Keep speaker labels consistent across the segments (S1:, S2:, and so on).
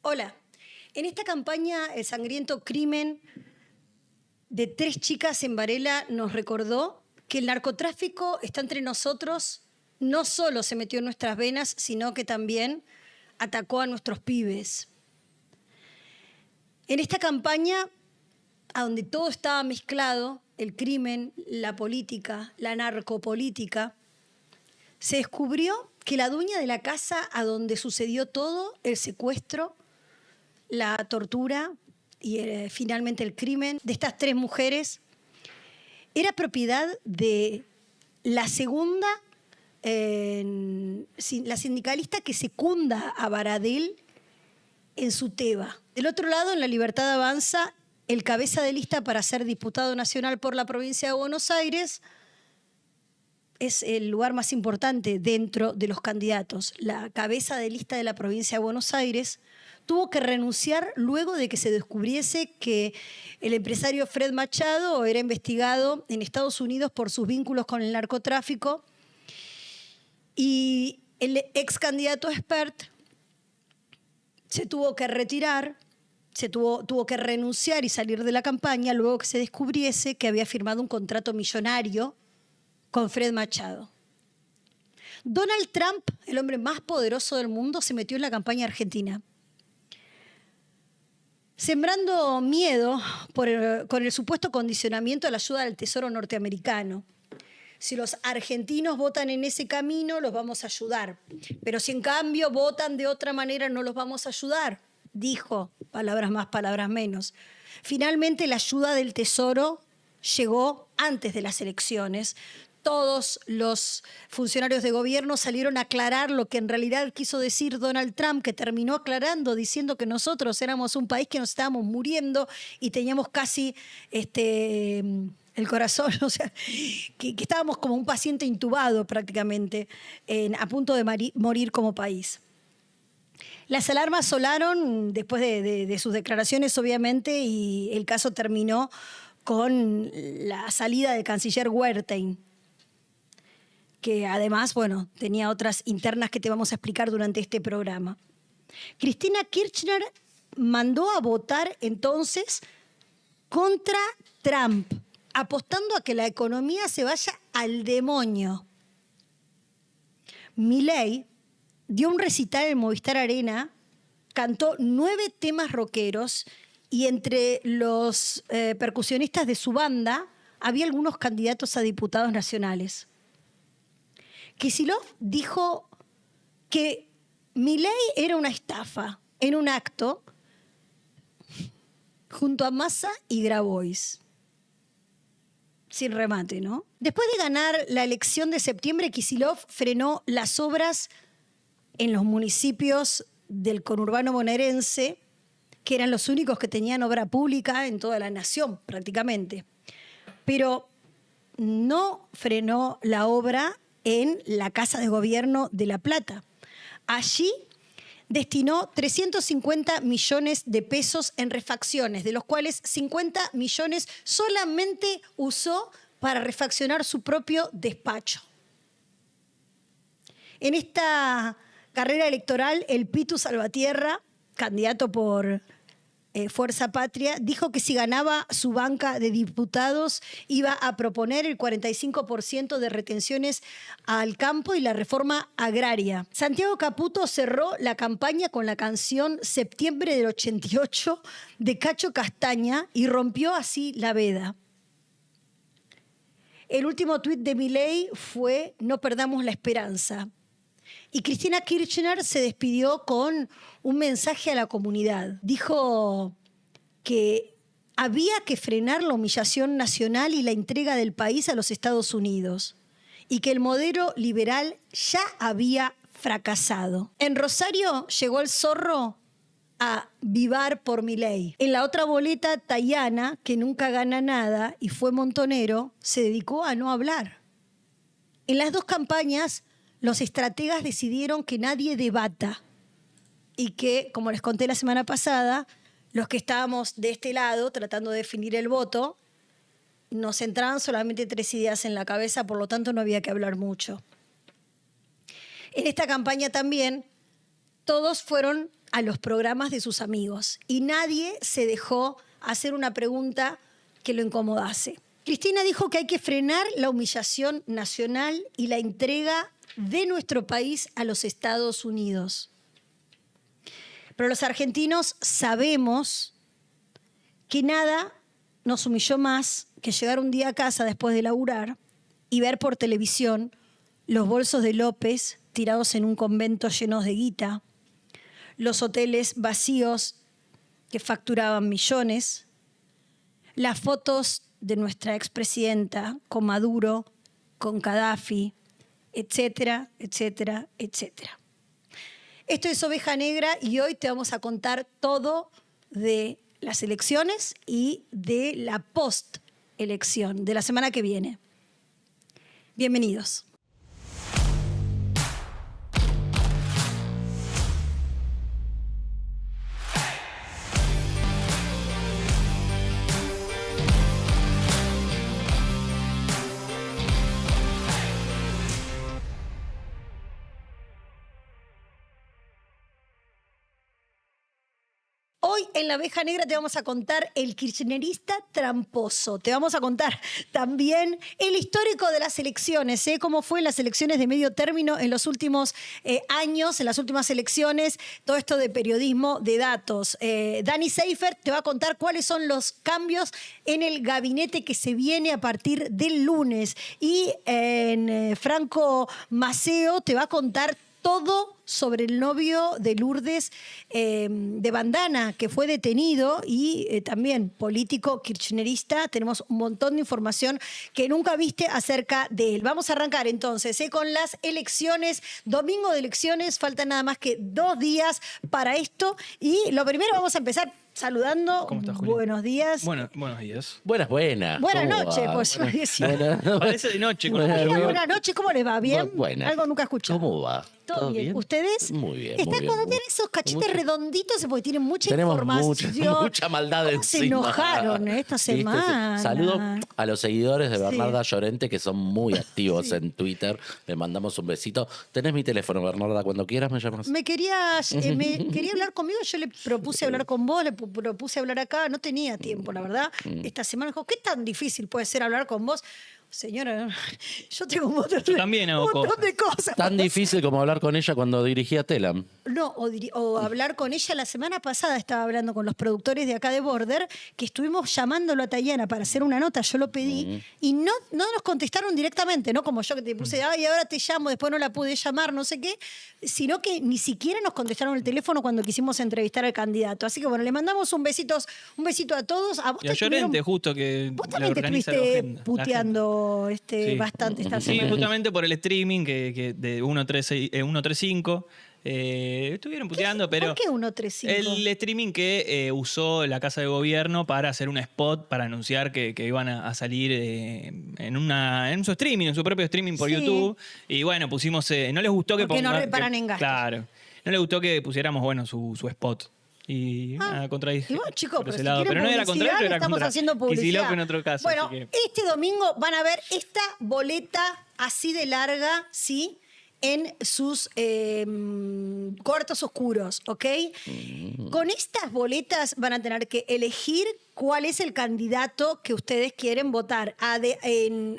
S1: Hola. En esta campaña, el sangriento crimen de 3 chicas en Varela nos recordó que el narcotráfico está entre nosotros, no solo se metió en nuestras venas, sino que también atacó a nuestros pibes. En esta campaña, a donde todo estaba mezclado, el crimen, la política, la narcopolítica, se descubrió que la dueña de la casa a donde sucedió todo, el secuestro, la tortura y finalmente el crimen de estas 3 mujeres, era propiedad de la segunda, la sindicalista que secunda a Baradel en su teba. Del otro lado, en La Libertad Avanza, el cabeza de lista para ser diputado nacional por la provincia de Buenos Aires es el lugar más importante dentro de los candidatos. La cabeza de lista de la provincia de Buenos Aires tuvo que renunciar luego de que se descubriese que el empresario Fred Machado era investigado en Estados Unidos por sus vínculos con el narcotráfico y el ex candidato expert se tuvo que retirar, tuvo que renunciar y salir de la campaña luego que se descubriese que había firmado un contrato millonario con Fred Machado. Donald Trump, el hombre más poderoso del mundo, se metió en la campaña argentina, sembrando miedo con el supuesto condicionamiento a la ayuda del Tesoro norteamericano. Si los argentinos votan en ese camino, los vamos a ayudar. Pero si en cambio votan de otra manera, no los vamos a ayudar, dijo, palabras más, palabras menos. Finalmente, la ayuda del Tesoro llegó antes de las elecciones. Todos los funcionarios de gobierno salieron a aclarar lo que en realidad quiso decir Donald Trump, que terminó aclarando diciendo que nosotros éramos un país que nos estábamos muriendo y teníamos casi el corazón, o sea, que estábamos como un paciente intubado prácticamente, a punto de morir como país. Las alarmas solaron después de sus declaraciones, obviamente, y el caso terminó con la salida del canciller Wertheim, que además, bueno, tenía otras internas que te vamos a explicar durante este programa. Cristina Kirchner mandó a votar entonces contra Trump, apostando a que la economía se vaya al demonio. Milei dio un recital en Movistar Arena, cantó 9 temas rockeros y entre los percusionistas de su banda había algunos candidatos a diputados nacionales. Kicillof dijo que Milei era una estafa en un acto junto a Massa y Grabois. Sin remate, ¿no? Después de ganar la elección de septiembre, Kicillof frenó las obras en los municipios del conurbano bonaerense, que eran los únicos que tenían obra pública en toda la nación, prácticamente. Pero no frenó la obra en la Casa de Gobierno de La Plata. Allí destinó 350 millones de pesos en refacciones, de los cuales 50 millones solamente usó para refaccionar su propio despacho. En esta carrera electoral, el Pitu Salvatierra, candidato por Fuerza Patria, dijo que si ganaba su banca de diputados iba a proponer el 45% de retenciones al campo y la reforma agraria. Santiago Caputo cerró la campaña con la canción Septiembre del 88 de Cacho Castaña y rompió así la veda. El último tuit de Milei fue "No perdamos la esperanza". Y Cristina Kirchner se despidió con un mensaje a la comunidad. Dijo que había que frenar la humillación nacional y la entrega del país a los Estados Unidos y que el modelo liberal ya había fracasado. En Rosario llegó el zorro a vivar por Milei. En la otra boleta, Tayana, que nunca gana nada y fue montonero, se dedicó a no hablar. En las 2 campañas, los estrategas decidieron que nadie debata y que, como les conté la semana pasada, los que estábamos de este lado tratando de definir el voto, nos entraban solamente 3 ideas en la cabeza, por lo tanto no había que hablar mucho. En esta campaña también todos fueron a los programas de sus amigos y nadie se dejó hacer una pregunta que lo incomodase. Cristina dijo que hay que frenar la humillación nacional y la entrega de nuestro país a los Estados Unidos. Pero los argentinos sabemos que nada nos humilló más que llegar un día a casa después de laburar y ver por televisión los bolsos de López tirados en un convento llenos de guita, los hoteles vacíos que facturaban millones, las fotos de nuestra expresidenta con Maduro, con Gaddafi, etcétera, etcétera, etcétera. Esto es Oveja Negra y hoy te vamos a contar todo de las elecciones y de la post-elección de la semana que viene. Bienvenidos. Hoy en La Oveja Negra te vamos a contar el kirchnerista tramposo. Te vamos a contar también el histórico de las elecciones, cómo fue en las elecciones de medio término en los últimos años, en las últimas elecciones, todo esto de periodismo de datos. Dani Seifert te va a contar cuáles son los cambios en el gabinete que se viene a partir del lunes. Y Franco Maceo te va a contar todo sobre el novio de Lourdes de Bandana, que fue detenido y también político kirchnerista. Tenemos un montón de información que nunca viste acerca de él. Vamos a arrancar entonces con las elecciones. Domingo de elecciones, faltan nada más que 2 días para esto. Y lo primero vamos a empezar saludando.
S2: ¿Cómo estás, Juli?
S1: Buenos días.
S2: Buenos días.
S3: Buenas.
S1: Buenas noches, pues.
S2: Parece de noche.
S1: Buenas noches, ¿cómo les va? ¿Bien?
S3: Buenas.
S1: Algo nunca escuchado.
S3: ¿Cómo va?
S1: ¿Todo bien? ¿Ustedes?
S3: Muy bien.
S1: Están cuando tienen esos cachetes redonditos porque tienen mucha
S3: Tenemos
S1: información.
S3: mucha maldad
S1: ¿Cómo
S3: encima.
S1: se enojaron esta semana?
S3: Saludo a los seguidores de
S1: Sí.
S3: Bernarda Llorente, que son muy activos en Twitter. Le mandamos un besito. Tenés mi teléfono, Bernarda, cuando quieras me llamas.
S1: Me quería hablar conmigo, yo le propuse hablar con vos, le propuse hablar acá, no tenía tiempo, la verdad. Esta semana dijo, ¿qué tan difícil puede ser hablar con vos? Señora, yo tengo un montón de cosas.
S3: Tan difícil como hablar con ella cuando dirigía Telam.
S1: No, o hablar con ella. La semana pasada estaba hablando con los productores de acá de Border, que estuvimos llamándolo a Tayana para hacer una nota, yo lo pedí, y no nos contestaron directamente, no como yo que te puse, ay, ahora te llamo, después no la pude llamar, no sé qué, sino que ni siquiera nos contestaron el teléfono cuando quisimos entrevistar al candidato. Así que bueno, le mandamos un besito a todos. A vos
S2: y a Llorente, justo que
S1: vos
S2: le
S1: también te
S2: organiza
S1: estuviste
S2: la agenda.
S1: puteando
S2: Sí.
S1: bastante esta
S2: Sí,
S1: semana.
S2: justamente por el streaming que de 135. Estuvieron puteando, pero
S1: ¿Por qué 135?
S2: el streaming que usó la Casa de Gobierno para hacer un spot, para anunciar que iban a salir en su streaming, en su propio streaming por
S1: Sí.
S2: YouTube. Y bueno, pusimos, no les gustó que
S1: Porque no reparan en gastos.
S2: Claro, no les gustó que pusiéramos, bueno, su spot. Y nada, contradije.
S1: Y bueno, chicos,
S2: por
S1: pero
S2: ese
S1: si
S2: lado.
S1: quieren
S2: Pero no era
S1: publicidad,
S2: contrario, era
S1: estamos
S2: contra
S1: haciendo publicidad.
S2: Kicillof en otro caso.
S1: Bueno,
S2: así que...
S1: este domingo van a ver esta boleta así de larga, ¿sí? En sus cuartos oscuros, ¿ok? Con estas boletas van a tener que elegir cuál es el candidato que ustedes quieren votar.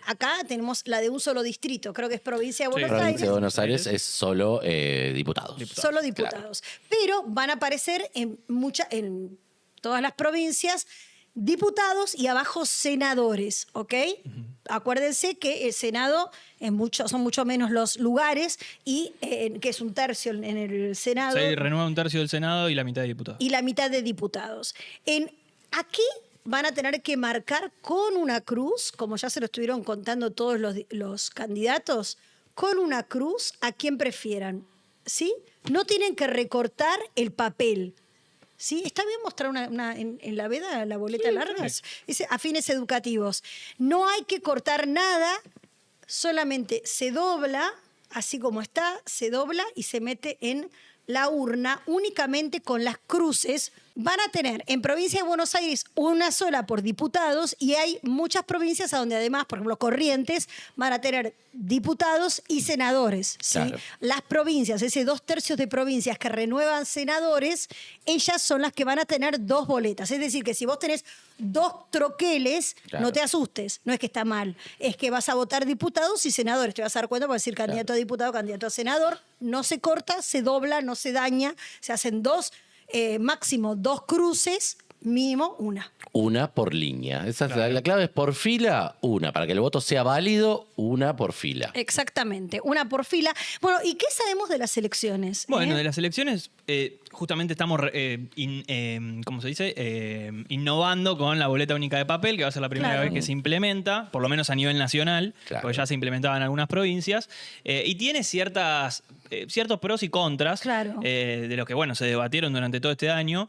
S1: Acá tenemos la de un solo distrito, creo que es provincia de Buenos
S3: Provincia
S1: Aires.
S3: de Buenos Aires es solo diputados.
S1: Solo diputados. Pero van a aparecer en todas las provincias diputados y abajo senadores, ¿ok? Acuérdense que el Senado son mucho menos los lugares y que es 1/3 en el Senado.
S2: Se renueva 1/3 del Senado y la mitad de diputados.
S1: Y la mitad de diputados. Aquí van a tener que marcar con una cruz, como ya se lo estuvieron contando todos los candidatos, con una cruz a quien prefieran, ¿sí? No tienen que recortar el papel. ¿Sí? ¿Está bien mostrar en la veda la boleta larga?
S2: Sí.
S1: Es a fines educativos. No hay que cortar nada, solamente se dobla, así como está, se dobla y se mete en la urna únicamente con las cruces, van a tener en provincia de Buenos Aires una sola por diputados y hay muchas provincias a donde además, por ejemplo, Corrientes, van a tener diputados y senadores. ¿sí?
S3: Claro.
S1: Las provincias, ese 2/3 de provincias que renuevan senadores, ellas son las que van a tener 2 boletas. Es decir, que si vos tenés 2 troqueles,
S3: Claro.
S1: no te asustes, no es que está mal, es que vas a votar diputados y senadores. Te vas a dar cuenta, para decir candidato a diputado, candidato a senador, no se corta, se dobla, no se daña, se hacen 2, máximo 2 cruces, mínimo 1.
S3: Una por línea. Esa es la clave, es por fila, una. Para que el voto sea válido, una por fila.
S1: Exactamente, 1 por fila. Bueno, ¿y qué sabemos de las elecciones?
S2: Bueno, de las elecciones, justamente estamos, ¿cómo se dice? Innovando con la boleta única de papel, que va a ser la primera
S1: Claro.
S2: vez que se implementa, por lo menos a nivel nacional,
S3: Claro.
S2: porque ya se implementaba en algunas provincias, y tiene ciertos pros y contras,
S1: Claro.
S2: de los que, bueno, se debatieron durante todo este año.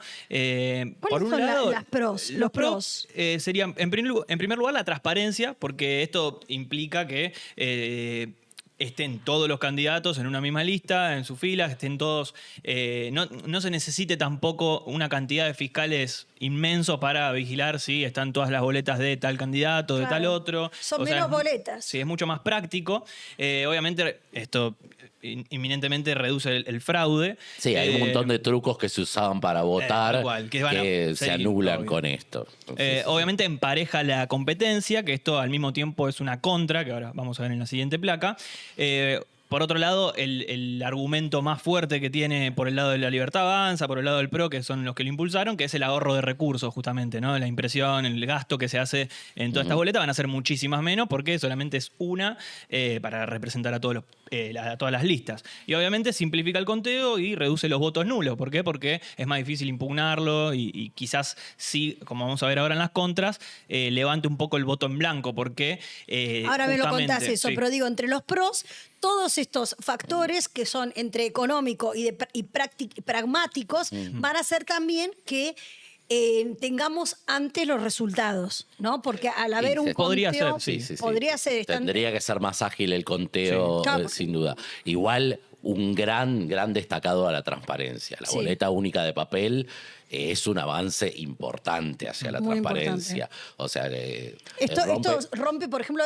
S2: Por un
S1: son
S2: lado,
S1: las pros?
S2: los
S1: Los
S2: pros
S1: pros.
S2: serían, en primer lugar, la transparencia, porque esto implica que estén todos los candidatos en una misma lista, en su fila, estén todos. No se necesite tampoco una cantidad de fiscales inmensos para vigilar si están todas las boletas de tal candidato, de
S1: Claro.
S2: tal otro.
S1: Son
S2: O sea,
S1: menos boletas.
S2: Sí, es mucho más práctico. Obviamente, esto inminentemente reduce el fraude.
S3: Sí, hay un montón de trucos que se usaban para votar
S2: tal cual, que van a
S3: se
S2: seguir,
S3: anulan
S2: obvio.
S3: con esto. Entonces,
S2: Obviamente empareja la competencia, que esto al mismo tiempo es una contra, que ahora vamos a ver en la siguiente placa. Por otro lado, el argumento más fuerte que tiene por el lado de la Libertad Avanza, por el lado del PRO, que son los que lo impulsaron, que es el ahorro de recursos, justamente, ¿no? La impresión, el gasto que se hace en todas estas boletas van a ser muchísimas menos porque solamente es una para representar a todas las listas. Y obviamente simplifica el conteo y reduce los votos nulos. ¿Por qué? Porque es más difícil impugnarlo y quizás sí, como vamos a ver ahora en las contras, levante un poco el voto en blanco. Porque
S1: Ahora me lo
S2: justamente-
S1: contás eso,
S2: sí.
S1: pero digo, entre los pros, todos estos factores que son entre económico y pragmáticos van a hacer también que tengamos antes los resultados, ¿no? Porque al haber un
S2: podría
S1: conteo,
S2: ser, sí.
S1: podría ser.
S3: Tendría que ser más ágil el conteo,
S1: Sí. Claro.
S3: sin duda. Igual, un gran destacado a la transparencia. La
S1: Sí.
S3: boleta única de papel es un avance importante hacia la
S1: Muy
S3: transparencia. O sea,
S1: Esto
S3: rompe-
S1: rompe, por ejemplo,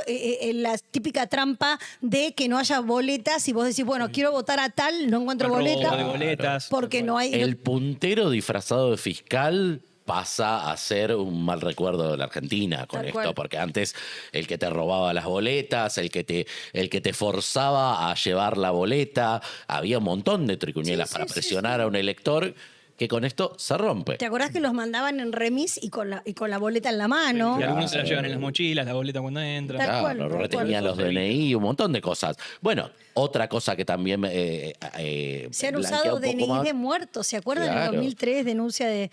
S1: la típica trampa de que no haya boletas y vos decís, bueno, quiero votar a tal, no encuentro
S2: El robo
S1: boleta.
S2: de boletas.
S1: Porque no hay.
S3: El puntero disfrazado de fiscal pasa a ser un mal recuerdo de la Argentina con
S1: Tal
S3: esto,
S1: cual.
S3: porque antes el que te robaba las boletas, el que te forzaba a llevar la boleta, había un montón de tricuñuelas
S1: Sí,
S3: para
S1: sí,
S3: presionar a un elector que con esto se rompe.
S1: ¿Te acordás que los mandaban en remis y con la boleta en la mano?
S2: Y algunos se la llevan en las mochilas, la boleta cuando entra.
S1: Tal
S3: Claro,
S1: cual, tal
S3: retenían
S1: cual.
S3: los DNI, un montón de cosas. Bueno, otra cosa que también
S1: Se han
S3: blanquea
S1: usado
S3: un poco
S1: DNI
S3: más.
S1: de muertos. ¿Se acuerdan? En
S3: Claro.
S1: 2003, denuncia de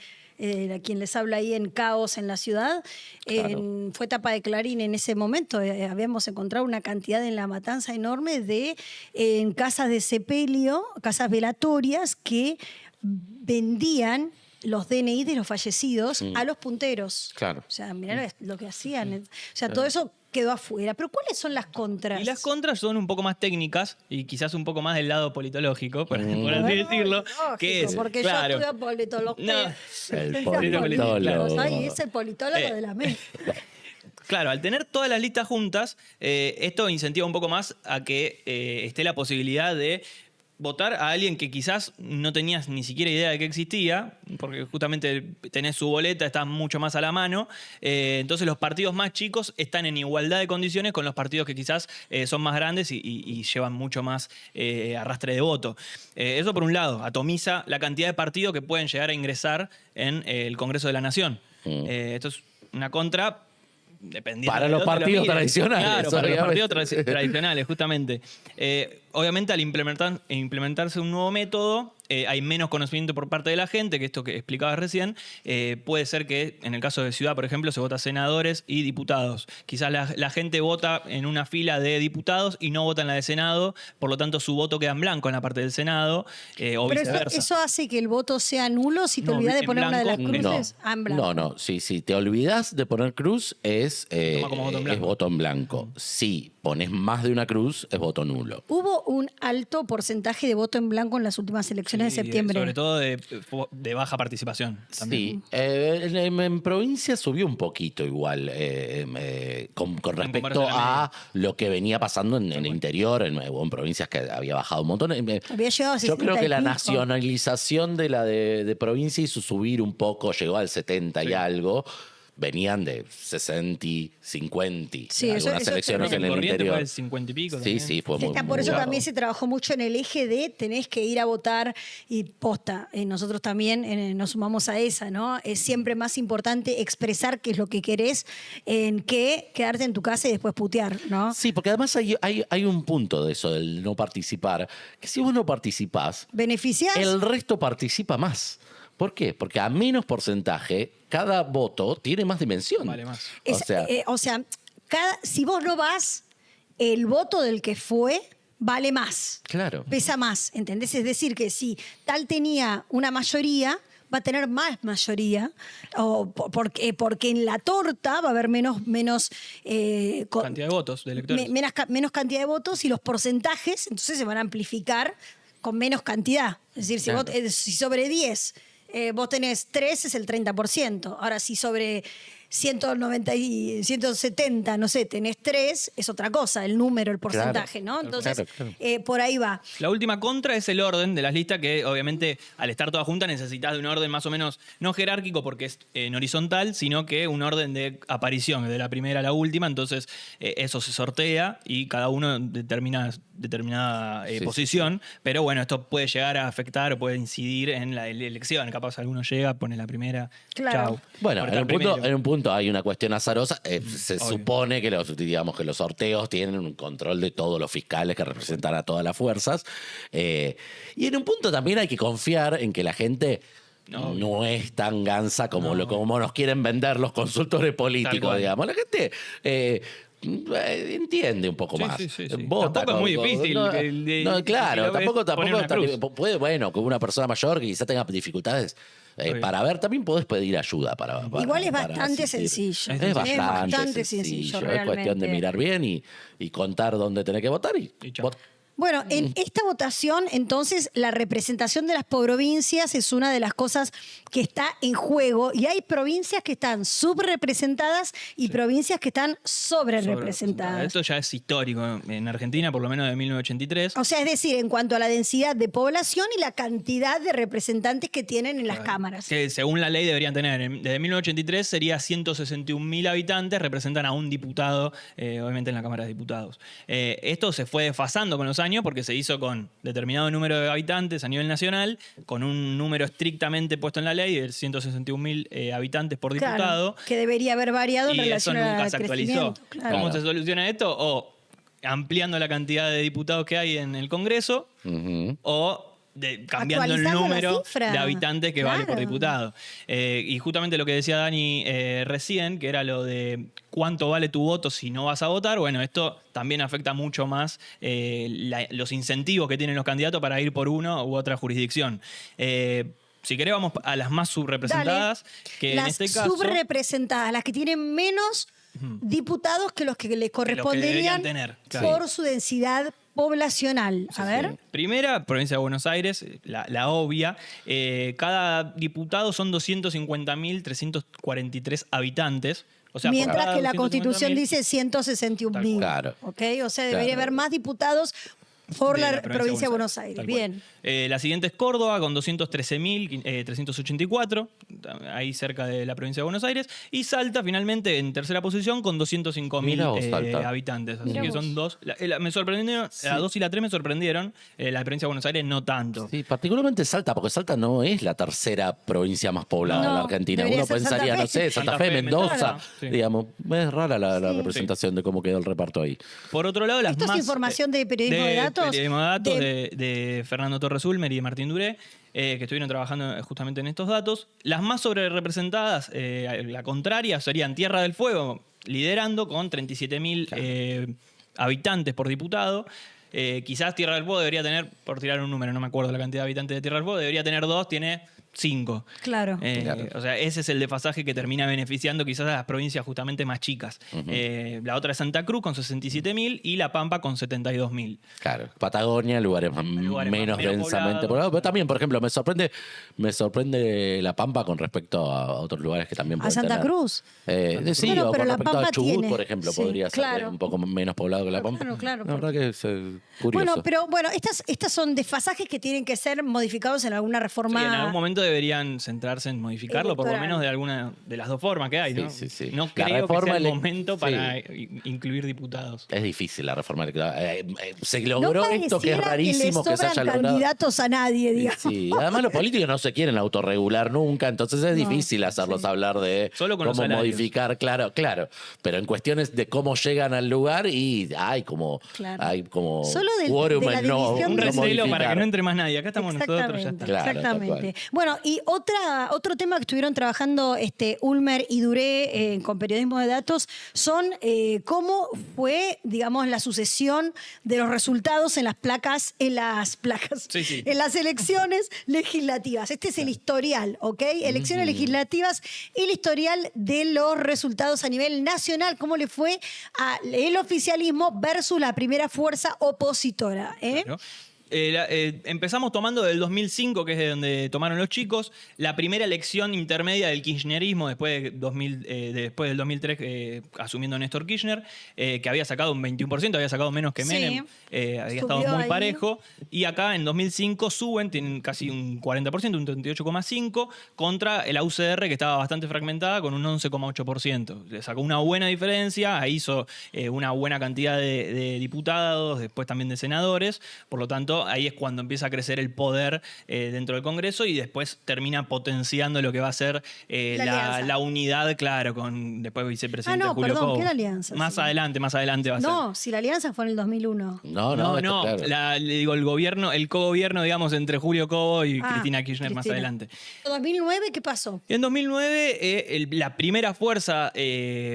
S1: a quien les habla ahí en Caos en la ciudad.
S3: Claro.
S1: Fue tapa de Clarín en ese momento. Habíamos encontrado una cantidad en La Matanza enorme de en casas de sepelio, casas velatorias que vendían los DNI de los fallecidos a los punteros.
S3: Claro.
S1: O sea, mirá lo que hacían. O sea, todo eso quedó afuera. Pero ¿cuáles son las contras?
S2: Y las contras son un poco más técnicas y quizás un poco más del lado politológico, por así
S1: Bueno,
S2: decirlo.
S1: lógico,
S2: Que es,
S1: porque
S2: claro,
S1: yo estudio politología.
S2: No.
S3: El
S2: politólogo.
S1: Ahí es el politólogo de la mente.
S2: Claro, al tener todas las listas juntas, esto incentiva un poco más a que esté la posibilidad de votar a alguien que quizás no tenías ni siquiera idea de que existía, porque justamente tenés su boleta, está mucho más a la mano. Entonces los partidos más chicos están en igualdad de condiciones con los partidos que quizás son más grandes y llevan mucho más arrastre de voto. Eso por un lado, atomiza la cantidad de partidos que pueden llegar a ingresar en el Congreso de la Nación. Esto es una contra. Dependiendo
S3: Para
S2: de
S3: los
S2: dónde lo
S3: partidos
S2: mires.
S3: tradicionales,
S2: Claro, para los
S3: obviamente.
S2: partidos tradicionales, justamente. Obviamente, al implementarse un nuevo método, hay menos conocimiento por parte de la gente, que esto que explicabas recién, puede ser que en el caso de Ciudad, por ejemplo, se vota senadores y diputados. Quizás la gente vota en una fila de diputados y no vota en la de Senado, por lo tanto su voto queda en blanco en la parte del Senado, o
S1: Pero
S2: viceversa.
S1: eso hace que el voto sea nulo si te
S2: No,
S1: olvidas de
S2: en
S1: poner una de las
S2: blanco,
S1: cruces. Ah, en blanco.
S3: No. Si te olvidas de poner cruz, es
S2: Toma como voto en blanco.
S3: voto en blanco. Sí, pones más de una cruz, es voto nulo.
S1: Hubo un alto porcentaje de voto en blanco en las últimas elecciones
S2: Sí,
S1: de septiembre.
S2: Sobre todo de baja participación. También.
S3: Sí, en provincia subió un poquito igual con respecto
S2: comparación a la
S3: a lo que venía pasando en el interior, en provincias que había bajado un montón.
S1: Había llegado a 60
S3: Yo creo que
S1: y
S3: la
S1: pico.
S3: nacionalización de la de provincia hizo subir un poco, llegó al 70 y
S2: Sí.
S3: algo. Venían de 60, 50,
S1: Sí, eso
S3: algunas
S1: es
S3: elecciones en
S1: tremendo.
S3: el
S2: Corriente
S3: interior.
S2: fue el 50 y pico.
S3: Sí,
S2: también.
S3: sí, fue muy,
S1: Por
S3: muy
S1: eso
S3: bajo.
S1: también se trabajó mucho en el eje de tenés que ir a votar y posta. Nosotros también nos sumamos a esa, ¿no? Es siempre más importante expresar qué es lo que querés que quedarte en tu casa y después putear, ¿no?
S3: Sí, porque además hay un punto de eso, del no participar, que si vos no participás,
S1: ¿Beneficiás?
S3: el resto participa más. ¿Por qué? Porque a menos porcentaje, cada voto tiene más dimensión.
S2: Vale más.
S1: O sea, si vos no vas, el voto del que fue vale más.
S3: Claro.
S1: Pesa más, ¿entendés? Es decir, que si tal tenía una mayoría, va a tener más mayoría, porque en la torta va a haber menos
S2: Cantidad de votos de electores.
S1: menos cantidad de votos y los porcentajes entonces se van a amplificar con menos cantidad. Es decir,
S3: Claro.
S1: si sobre 10 vos tenés 3, es el 30%. Ahora, si sobre 190 y 170, no sé, tenés 3, es otra cosa, el número, el porcentaje, ¿no? Entonces,
S3: Claro.
S1: por ahí va.
S2: La última contra es el orden de las listas, que obviamente al estar todas juntas necesitas de un orden más o menos, no jerárquico porque es en horizontal, sino que un orden de aparición, de la primera a la última. Entonces eso se sortea y cada uno determina determinada
S3: Sí,
S2: posición. Pero bueno, esto puede llegar a afectar o puede incidir en la elección. Capaz alguno llega, pone la primera,
S1: Claro.
S2: chau.
S3: Bueno,
S2: Por
S3: en
S2: estar
S3: un, punto,
S2: primero.
S3: en un punto hay una cuestión azarosa. Se
S2: obvio.
S3: supone que los sorteos tienen un control de todos los fiscales que representan a todas las fuerzas. Y en un punto también hay que confiar en que la gente no es tan gansa como, como nos quieren vender los consultores políticos,
S2: cual.
S3: digamos. La gente entiende un poco
S2: Sí,
S3: más.
S2: sí, sí, sí.
S3: Vota
S2: Tampoco es muy difícil
S3: No,
S2: que el de-
S3: no, claro,
S2: si lo ves,
S3: tampoco
S2: poner una cruz.
S3: puede, bueno, con una persona mayor que quizá tenga dificultades
S2: Obvio.
S3: para ver, también podés pedir ayuda para
S1: Igual es
S3: para
S1: bastante
S3: asistir.
S1: sencillo.
S3: Es
S2: Es
S3: bastante sencillo. Es cuestión de
S1: realmente.
S3: mirar bien y contar dónde tenés que votar
S2: Y chao.
S1: Bueno, en esta votación, entonces, la representación de las provincias es una de las cosas que está en juego y hay provincias que están subrepresentadas y provincias que están sobrerepresentadas.
S2: Esto ya es histórico en Argentina, por lo menos de 1983.
S1: O sea, es decir, en cuanto a la densidad de población y la cantidad de representantes que tienen en las cámaras.
S2: Que según la ley deberían tener. Desde 1983 sería 161.000 habitantes, representan a un diputado, obviamente en la Cámara de Diputados. Esto se fue desfasando con los años porque se hizo con determinado número de habitantes a nivel nacional, con un número estrictamente puesto en la ley de 161.000 habitantes por
S1: Claro,
S2: diputado.
S1: que debería haber variado en
S2: Y eso
S1: relación
S2: nunca
S1: al
S2: se actualizó.
S1: crecimiento. Claro.
S2: ¿Cómo se soluciona esto? O ampliando la cantidad de diputados que hay en el Congreso, o cambiando el
S1: Actualizando la
S2: número
S1: cifra.
S2: de habitantes que vale por
S1: Claro.
S2: diputado. Y justamente lo que decía Dani recién, que era lo de cuánto vale tu voto si no vas a votar, bueno, esto también afecta mucho más los incentivos que tienen los candidatos para ir por una u otra jurisdicción. Si querés, vamos a las más subrepresentadas, que
S1: las
S2: en este caso...
S1: subrepresentadas, las que tienen menos diputados que los que les corresponderían
S2: deberían tener, claro.
S1: por su densidad poblacional. A ver.
S2: Primera, provincia de Buenos Aires, la obvia. Cada diputado son 250.343 habitantes. O sea, por
S1: Mientras
S2: cada
S1: que la
S2: 250.000,
S1: Constitución dice 161.000.
S3: Claro.
S1: ¿Ok? O sea, debería
S3: Claro.
S1: haber más diputados por
S2: de
S1: la provincia de Buenos Aires.
S2: Tal cual.
S1: Bien.
S2: La siguiente es Córdoba con 213.384, ahí cerca de la provincia de Buenos Aires. Y Salta finalmente en tercera posición con 205.000
S3: Mirá vos, Salta.
S2: habitantes. Así
S1: Mirá
S2: que
S1: vos.
S2: son dos. Me sorprendieron, la 2 y la 3 me sorprendieron. La provincia de Buenos Aires no tanto.
S3: Sí, particularmente Salta, porque Salta no es la tercera provincia más poblada
S1: No,
S3: de la Argentina.
S1: debería
S3: Uno
S1: ser Santa
S3: pensaría,
S1: Fe.
S3: no sé, Santa
S2: Santa
S3: Fe,
S2: Fe,
S3: Mendoza.
S2: Mendoza, sí.
S3: Digamos, es rara la
S1: Sí.
S3: representación de cómo quedó el reparto ahí.
S2: Por otro lado, las
S1: ¿Esto es
S2: más...
S1: información de periodismo de datos?
S2: Periodismo de datos
S1: De-
S2: de Fernando Torres Ulmer y de Martín Duré, que estuvieron trabajando justamente en estos datos. Las más sobrerepresentadas, la contraria, serían Tierra del Fuego, liderando con 37.000 habitantes por diputado. Quizás Tierra del Fuego debería tener, por tirar un número, no me acuerdo la cantidad de habitantes de Tierra del Fuego, debería tener 2, tiene 5.
S1: Claro.
S3: Claro.
S2: O sea, ese es el desfasaje que termina beneficiando quizás a las provincias justamente más chicas. La otra es Santa Cruz con 67.000 y La Pampa con 72.000.
S3: Claro, Patagonia, lugares, menos densamente poblados. Pero también, por ejemplo, me sorprende La Pampa con respecto a otros lugares que también
S1: ¿A
S3: pueden
S1: Santa
S3: tener.
S1: Cruz?
S3: Sí,
S1: Bueno,
S3: o
S1: pero
S3: con
S1: La
S3: respecto
S1: Pampa
S3: a Chubut,
S1: tiene,
S3: por ejemplo,
S1: sí,
S3: podría ser
S1: claro.
S3: un poco menos poblado que La Pampa.
S1: Claro.
S3: La verdad que es curioso.
S1: Bueno, pero estas son desfasajes que tienen que ser modificados en alguna reforma.
S2: Sí, en algún momento deberían centrarse en modificarlo, por lo
S1: electoral.
S2: menos de alguna de las dos formas que hay, ¿no?
S3: Sí.
S2: No
S3: La
S2: creo que
S3: reforma
S2: sea el
S3: ele-
S2: momento
S3: sí.
S2: para incluir diputados.
S3: Es difícil la reforma electoral. Se
S1: No
S3: logró esto que es
S1: pareciera
S3: rarísimo
S1: que
S3: que
S1: le
S3: se haya
S1: sobran
S3: logrado.
S1: candidatos a nadie, digamos.
S3: Sí, además los políticos no se quieren autorregular nunca, entonces es difícil hacerlos hablar de
S2: Solo con los
S3: cómo
S2: salarios.
S3: modificar, claro, pero en cuestiones de cómo llegan al lugar y hay como
S1: Solo
S3: quórum
S1: de la
S3: en no,
S1: división
S2: Un
S3: no
S2: recelo para
S3: modificar.
S2: que no entre más nadie. Acá estamos nosotros, ya está.
S3: Claro,
S1: Exactamente.
S3: tal
S1: Bueno, y otro tema que estuvieron trabajando Ulmer y Duré con periodismo de datos son cómo fue, digamos, la sucesión de los resultados en las
S2: Sí.
S1: en las elecciones legislativas. Este es el historial, ¿ok? Elecciones legislativas y el historial de los resultados a nivel nacional, cómo le fue al oficialismo versus la primera fuerza opositora.
S2: Claro. Empezamos tomando del 2005, que es de donde tomaron los chicos, la primera elección intermedia del kirchnerismo después del 2003, asumiendo Néstor Kirchner, que había sacado un 21%, había sacado menos que
S1: Sí.
S2: Menem, había estado
S1: Subió
S2: muy
S1: ahí.
S2: parejo, y acá en 2005 suben, tienen casi un 40%, un 38,5%, contra el UCR, que estaba bastante fragmentada, con un 11,8%. Le sacó una buena diferencia, ahí hizo una buena cantidad de diputados, después también de senadores, por lo tanto, ahí es cuando empieza a crecer el poder dentro del Congreso y después termina potenciando lo que va a ser la unidad, claro, con después vicepresidente Julio
S1: perdón,
S2: Cobo.
S1: ¿qué era alianza?
S2: Más
S1: Sí.
S2: adelante va a ser.
S1: No, si la alianza fue en el 2001.
S3: No, esto, claro.
S2: Le digo, el gobierno, el cogobierno, digamos, entre Julio Cobo y Cristina Kirchner más
S1: Cristina.
S2: adelante.
S1: ¿En 2009 qué pasó?
S2: En 2009, la primera fuerza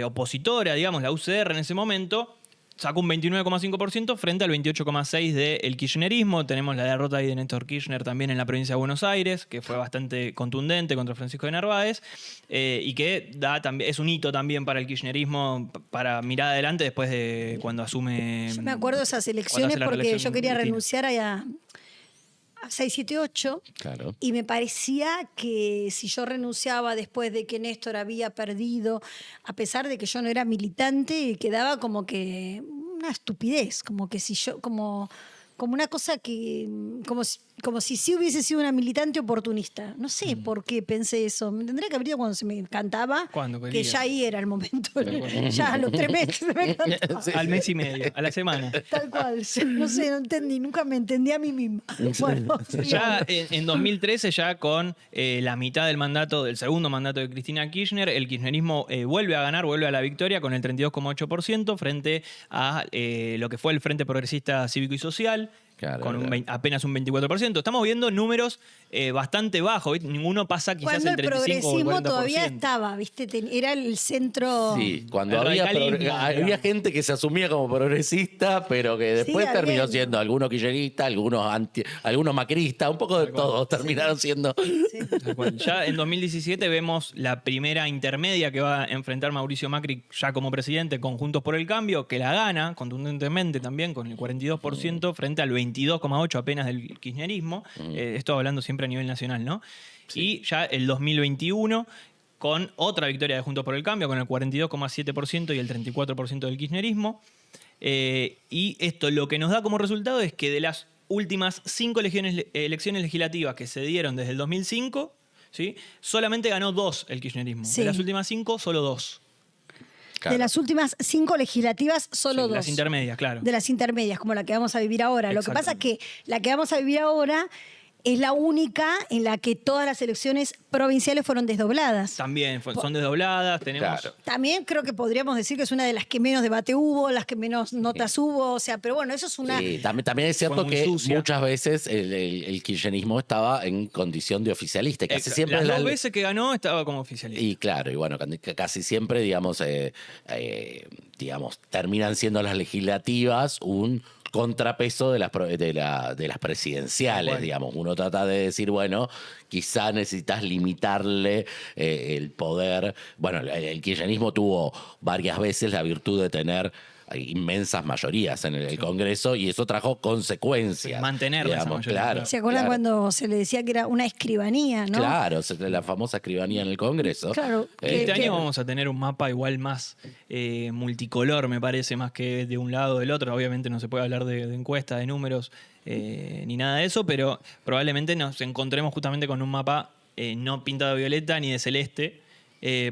S2: opositora, digamos, la UCR en ese momento, sacó un 29,5% frente al 28,6% del kirchnerismo. Tenemos la derrota ahí de Néstor Kirchner también en la provincia de Buenos Aires, que fue bastante contundente contra Francisco de Narváez, y que es un hito también para el kirchnerismo para mirar adelante después de cuando asume...
S1: Yo me acuerdo de esas
S2: cuando
S1: elecciones
S2: hace la
S1: porque
S2: reelección
S1: yo quería
S2: Cristina.
S1: renunciar a 678
S3: Claro.
S1: y me parecía que si yo renunciaba después de que Néstor había perdido, a pesar de que yo no era militante, quedaba como que una estupidez, como que si yo, como una cosa que, como si sí hubiese sido una militante oportunista. No sé por qué pensé eso. Me tendría que haber ido cuando se me cantaba,
S2: Cuando
S1: que
S2: quería.
S1: ya ahí era el momento. Ya a los 3 meses se me cantaba.
S2: Al mes y medio, a la semana.
S1: Tal cual. No sé, no entendí, nunca me entendí a mí misma. Bueno,
S2: Ya en 2013, ya con la mitad del mandato, del segundo mandato de Cristina Kirchner, el kirchnerismo vuelve a ganar, vuelve a la victoria con el 32,8% frente a lo que fue el Frente Progresista Cívico y Social,
S3: Claro,
S2: con
S3: claro.
S2: apenas un 24%. Estamos viendo números bastante bajos, ¿viste? Ninguno pasa quizás
S1: cuando
S2: el
S1: el
S2: 35 o el 40%.
S1: progresismo todavía estaba, ¿viste? Era el centro.
S3: Sí, cuando
S2: El
S3: había
S2: radicalismo,
S3: había
S2: digamos.
S3: gente que se asumía como progresista, pero que después
S1: Sigue
S3: terminó
S1: habiendo.
S3: siendo algunos kirchneristas, algunos macristas, un poco de todo terminaron siendo.
S2: Tal cual. Ya en 2017 vemos la primera intermedia que va a enfrentar Mauricio Macri ya como presidente con Juntos por el Cambio, que la gana contundentemente también con el 42% frente al 22,8% apenas del kirchnerismo. Esto hablando siempre a nivel nacional, ¿no? Y ya el 2021 con otra victoria de Juntos por el Cambio, con el 42,7% y el 34% del kirchnerismo. Y esto lo que nos da como resultado es que de las últimas 5 elecciones legislativas que se dieron desde el 2005, ¿sí? Solamente ganó 2 el kirchnerismo.
S1: Sí.
S2: De las últimas 5, solo 2.
S1: De las últimas 5 legislativas, solo 2.
S2: Las intermedias, claro.
S1: De las intermedias, como la que vamos a vivir ahora. Lo que pasa es que la que vamos a vivir ahora es la única en la que todas las elecciones provinciales fueron desdobladas.
S2: También son desdobladas, tenemos...
S3: Claro.
S1: También creo que podríamos decir que es una de las que menos debate hubo, las que menos notas hubo, o sea, pero bueno, eso es una...
S3: Sí, también es cierto
S2: Fue muy
S3: que
S2: sucia.
S3: muchas veces el kirchnerismo estaba en condición de oficialista. Y casi siempre
S2: Las
S3: es la-
S2: dos veces que ganó estaba como oficialista.
S3: Y claro, y bueno, casi siempre, digamos, terminan siendo las legislativas un contrapeso de las presidenciales, digamos. Uno trata de decir, bueno, quizá necesitas limitarle el poder. Bueno, el kirchnerismo tuvo varias veces la virtud de tener inmensas mayorías en el Congreso y eso trajo consecuencias.
S2: Mantener esa mayoría.
S3: Claro,
S1: ¿Se acuerdan cuando se le decía que era una escribanía, no?
S3: Claro, la famosa escribanía en el Congreso.
S1: Claro.
S2: Este año vamos a tener un mapa igual más multicolor, me parece, más que de un lado o del otro. Obviamente no se puede hablar de encuestas, de números, ni nada de eso, pero probablemente nos encontremos justamente con un mapa no pintado de violeta ni de celeste,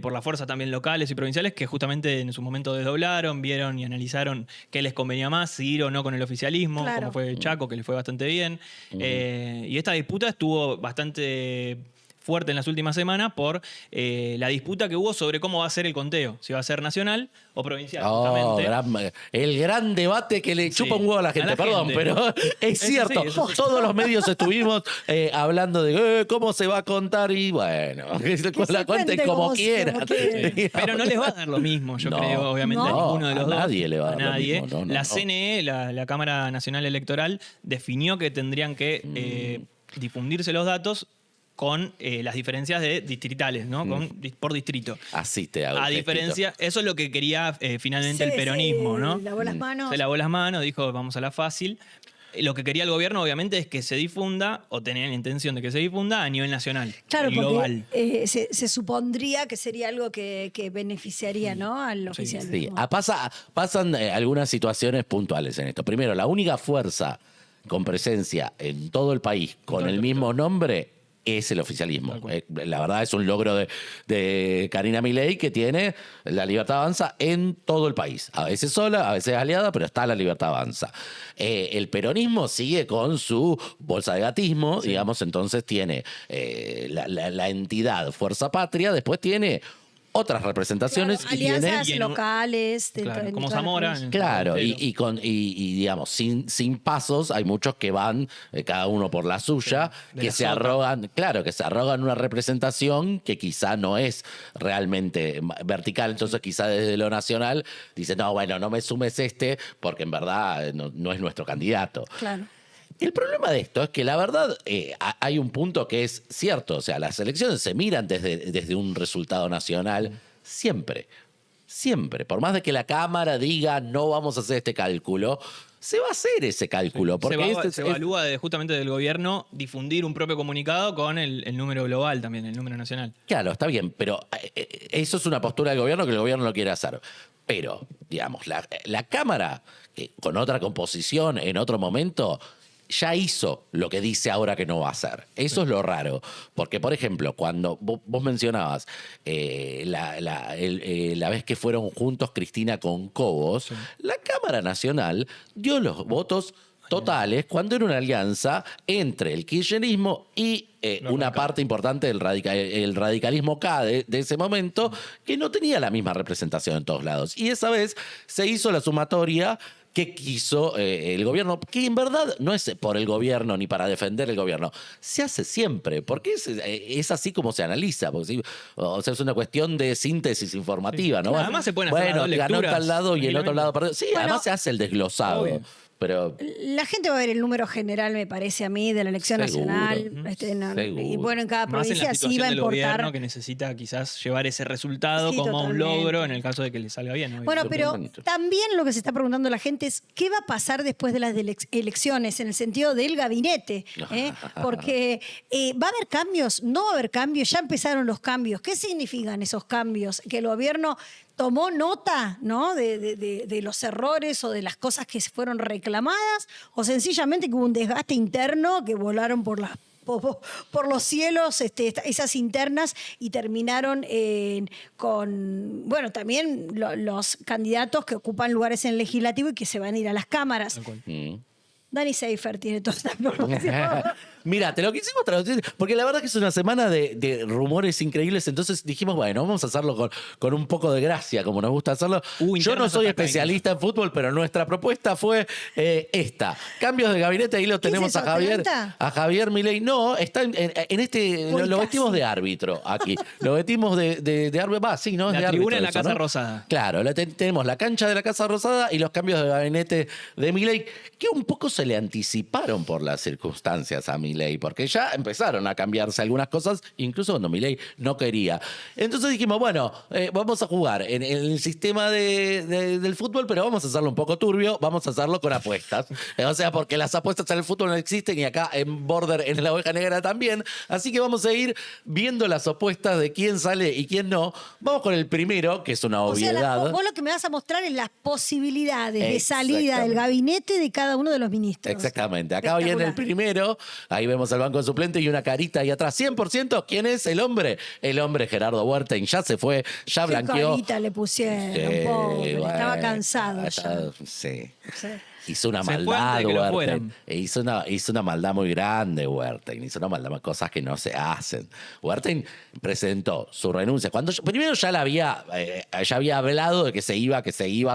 S2: por las fuerzas también locales y provinciales que justamente en su momento desdoblaron, vieron y analizaron qué les convenía más, si ir o no con el oficialismo,
S1: Claro.
S2: como fue Chaco, que le fue bastante bien. Y esta disputa estuvo bastante fuerte en las últimas semanas por la disputa que hubo sobre cómo va a ser el conteo, si va a ser nacional o provincial. Justamente.
S3: El gran debate que le chupa un huevo a la gente, perdón,
S2: gente.
S3: pero es cierto.
S2: Sí, eso sí.
S3: Todos los medios estuvimos hablando de cómo se va a contar y bueno, que la
S1: se
S3: cuenten
S1: cuente
S3: como
S1: como
S3: quieran.
S1: quieran.
S2: Pero no les va a dar lo mismo, yo
S3: No,
S2: creo, obviamente, a
S1: no,
S2: ninguno de los
S3: a
S2: dos.
S3: nadie le va a dar lo
S2: nadie.
S3: mismo, no,
S2: la
S3: no.
S2: CNE, la Cámara Nacional Electoral, definió que tendrían que difundirse los datos con las diferencias de distritales, ¿no? Por distrito.
S3: Así te hago.
S2: A
S3: el
S2: diferencia, eso es lo que quería finalmente el
S1: Sí,
S2: peronismo,
S1: sí,
S2: ¿no?
S1: lavó las manos.
S2: Se lavó las manos, dijo, vamos a la fácil. Lo que quería el gobierno, obviamente, es que se difunda, o tenían la intención de que se difunda a nivel nacional,
S1: Claro,
S2: global.
S1: porque se supondría que sería algo que beneficiaría, ¿no? Al
S3: Sí,
S1: oficialismo.
S3: pasan algunas situaciones puntuales en esto. Primero, la única fuerza con presencia en todo el país con el mismo nombre es el oficialismo. La verdad es un logro de Karina Milei que tiene la Libertad Avanza en todo el país. A veces sola, a veces aliada, pero está la Libertad Avanza. El peronismo sigue con su bolsa de gatismo, digamos, entonces tiene la entidad Fuerza Patria, después tiene otras representaciones
S1: Claro,
S3: y tiene...
S1: alianzas
S2: y en un-
S1: locales.
S2: Claro, como
S1: toda la
S2: Zamora.
S1: provincia.
S3: Claro,
S2: Entero.
S3: y digamos, sin pasos, hay muchos que van, cada uno por la suya,
S2: de
S3: que
S2: la
S3: se
S2: sota.
S3: arrogan, claro, que se arrogan una representación que quizá no es realmente vertical, entonces quizá desde lo nacional dicen, no, bueno, no me sumes porque en verdad no es nuestro candidato.
S1: Claro.
S3: El problema de esto es que la verdad hay un punto que es cierto, o sea, las elecciones se miran desde un resultado nacional siempre, siempre. Por más de que la Cámara diga no vamos a hacer este cálculo, se va a hacer ese cálculo. Porque
S2: Se evalúa justamente del gobierno difundir un propio comunicado con el número global también, el número nacional.
S3: Claro, está bien, pero eso es una postura del gobierno que el gobierno no quiere hacer. Pero, digamos, la Cámara, con otra composición en otro momento, ya hizo lo que dice ahora que no va a hacer. Eso es lo raro. Porque, por ejemplo, cuando vos mencionabas la vez que fueron juntos Cristina con Cobos, la Cámara Nacional dio los votos totales cuando era una alianza entre el kirchnerismo y una parte importante del el radicalismo K de ese momento, que no tenía la misma representación en todos lados. Y esa vez se hizo la sumatoria que quiso el gobierno, que en verdad no es por el gobierno ni para defender el gobierno, se hace siempre, porque es así como se analiza, porque o sea, es una cuestión de síntesis informativa, ¿no?
S2: Claro, además se pueden hacer las
S3: bueno,
S2: dos
S3: ganó
S2: lecturas
S3: tal lado y el otro lado perdió. Sí,
S1: Bueno,
S3: además se hace el desglosado,
S2: obvio.
S3: pero...
S1: La gente va a ver el número general, me parece a mí, de la elección
S3: Seguro.
S1: nacional.
S3: Seguro.
S1: Y bueno, en cada
S2: Más en la
S1: provincia sí
S2: situación
S1: va a
S2: del
S1: importar.
S2: gobierno que necesita quizás llevar ese resultado
S1: Sí,
S2: como un
S1: totalmente.
S2: logro en el caso de que le salga bien.
S1: Bueno,
S2: obviamente.
S1: pero
S3: Totalmente.
S1: también lo que se está preguntando la gente es qué va a pasar después de las elecciones, en el sentido del gabinete. Porque ¿va a haber cambios? ¿No va a haber cambios? Ya empezaron los cambios. ¿Qué significan esos cambios? Que el gobierno tomó nota, ¿no? de los errores o de las cosas que se fueron reclamadas, o sencillamente que hubo un desgaste interno, que volaron por los cielos esas internas y terminaron con, bueno, también los candidatos que ocupan lugares en el legislativo y que se van a ir a las cámaras.
S2: Tal cual.
S1: Dani Seifer tiene toda esta información.
S3: Mira, te lo quisimos traducir, porque la verdad que es una semana de rumores increíbles, entonces dijimos, bueno, vamos a hacerlo con un poco de gracia, como nos gusta hacerlo. Yo no soy especialista en fútbol, pero nuestra propuesta fue esta. Cambios de gabinete, ahí lo tenemos
S1: eso,
S3: a Javier Milei. No, está en este,
S1: Uy,
S3: lo vestimos
S1: casi.
S3: de árbitro aquí. Lo vestimos de árbitro, sí, no es
S2: La
S3: de árbitro.
S2: tribuna en la
S3: eso,
S2: Casa
S3: ¿no?
S2: Rosada.
S3: Claro, tenemos la cancha de la Casa Rosada y los cambios de gabinete de Milei, que un poco se le anticiparon por las circunstancias a Milei, porque ya empezaron a cambiarse algunas cosas, incluso cuando Milei no quería. Entonces dijimos, bueno, vamos a jugar en el sistema del fútbol, pero vamos a hacerlo un poco turbio, vamos a hacerlo con apuestas. O sea, porque las apuestas en el fútbol no existen y acá en Border, en la Oveja Negra también. Así que vamos a ir viendo las apuestas de quién sale y quién no. Vamos con el primero, que es una
S1: O sea,
S3: obviedad.
S1: vos lo que me vas a mostrar es las posibilidades de salida
S3: Exactamente.
S1: del gabinete de cada uno de los ministros.
S3: Exactamente. Acá viene el primero. Ahí vemos al banco suplente y una carita ahí atrás. 100%. ¿Quién es el hombre? El hombre Gerardo Huertain. Ya se fue, ya
S1: Qué
S3: blanqueó.
S1: carita le pusieron,
S3: Sí,
S1: pobre.
S3: bueno,
S1: Estaba cansado ya.
S3: Sí.
S1: Sí.
S3: Hizo una
S2: Se fue
S3: maldad,
S2: antes de que lo
S3: Huertain.
S2: fueran.
S3: Hizo una maldad muy grande, Huertain. Hizo una maldad, cosas que no se hacen. Huertain presentó su renuncia. Primero ya ya había hablado de que se iba,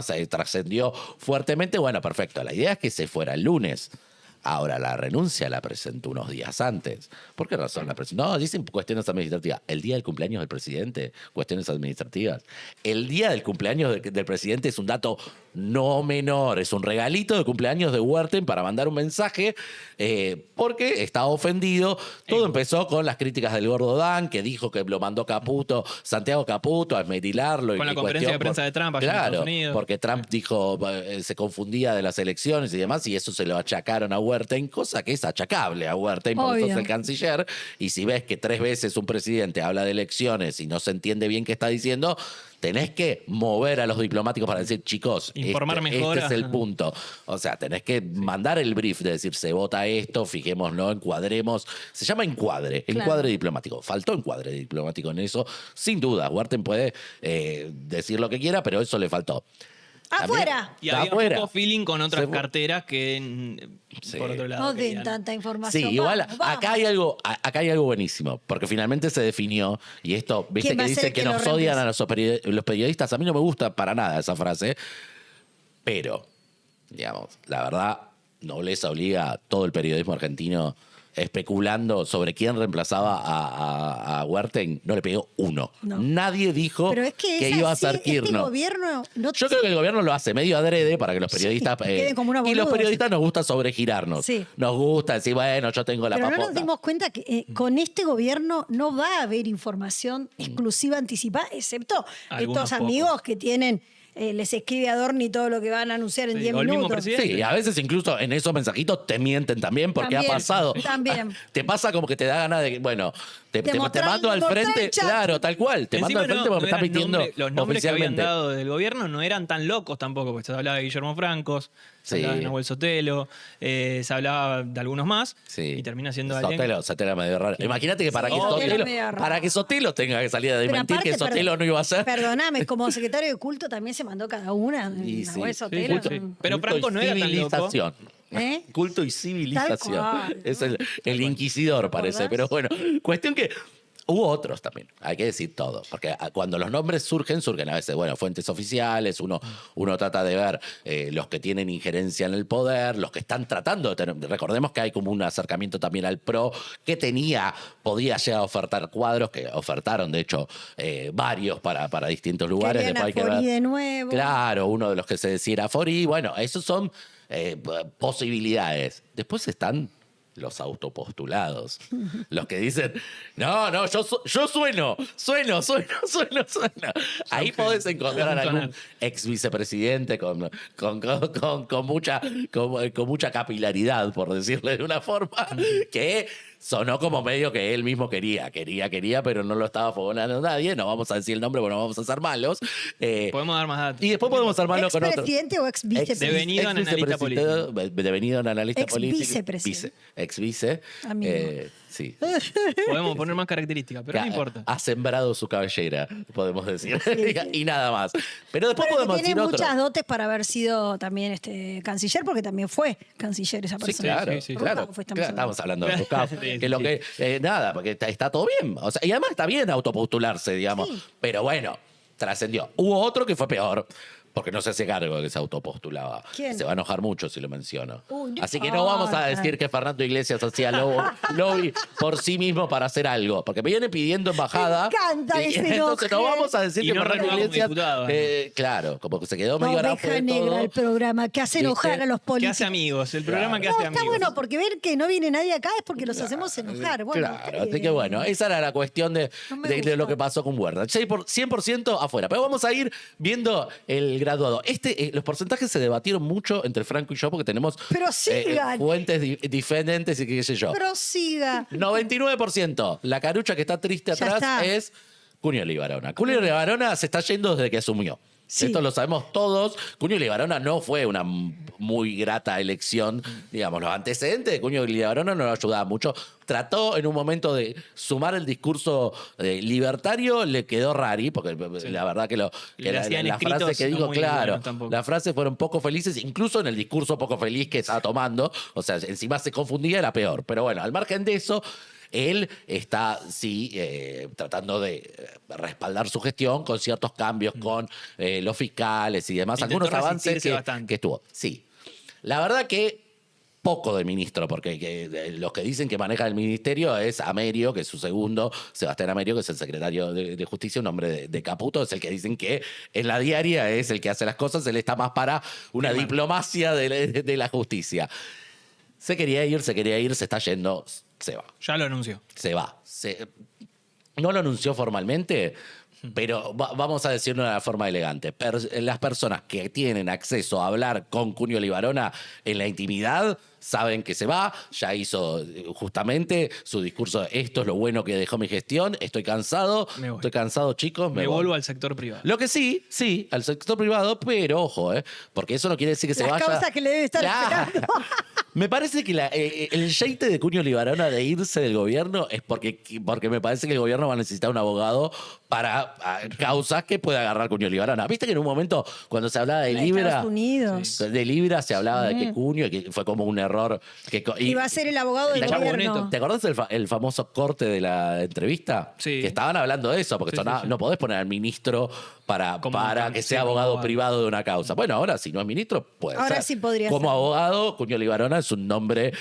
S3: se trascendió fuertemente. Bueno, perfecto. La idea es que se fuera el lunes. Ahora, la renuncia la presentó unos días antes. ¿Por qué razón la presentó? No, dicen cuestiones administrativas. El día del cumpleaños del presidente, cuestiones administrativas. El día del cumpleaños del presidente es un dato no menor. Es un regalito de cumpleaños de Huertain para mandar un mensaje porque estaba ofendido. Todo empezó con las críticas del Gordo Dan, que dijo que lo mandó Caputo, Santiago Caputo, a esmerilarlo.
S2: Con la conferencia de prensa de Trump allá en
S3: Claro,
S2: Estados Unidos.
S3: porque Trump dijo, se confundía de las elecciones y demás, y eso se lo achacaron a Huertain, cosa que es achacable a Huertain, porque
S1: Obvio.
S3: sos el canciller, y si ves que 3 veces un presidente habla de elecciones y no se entiende bien qué está diciendo, tenés que mover a los diplomáticos para decir, chicos,
S2: Informar mejor.
S3: este es el punto. O sea, tenés que mandar el brief de decir, se vota esto, fijémoslo, encuadremos. Se llama encuadre diplomático. Faltó encuadre diplomático en eso, sin duda. Huertain puede decir lo que quiera, pero eso le faltó.
S1: ¡Afuera!
S2: Y había
S3: Afuera.
S2: poco feeling con otras
S3: Se-
S2: carteras que,
S3: Sí.
S2: por otro lado,
S1: No den
S2: querían.
S1: tanta información.
S3: Sí, igual
S1: Vamos, vamos.
S3: acá hay algo buenísimo, porque finalmente se definió, y esto, viste
S1: ¿Quién va
S3: que
S1: a ser
S3: dice
S1: el
S3: que
S1: que lo
S3: nos odian a
S1: reemplace?
S3: los periodistas, a mí no me gusta para nada esa frase, pero, digamos, la verdad, nobleza obliga a todo el periodismo argentino especulando sobre quién reemplazaba a Huertain, no le pegó uno.
S1: No.
S3: Nadie dijo
S1: Pero es que es
S3: iba a
S1: así,
S3: ser
S1: este
S3: Kirchner.
S1: gobierno no
S3: Yo creo que el gobierno lo hace medio adrede para que los periodistas...
S1: queden como unos
S3: y los
S1: boludos.
S3: periodistas nos gusta sobregirarnos.
S1: Sí.
S3: Nos gusta decir, bueno, yo tengo la
S1: Pero no
S3: papota.
S1: nos dimos cuenta que con este gobierno no va a haber información exclusiva anticipada, excepto
S2: Algunos
S1: estos amigos que tienen, les escribe a Dorni todo lo que van a anunciar en
S2: Sí,
S1: 10
S2: o el mismo
S1: minutos.
S2: presidente.
S3: Sí, a veces incluso en esos mensajitos te mienten también porque
S1: También,
S3: ha pasado.
S1: también.
S3: Te pasa como que te da ganas de, bueno, te
S1: mostrar-
S3: mando al
S1: mostrar
S3: frente,
S1: el chat.
S3: claro, tal cual, te mando
S2: Encima
S3: al frente porque me estás
S2: eran
S3: pidiendo
S2: los nombres que habían
S3: oficialmente.
S2: dado del gobierno no eran tan locos tampoco, porque se hablaba de Guillermo Francos, se
S3: Sí.
S2: hablaba de Nahuel Sotelo, se hablaba de algunos más,
S3: Sí.
S2: y termina siendo alguien...
S3: Sotelo medio raro. Imagínate que para
S1: Sí,
S3: que
S1: Sotelo
S3: Sotelo,
S1: medio raro.
S3: para que Sotelo tenga que salir a
S1: Pero
S3: desmentir que
S1: aparte,
S3: Sotelo no iba a ser.
S1: Perdóname, como secretario de culto también se mandó cada una.
S3: Y
S1: Nahuel
S3: sí.
S1: Sotelo,
S2: Sí, sí.
S1: no-
S2: Pero
S3: Culto
S2: Franco
S3: y
S2: no era tan loco.
S3: civilización.
S1: ¿Eh?
S3: Culto y civilización.
S1: Tal cual.
S3: Es el inquisidor, parece.
S1: acordás?
S3: Pero bueno, cuestión que hubo otros también, hay que decir todo. Porque cuando los nombres surgen a veces, bueno, fuentes oficiales, uno trata de ver los que tienen injerencia en el poder, los que están tratando de tener. Recordemos que hay como un acercamiento también al PRO, que podía llegar a ofertar cuadros, que ofertaron, de hecho, varios para distintos lugares.
S1: Querían a
S3: Después hay que ver.
S1: Fori de nuevo.
S3: Claro, uno de los que se decía era Fori. Bueno, esos son posibilidades. Después están los autopostulados. Los que dicen, no, yo sueno. Ahí podés encontrar a algún ex vicepresidente con mucha capilaridad, por decirle de una forma, que sonó como medio que él mismo quería, pero no lo estaba fogonando nadie. No vamos a decir el nombre, bueno, vamos a ser malos.
S2: Podemos dar más datos.
S3: Y después podemos armarlo con otro.
S1: ¿Expresidente o ex vicepresidente?
S2: Devenido en analista político.
S3: Devenido en analista
S1: Ex
S3: político.
S1: vicepresidente.
S3: Ex vice.
S1: Amigo.
S3: Sí.
S2: Podemos poner más características, pero no importa.
S3: Ha sembrado su cabellera, podemos decir. Y nada más. Pero después
S1: Pero que
S3: podemos decir
S1: tiene
S3: otro.
S1: muchas dotes para haber sido también canciller, porque también fue canciller esa
S3: Sí,
S1: persona.
S3: claro,
S2: sí.
S3: claro.
S1: Rucaf,
S3: Claro, estamos hablando de Rucaf,
S2: Sí,
S3: que
S2: sí,
S3: lo
S2: sí.
S3: que nada, porque está todo bien. O sea, y además está bien autopostularse, digamos.
S1: Sí.
S3: Pero bueno, trascendió. Hubo otro que fue peor. Porque no se hace cargo de que se autopostulaba.
S1: ¿Quién?
S3: Se va a enojar mucho si lo menciono.
S1: Uy, no
S3: Así que no vamos a
S1: importa.
S3: decir que Fernando Iglesias hacía lobby por sí mismo para hacer algo. Porque me viene pidiendo embajada.
S1: Me encanta
S3: y
S1: que se
S3: entonces no
S1: enoje.
S3: vamos a decir
S2: Y
S3: que
S2: no
S3: Fernando
S2: renueva como
S3: Iglesias.
S2: diputado.
S3: Claro, como que se quedó
S1: La
S3: medio garaje
S1: oveja
S3: de
S1: negra
S3: todo.
S1: del programa, que hace enojar
S3: ¿Viste?
S1: a los
S2: ¿Qué
S1: políticos.
S2: hace amigos? El programa que
S1: No,
S2: hace
S1: está
S2: amigos.
S1: bueno, porque ver que no viene nadie acá es porque los hacemos enojar. Bueno,
S3: Claro,
S1: está
S3: así que
S1: bien.
S3: bueno, esa era la cuestión de
S1: No me
S3: lo
S1: gusta.
S3: que pasó con Huerta. 100% afuera. Pero vamos a ir viendo el graduado. Los porcentajes se debatieron mucho entre Franco y yo porque tenemos
S1: Pero sigan.
S3: fuentes diferentes y qué sé yo.
S1: Prosiga.
S3: 99%. La carucha que está triste
S1: Ya
S3: atrás
S1: está.
S3: es Cunio Libarona. Cunio Libarona se está yendo desde que asumió.
S1: Sí.
S3: Esto lo sabemos todos. Cunio Libarona no fue una muy grata elección. Digamos, los antecedentes de Cunio Libarona no lo ayudaban mucho. Trató en un momento de sumar el discurso libertario, le quedó rari, porque la verdad que,
S2: Le hacían
S3: la frase
S2: escritos
S3: que
S2: no
S3: dijo,
S2: muy
S3: claro,
S2: buenos tampoco.
S3: las frases fueron poco felices, incluso en el discurso poco feliz que estaba tomando. O sea, encima se confundía, era peor. Pero bueno, al margen de eso, él está, sí, tratando de respaldar su gestión con ciertos cambios con los fiscales y demás.
S2: Intentó
S3: Algunos avances
S2: resistirse bastante.
S3: que estuvo. Sí. La verdad que poco de ministro, porque los que dicen que maneja el ministerio es Amerio, que es su segundo, Sebastián Amerio, que es el secretario de Justicia, un hombre de Caputo, es el que dicen que en la diaria es el que hace las cosas, él está más para una
S2: Firmando.
S3: diplomacia de la justicia. Se quería ir, se está yendo, se va.
S2: Ya lo anunció.
S3: Se va. No lo anunció formalmente, pero vamos a decirlo de una forma elegante. Las personas que tienen acceso a hablar con Cunio Libarona en la intimidad saben que se va. Ya hizo justamente su discurso de esto es lo bueno que dejó mi gestión, estoy cansado,
S2: Me voy.
S3: estoy cansado, chicos,
S2: Me
S3: voy.
S2: vuelvo al sector privado.
S3: Lo que sí, al sector privado, pero ojo, porque eso no quiere decir que se
S1: Las
S3: vaya.
S1: causas que le debe estar
S3: Claro.
S1: esperando.
S3: Me parece que el jeite de Cunio Libarona de irse del gobierno es porque me parece que el gobierno va a necesitar un abogado para causas que pueda agarrar Cunio Libarona. Viste que en un momento, cuando se hablaba de Libra,
S1: Estados Unidos.
S3: de Libra se hablaba de que Cunio, que fue como un error.
S1: Y va a ser el abogado del
S2: Y Chapo
S1: gobierno.
S2: Neto.
S3: ¿Te acordás el famoso corte de la entrevista?
S2: Sí.
S3: Que estaban hablando de eso, porque
S2: Sí,
S3: sonaba,
S2: sí, sí.
S3: no podés poner al ministro para
S2: Como
S3: que
S2: sí,
S3: sea
S2: como
S3: abogado
S2: abogado.
S3: privado de una causa. Bueno, ahora si no es ministro, puede
S1: Ahora
S3: ser.
S1: sí podría
S3: Como
S1: ser.
S3: abogado, Cunio Libarona es un nombre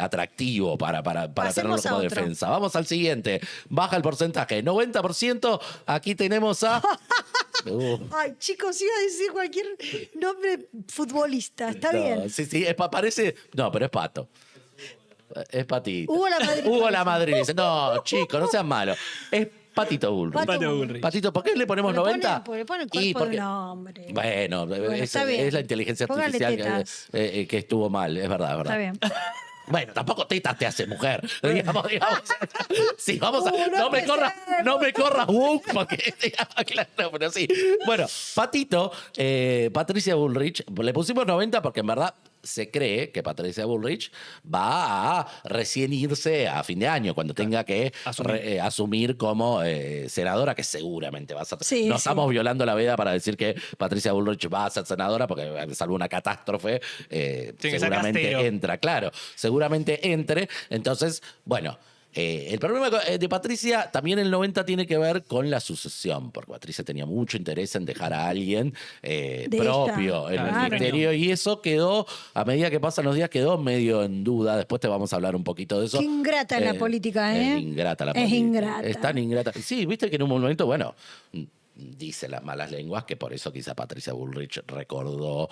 S3: atractivo para tenerlo
S1: Pasemos a
S3: como
S1: otro.
S3: defensa. Vamos al siguiente. Baja el porcentaje. 90%. Aquí tenemos a...
S1: Ay, chicos, iba a decir cualquier nombre futbolista. Está
S3: No,
S1: bien.
S3: sí, parece... No, pero es Pato. Es Patito.
S1: Hugo Lamadrid.
S3: Hugo Lamadrid. Dice, no, chicos, no sean malos. Es Patito Bullrich.
S2: Pato Bullrich.
S3: Patito, ¿por qué le ponemos
S1: Le pone-
S3: 90?
S1: le pone el
S3: Y
S1: cuerpo de
S3: porque-
S1: un hombre.
S3: Bueno,
S1: está bien.
S3: es la inteligencia
S1: Póngale
S3: artificial
S1: tetas.
S3: que estuvo mal, es verdad, es verdad.
S1: Está bien.
S3: Bueno, tampoco tetas te hace mujer. digamos. Sí, vamos a.
S1: No
S3: No me corras,
S1: empecemos.
S3: no me corras, Wook, porque. Claro, pero sí. Bueno, Patito, Patricia Bullrich, le pusimos 90 porque en verdad se cree que Patricia Bullrich va a recién irse a fin de año, cuando tenga que asumir como senadora, que seguramente va a ser.
S1: Sí,
S3: no
S1: sí.
S3: estamos violando la veda para decir que Patricia Bullrich va a ser senadora, porque salvo una catástrofe,
S2: que ser
S3: seguramente
S2: Castelo.
S3: entra, claro, seguramente entre. Entonces, bueno, el problema de Patricia, también el 90 tiene que ver con la sucesión, porque Patricia tenía mucho interés en dejar a alguien propio
S1: ella.
S3: en el
S1: Claro.
S3: ministerio, y eso quedó, a medida que pasan los días, quedó medio en duda. Después te vamos a hablar un poquito de eso.
S1: Qué ingrata es la política, ¿eh?
S3: Es ingrata la
S1: Es
S3: política.
S1: ingrata.
S3: Es tan ingrata. Sí, viste que en un momento, bueno, dice las malas lenguas que por eso quizá Patricia Bullrich recordó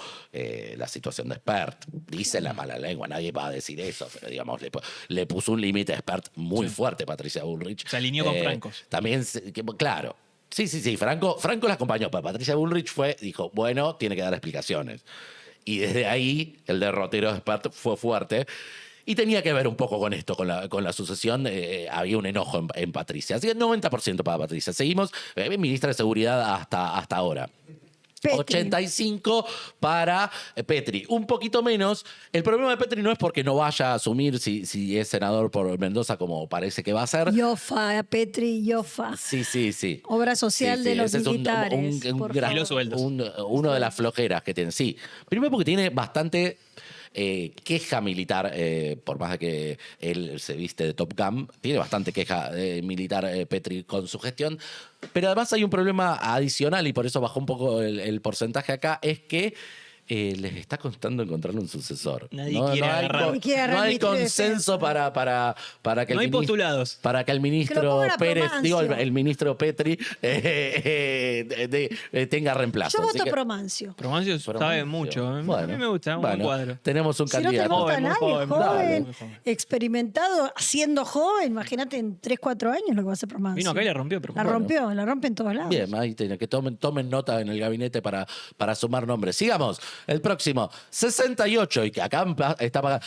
S3: la situación de Spert. Dice la mala lengua, nadie va a decir eso, pero digamos, le puso un límite a Spert muy fuerte Patricia Bullrich.
S2: Se alineó con Francos.
S3: También, claro. Sí, Franco la acompañó, pero Patricia Bullrich dijo, bueno, tiene que dar explicaciones. Y desde ahí el derrotero de Spert fue fuerte. Y tenía que ver un poco con esto, con la sucesión. Había un enojo en Patricia. Así que 90% para Patricia. Seguimos, ministra de Seguridad hasta ahora.
S1: Petri.
S3: 85 para Petri. Un poquito menos. El problema de Petri no es porque no vaya a asumir si es senador por Mendoza, como parece que va a ser.
S1: Yofa, Petri, Yofa.
S3: Sí.
S1: Obra social de los
S3: ese es
S1: militares. por
S3: gran-
S2: Y los sueldos.
S3: uno de las flojeras que tiene. Sí. Primero porque tiene bastante queja militar, por más de que él se viste de Top Gun, tiene bastante queja militar Petri con su gestión. Pero además hay un problema adicional, y por eso bajó un poco el porcentaje acá, es que les está costando encontrar un sucesor.
S2: Nadie quiere agarrar.
S1: Nadie quiere agarrar
S3: no
S1: el
S3: hay
S1: Ministerio de
S3: consenso para que
S2: No hay postulados.
S3: para que el
S1: Que lo
S3: ministro
S1: pongan a
S3: Pérez,
S1: Promancio.
S3: digo, el ministro Petri tenga reemplazo.
S1: Yo
S3: Así
S1: voto
S3: que-
S1: Promancio.
S2: Promancio sabe
S3: Promancio.
S2: mucho.
S3: Bueno,
S2: a mí me gusta, un
S3: bueno,
S2: buen cuadro.
S3: Tenemos un
S1: Si no te
S3: candidato.
S1: gusta
S2: Joven, muy
S1: nadie,
S2: joven,
S1: joven,
S2: muy joven.
S1: experimentado, siendo joven, imagínate en 3, 4 años lo que va a hacer Promancio.
S2: Vino acá y la rompió, pero
S1: La rompe en todos lados.
S3: Bien, ahí tiene que tomen nota en el gabinete para sumar nombres. Sigamos. El próximo, 68, y que acá está pagando.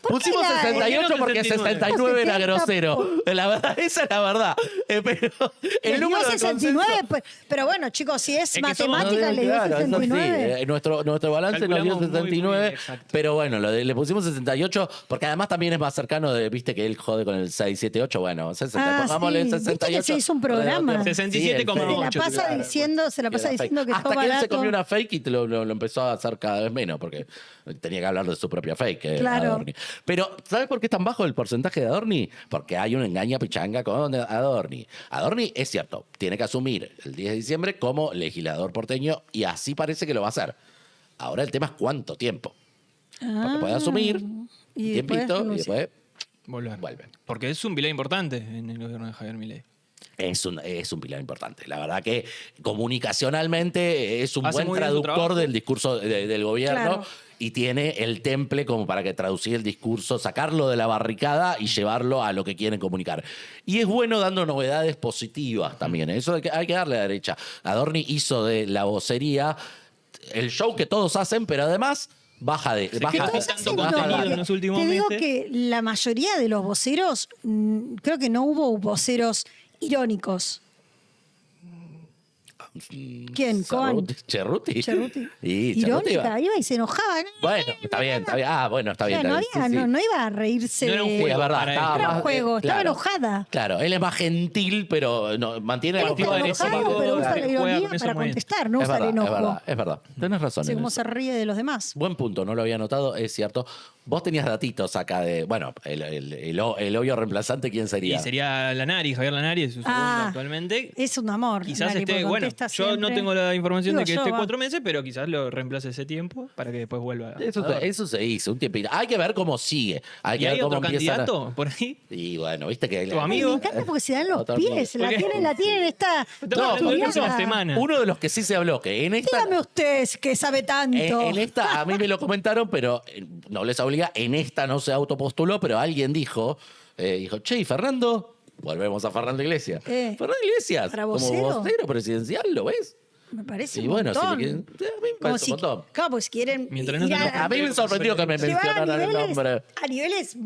S3: Pusimos
S1: la-
S3: 68 porque 69 era
S1: 70
S3: grosero. La verdad, esa es la verdad. Pero el
S1: Le dio
S3: número de
S1: 69,
S3: consenso-
S1: pues, pero bueno, chicos, si es
S2: Es que somos-
S1: matemática, le dio
S3: Claro, eso sí,
S1: 69.
S3: nuestro balance nos dio
S2: Calculamos muy,
S3: 69,
S2: muy exacto.
S3: pero bueno, le pusimos 68 porque además también es más cercano de, viste que él jode con el 678, bueno, 60, pongámosle
S1: sí.
S3: 68.
S1: Viste que se hizo un programa.
S2: 67,8.
S1: Se la pasa diciendo que
S3: hasta
S1: está
S3: que él se
S1: barato.
S3: comió una fake y lo empezó a hacer cada vez menos porque tenía que hablar de su propia fake.
S1: Claro.
S3: Adorni. Pero ¿sabes por qué es tan bajo el porcentaje de Adorni? Porque hay una engaña pichanga con Adorni. Adorni, es cierto, tiene que asumir el 10 de diciembre como legislador porteño y así parece que lo va a hacer. Ahora el tema es cuánto tiempo. Porque puede asumir un
S1: y después
S3: tiempito y
S1: renuncia.
S3: después
S2: Volver.
S3: vuelve.
S2: Porque es un pilar importante en el gobierno de Javier Milei.
S3: Es un pilar importante. La verdad que comunicacionalmente es un
S2: Hace
S3: buen
S2: muy bien su
S3: traductor
S2: trabajo.
S3: del discurso del gobierno
S1: Claro.
S3: y tiene el temple como para que traducir el discurso, sacarlo de la barricada y llevarlo a lo que quieren comunicar. Y es bueno dando novedades positivas también. Eso hay que darle a la derecha. Adorni hizo de la vocería el show que todos hacen, pero además baja de...
S2: Se
S3: baja-
S2: queda
S1: Todos
S2: tanto
S1: hacen,
S2: contenido
S1: porque
S2: en los últimos
S1: te digo
S2: meses.
S1: que la mayoría de los voceros, creo que no hubo voceros irónicos. ¿Quién? Cohen.
S3: Cerruti.
S1: Cerruti.
S3: Y Cerruti
S1: Irónica, iba y se enojaba.
S3: Bueno, está bien. Ah, bueno, está bien.
S1: O sea, no,
S3: está
S1: había,
S3: bien, sí, sí.
S1: no iba a reírse.
S2: No era un
S3: Sí,
S2: juego
S3: es verdad.
S2: para
S3: Estaba
S2: él.
S1: Era un
S3: más,
S1: juego, estaba
S3: claro.
S1: enojada.
S3: Claro, él es más gentil, pero mantiene
S1: Él
S3: la
S1: está
S2: Activo
S1: enojado,
S2: agresivo,
S1: pero usa la
S2: juega
S1: ironía
S2: con eso
S1: para
S2: muy bien.
S1: contestar, no
S3: es
S1: usa el
S3: verdad,
S1: enojo.
S3: es verdad. Tenés razón.
S1: Así
S3: en
S1: como
S3: eso.
S1: se ríe de los demás.
S3: Buen punto, no lo había notado, es cierto. Vos tenías datitos acá de. Bueno, el obvio reemplazante, ¿quién sería?
S2: Y sería Lanari, Javier Lanari, es su segundo actualmente.
S1: Es un amor.
S2: Quizás
S1: Nari,
S2: esté,
S1: porque
S2: bueno,
S1: contesta
S2: yo no
S1: siempre.
S2: tengo la información
S1: Digo
S2: de que
S1: yo,
S2: esté
S1: va.
S2: 4 meses, pero quizás lo reemplace ese tiempo para que después vuelva.
S3: Eso se hizo, un tiempito. Hay que ver cómo sigue. Hay
S2: ¿Y
S3: que ver
S2: hay
S3: cómo
S2: otro
S3: empiezan a-
S2: candidato por ahí?
S3: Y bueno, viste que.
S2: ¿Tu
S1: Ay,
S2: amigo?
S1: me encanta porque se dan los
S3: Otro
S1: pies.
S3: amigo.
S1: La tienen esta.
S2: Estamos hablando de la próxima semana.
S3: Uno de los que sí se habló, que en esta.
S1: Dígame usted que sabe tanto.
S3: En esta, a mí me lo comentaron, pero no les obliga. En esta no se autopostuló, pero alguien dijo, che, ¿y Fernando? Volvemos a Fernando Iglesias. Fernando Iglesias,
S1: ¿para
S3: como
S1: vocero?
S3: vocero presidencial, ¿lo ves?
S1: Me parece
S3: Y
S1: un
S3: bueno, si
S1: montón.
S3: le quieren- a mí me
S1: Como
S3: parece
S1: si,
S3: un montón.
S1: claro, pues quieren
S2: Mientras no
S1: ir
S2: te enojes.
S3: A mí me sorprendió que me
S1: llevar
S3: mencionaran el nombre.
S1: a niveles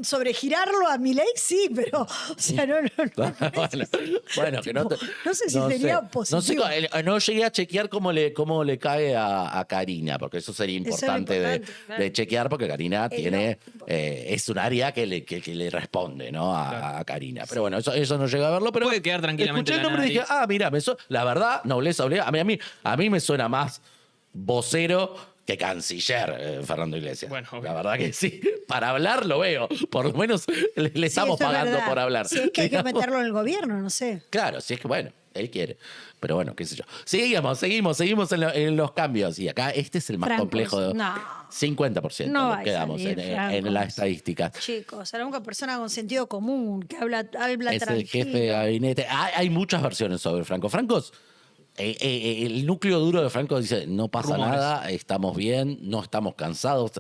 S1: sobregirarlo a mi ley, sí, pero o sea, no
S3: Bueno, que no,
S1: no sé si sería
S3: No,
S1: positivo.
S3: no llegué a chequear cómo le cae a Karina, porque eso sería
S1: Eso es
S3: importante,
S1: importante, claro.
S3: de chequear, porque Karina tiene
S1: no.
S3: es un área que le responde, ¿no? A Karina. Pero bueno, eso no llega a verlo, pero
S2: Puede quedar tranquilamente
S3: escuché el nombre y dije,
S2: Lanari.
S3: mira, la verdad, nobleza obligada. A mí me suena más vocero que canciller, Fernando Iglesias.
S2: Bueno, obvio.
S3: la verdad que sí. Para hablar lo veo. Por lo menos le estamos
S1: Sí, eso es
S3: pagando
S1: verdad.
S3: por hablar.
S1: Si es que hay que
S3: Digamos.
S1: meterlo en el gobierno, no sé.
S3: Claro, si es que bueno, él quiere. Pero bueno, qué sé yo. Seguimos en los cambios. Y acá este es el más
S1: Francos,
S3: complejo.
S1: no.
S3: 50%
S1: No
S3: nos
S1: va a
S3: quedamos
S1: salir,
S3: en
S1: Francos.
S3: la estadística.
S1: Chicos, a la única persona con sentido común, que habla
S3: Es el
S1: tranquilo.
S3: jefe de gabinete. Hay muchas versiones sobre Franco. Francos el núcleo duro de Franco dice, no pasa
S2: Rumores.
S3: nada, estamos bien, no estamos cansados.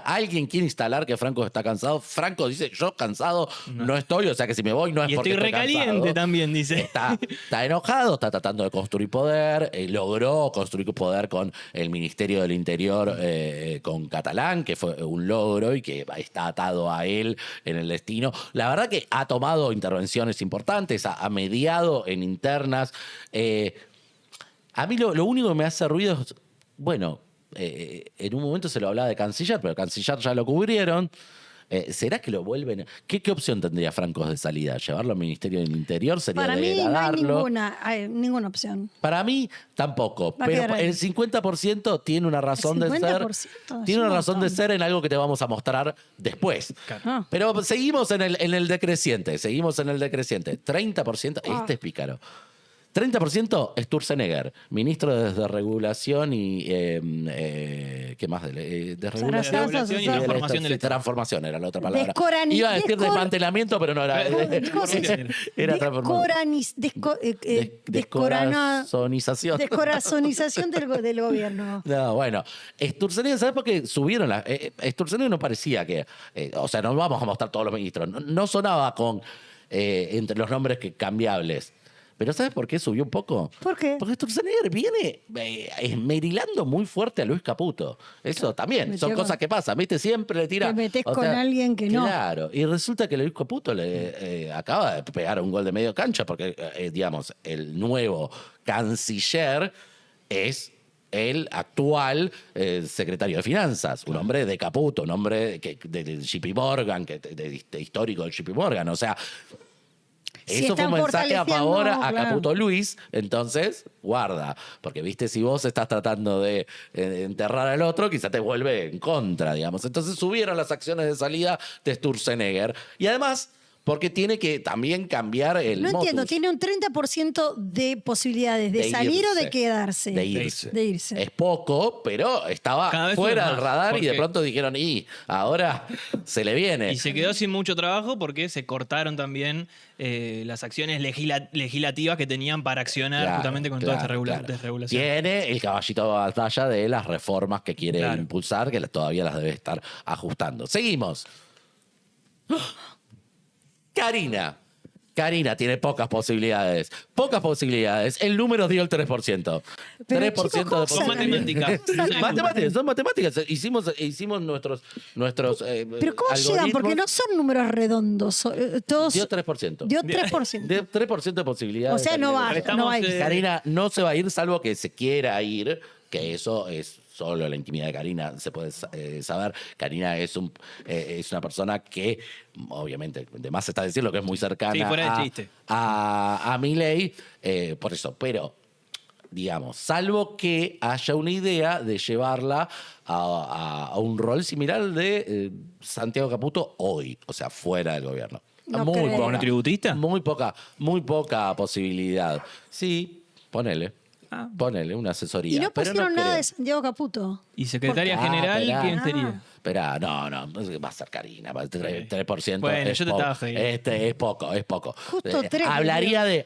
S3: ¿Alguien quiere instalar que Franco está cansado? Franco dice, yo cansado no estoy, o sea que si me voy no es
S2: Y
S3: porque
S2: estoy
S3: estoy
S2: recaliente
S3: cansado.
S2: también, dice.
S3: Está enojado, está tratando de construir poder, logró construir poder con el Ministerio del Interior, con Catalán, que fue un logro y que está atado a él en el destino. La verdad que ha tomado intervenciones importantes, ha mediado en internas. A mí lo único que me hace ruido es, bueno, en un momento se lo hablaba de Canciller, pero Canciller ya lo cubrieron. ¿Será que lo vuelven? ¿Qué opción tendría Franco de salida? ¿Llevarlo al Ministerio del Interior? ¿Sería
S1: Para mí no hay
S3: degradarlo?
S1: ninguna opción.
S3: Para mí tampoco,
S1: Va a
S3: pero
S1: quedar ahí.
S3: el 50% tiene una razón
S1: El
S3: de ser.
S1: 50% es
S3: Tiene
S1: un
S3: una razón de
S1: montón.
S3: ser en algo que te vamos a mostrar después.
S1: Ah.
S3: Pero seguimos en el decreciente, 30%, este es pícaro. 30% es Sturzenegger, ministro de Desregulación y ¿qué más?
S2: Desregulación y transformación del Estado.
S3: Transformación era la otra palabra.
S1: Descorani-
S3: Iba a decir desmantelamiento, pero no era.
S1: ¿Cómo se dice?
S3: Era transformación.
S1: Descorazonización
S3: Descorazonización.
S1: del gobierno.
S3: No, bueno, Sturzenegger, ¿sabes por qué subieron la? Sturzenegger no parecía que, o sea, no vamos a mostrar todos los ministros, no sonaba con entre los nombres que cambiables. Pero ¿sabes por qué subió un poco?
S1: ¿Por qué?
S3: Porque Sturzenegger viene esmerilando muy fuerte a Luis Caputo. Eso también,
S1: Metió
S3: son
S1: con-
S3: cosas que pasan, ¿viste? Siempre le tira.
S1: Te metés
S3: o
S1: con
S3: sea,
S1: alguien que no.
S3: Claro, y resulta que Luis Caputo le acaba de pegar un gol de medio cancha porque, digamos, el nuevo canciller es el actual secretario de Finanzas, un hombre de Caputo, un hombre de JP Morgan, de histórico del JP Morgan, o sea.
S1: Si
S3: Eso fue un
S1: están
S3: mensaje a
S1: fortaleciendo,
S3: favor a
S1: claro.
S3: Caputo Luis, entonces guarda, porque viste, si vos estás tratando de enterrar al otro, quizá te vuelve en contra, digamos. Entonces subieron las acciones de salida de Sturzenegger y además porque tiene que también cambiar el
S1: No entiendo,
S3: modus.
S1: tiene un 30% de posibilidades de salir o de
S3: irse.
S1: quedarse.
S3: De irse.
S1: De irse.
S3: Es poco, pero estaba
S2: Cada vez
S3: fuera
S2: más,
S3: del radar y de
S2: porque-
S3: pronto dijeron, y ahora se le viene.
S2: Y se quedó sin mucho trabajo porque se cortaron también las acciones legislativas que tenían para accionar
S3: Claro,
S2: justamente con
S3: claro,
S2: toda esta
S3: claro.
S2: desregulación.
S3: Tiene el caballito de batalla de las reformas que quiere
S2: Claro.
S3: impulsar, que todavía las debe estar ajustando. Seguimos. Karina tiene pocas posibilidades. Pocas posibilidades. El número dio el 3%.
S1: Pero,
S3: 3%
S1: chicos,
S3: de
S1: ¿cómo
S2: Son
S1: sacan?
S2: matemáticas.
S3: Matemáticas, son matemáticas. Hicimos nuestros
S1: Pero ¿cómo llegan? Porque no son números redondos. Todos
S3: dio 3%.
S1: dio 3%.
S3: De 3% de posibilidades.
S1: O sea, no va,
S2: Estamos,
S1: no va a ir.
S3: Karina no se va a ir salvo que se quiera ir, que eso es solo la intimidad de Karina se puede saber. Karina es una persona que, obviamente, de más está decirlo, que es muy cercana
S2: Sí, fuera de chiste.
S3: a Milei, por eso, pero digamos, salvo que haya una idea de llevarla a un rol similar al de Santiago Caputo hoy, o sea, fuera del gobierno.
S1: No
S3: Muy
S1: creo.
S3: poca,
S2: ¿Monotributista?
S3: muy poca posibilidad. Sí, ponele. Ponele una asesoría.
S1: Y no
S3: pero
S1: pusieron nada
S3: creo.
S1: de Santiago Caputo.
S2: ¿Y secretaria
S3: Porque-
S2: general
S3: esperá.
S2: quién sería?
S3: Espera, no, va a ser Karina, va a ser 3%.
S2: Bueno,
S3: es
S2: yo te
S3: poco.
S2: estaba jodiendo.
S3: Es poco.
S1: Justo 3,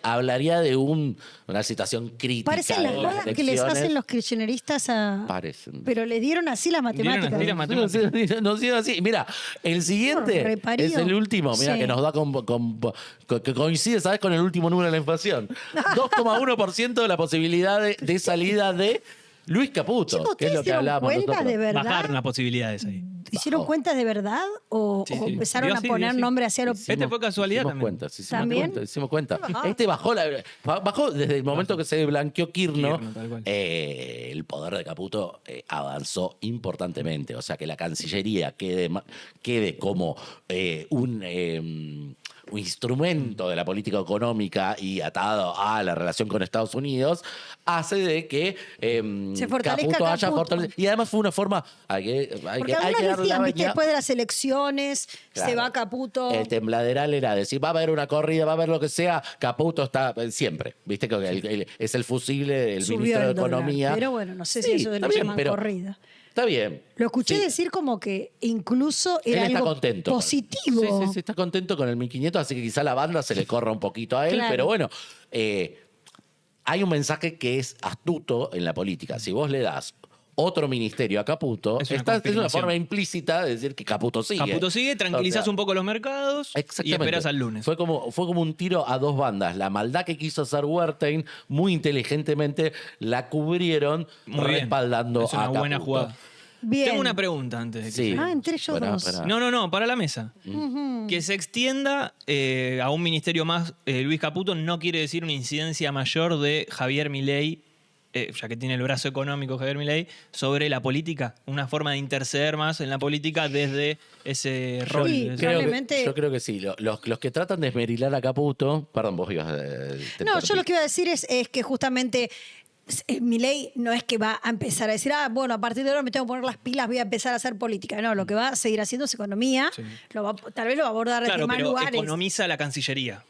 S3: hablaría de una situación crítica.
S1: Parecen las
S3: de
S1: bodas que les
S3: elecciones.
S1: hacen los kirchneristas a...
S3: Parecen.
S1: Pero le dieron así las matemáticas.
S2: así las matemáticas.
S3: No sido así. Mira, el siguiente
S1: Reparido.
S3: es el último, mira,
S1: Sí.
S3: que nos da que coincide, ¿sabes? Con el último número de la inflación. 2,1% de la posibilidad de salida de Luis Caputo,
S1: Chicos,
S3: que es lo
S1: ¿ustedes
S3: que
S1: dieron
S3: hablábamos
S1: cuenta
S3: nosotros.
S1: de verdad?
S2: Bajaron las posibilidades ahí.
S1: ¿Hicieron
S3: Bajó.
S1: cuentas de verdad? ¿O,
S2: Sí,
S1: o
S2: sí.
S1: empezaron
S2: Dio
S1: a
S2: sí,
S1: poner
S2: dio sí.
S1: nombre hacia lo...
S2: Este fue casualidad
S3: Hicimos
S2: también.
S3: cuentas,
S1: ¿También?
S3: hicimos cuenta.
S1: Ajá.
S3: Este bajó desde el momento que se blanqueó Kirchner,
S2: Kirchner, tal cual.
S3: el poder de Caputo avanzó importantemente. O sea, que la Cancillería quede como un instrumento de la política económica y atado a la relación con Estados Unidos, hace de que
S1: Se fortalezca
S3: Caputo haya
S1: Caputo.
S3: fortalecido. Y además fue una forma...
S1: Porque
S3: hay que
S1: algunos
S3: darle la
S1: decían, viste,
S3: veña.
S1: después de las elecciones, se
S3: Claro.
S1: va Caputo.
S3: El tembladeral era decir, va a haber una corrida, va a haber lo que sea, Caputo está siempre. Viste que es el fusible del
S1: Subió
S3: ministro de
S1: el dólar.
S3: Economía.
S1: Pero bueno, no sé si
S3: Sí,
S1: eso le
S3: está bien,
S1: llaman
S3: pero
S1: corrida.
S3: Está bien.
S1: Lo escuché
S3: Sí.
S1: decir como que incluso
S3: Él
S1: era
S3: está
S1: algo
S3: contento.
S1: positivo.
S3: Sí, está contento con el 1500, así que quizá la banda se le corra un poquito a él,
S1: Claro.
S3: pero bueno, hay un mensaje que es astuto en la política. Si vos le das otro ministerio a Caputo,
S2: Es una
S3: es una
S2: confirmación.
S3: forma implícita de decir que Caputo sigue.
S2: Caputo sigue, tranquilizás
S3: O sea,
S2: un poco los mercados y
S3: exactamente.
S2: esperas al lunes.
S3: Fue como un tiro a dos bandas. La maldad que quiso hacer Wertheim, muy inteligentemente la cubrieron
S2: Muy bien.
S3: respaldando
S2: Es una
S3: a
S2: buena
S3: Caputo.
S2: jugada.
S1: Bien.
S2: Tengo una pregunta antes de que
S3: Sí.
S2: siga.
S1: Entre ellos dos.
S2: No, para la mesa. Que se extienda a un ministerio más Luis Caputo no quiere decir una incidencia mayor de Javier Milei, ya que tiene el brazo económico Javier Milei, sobre la política. Una forma de interceder más en la política desde ese rol.
S1: Sí,
S2: Ese-
S1: probablemente-
S3: Yo creo que sí. Los que tratan de esmerilar a Caputo. Perdón, vos ibas a.
S1: No, yo lo que iba a decir es que justamente Milei no es que va a empezar a decir, bueno, a partir de ahora me tengo que poner las pilas, voy a empezar a hacer política. No, lo que va a seguir haciendo es economía.
S2: Sí.
S1: Tal vez lo va a abordar desde
S2: Claro,
S1: más
S2: pero
S1: lugares.
S2: economiza la Cancillería.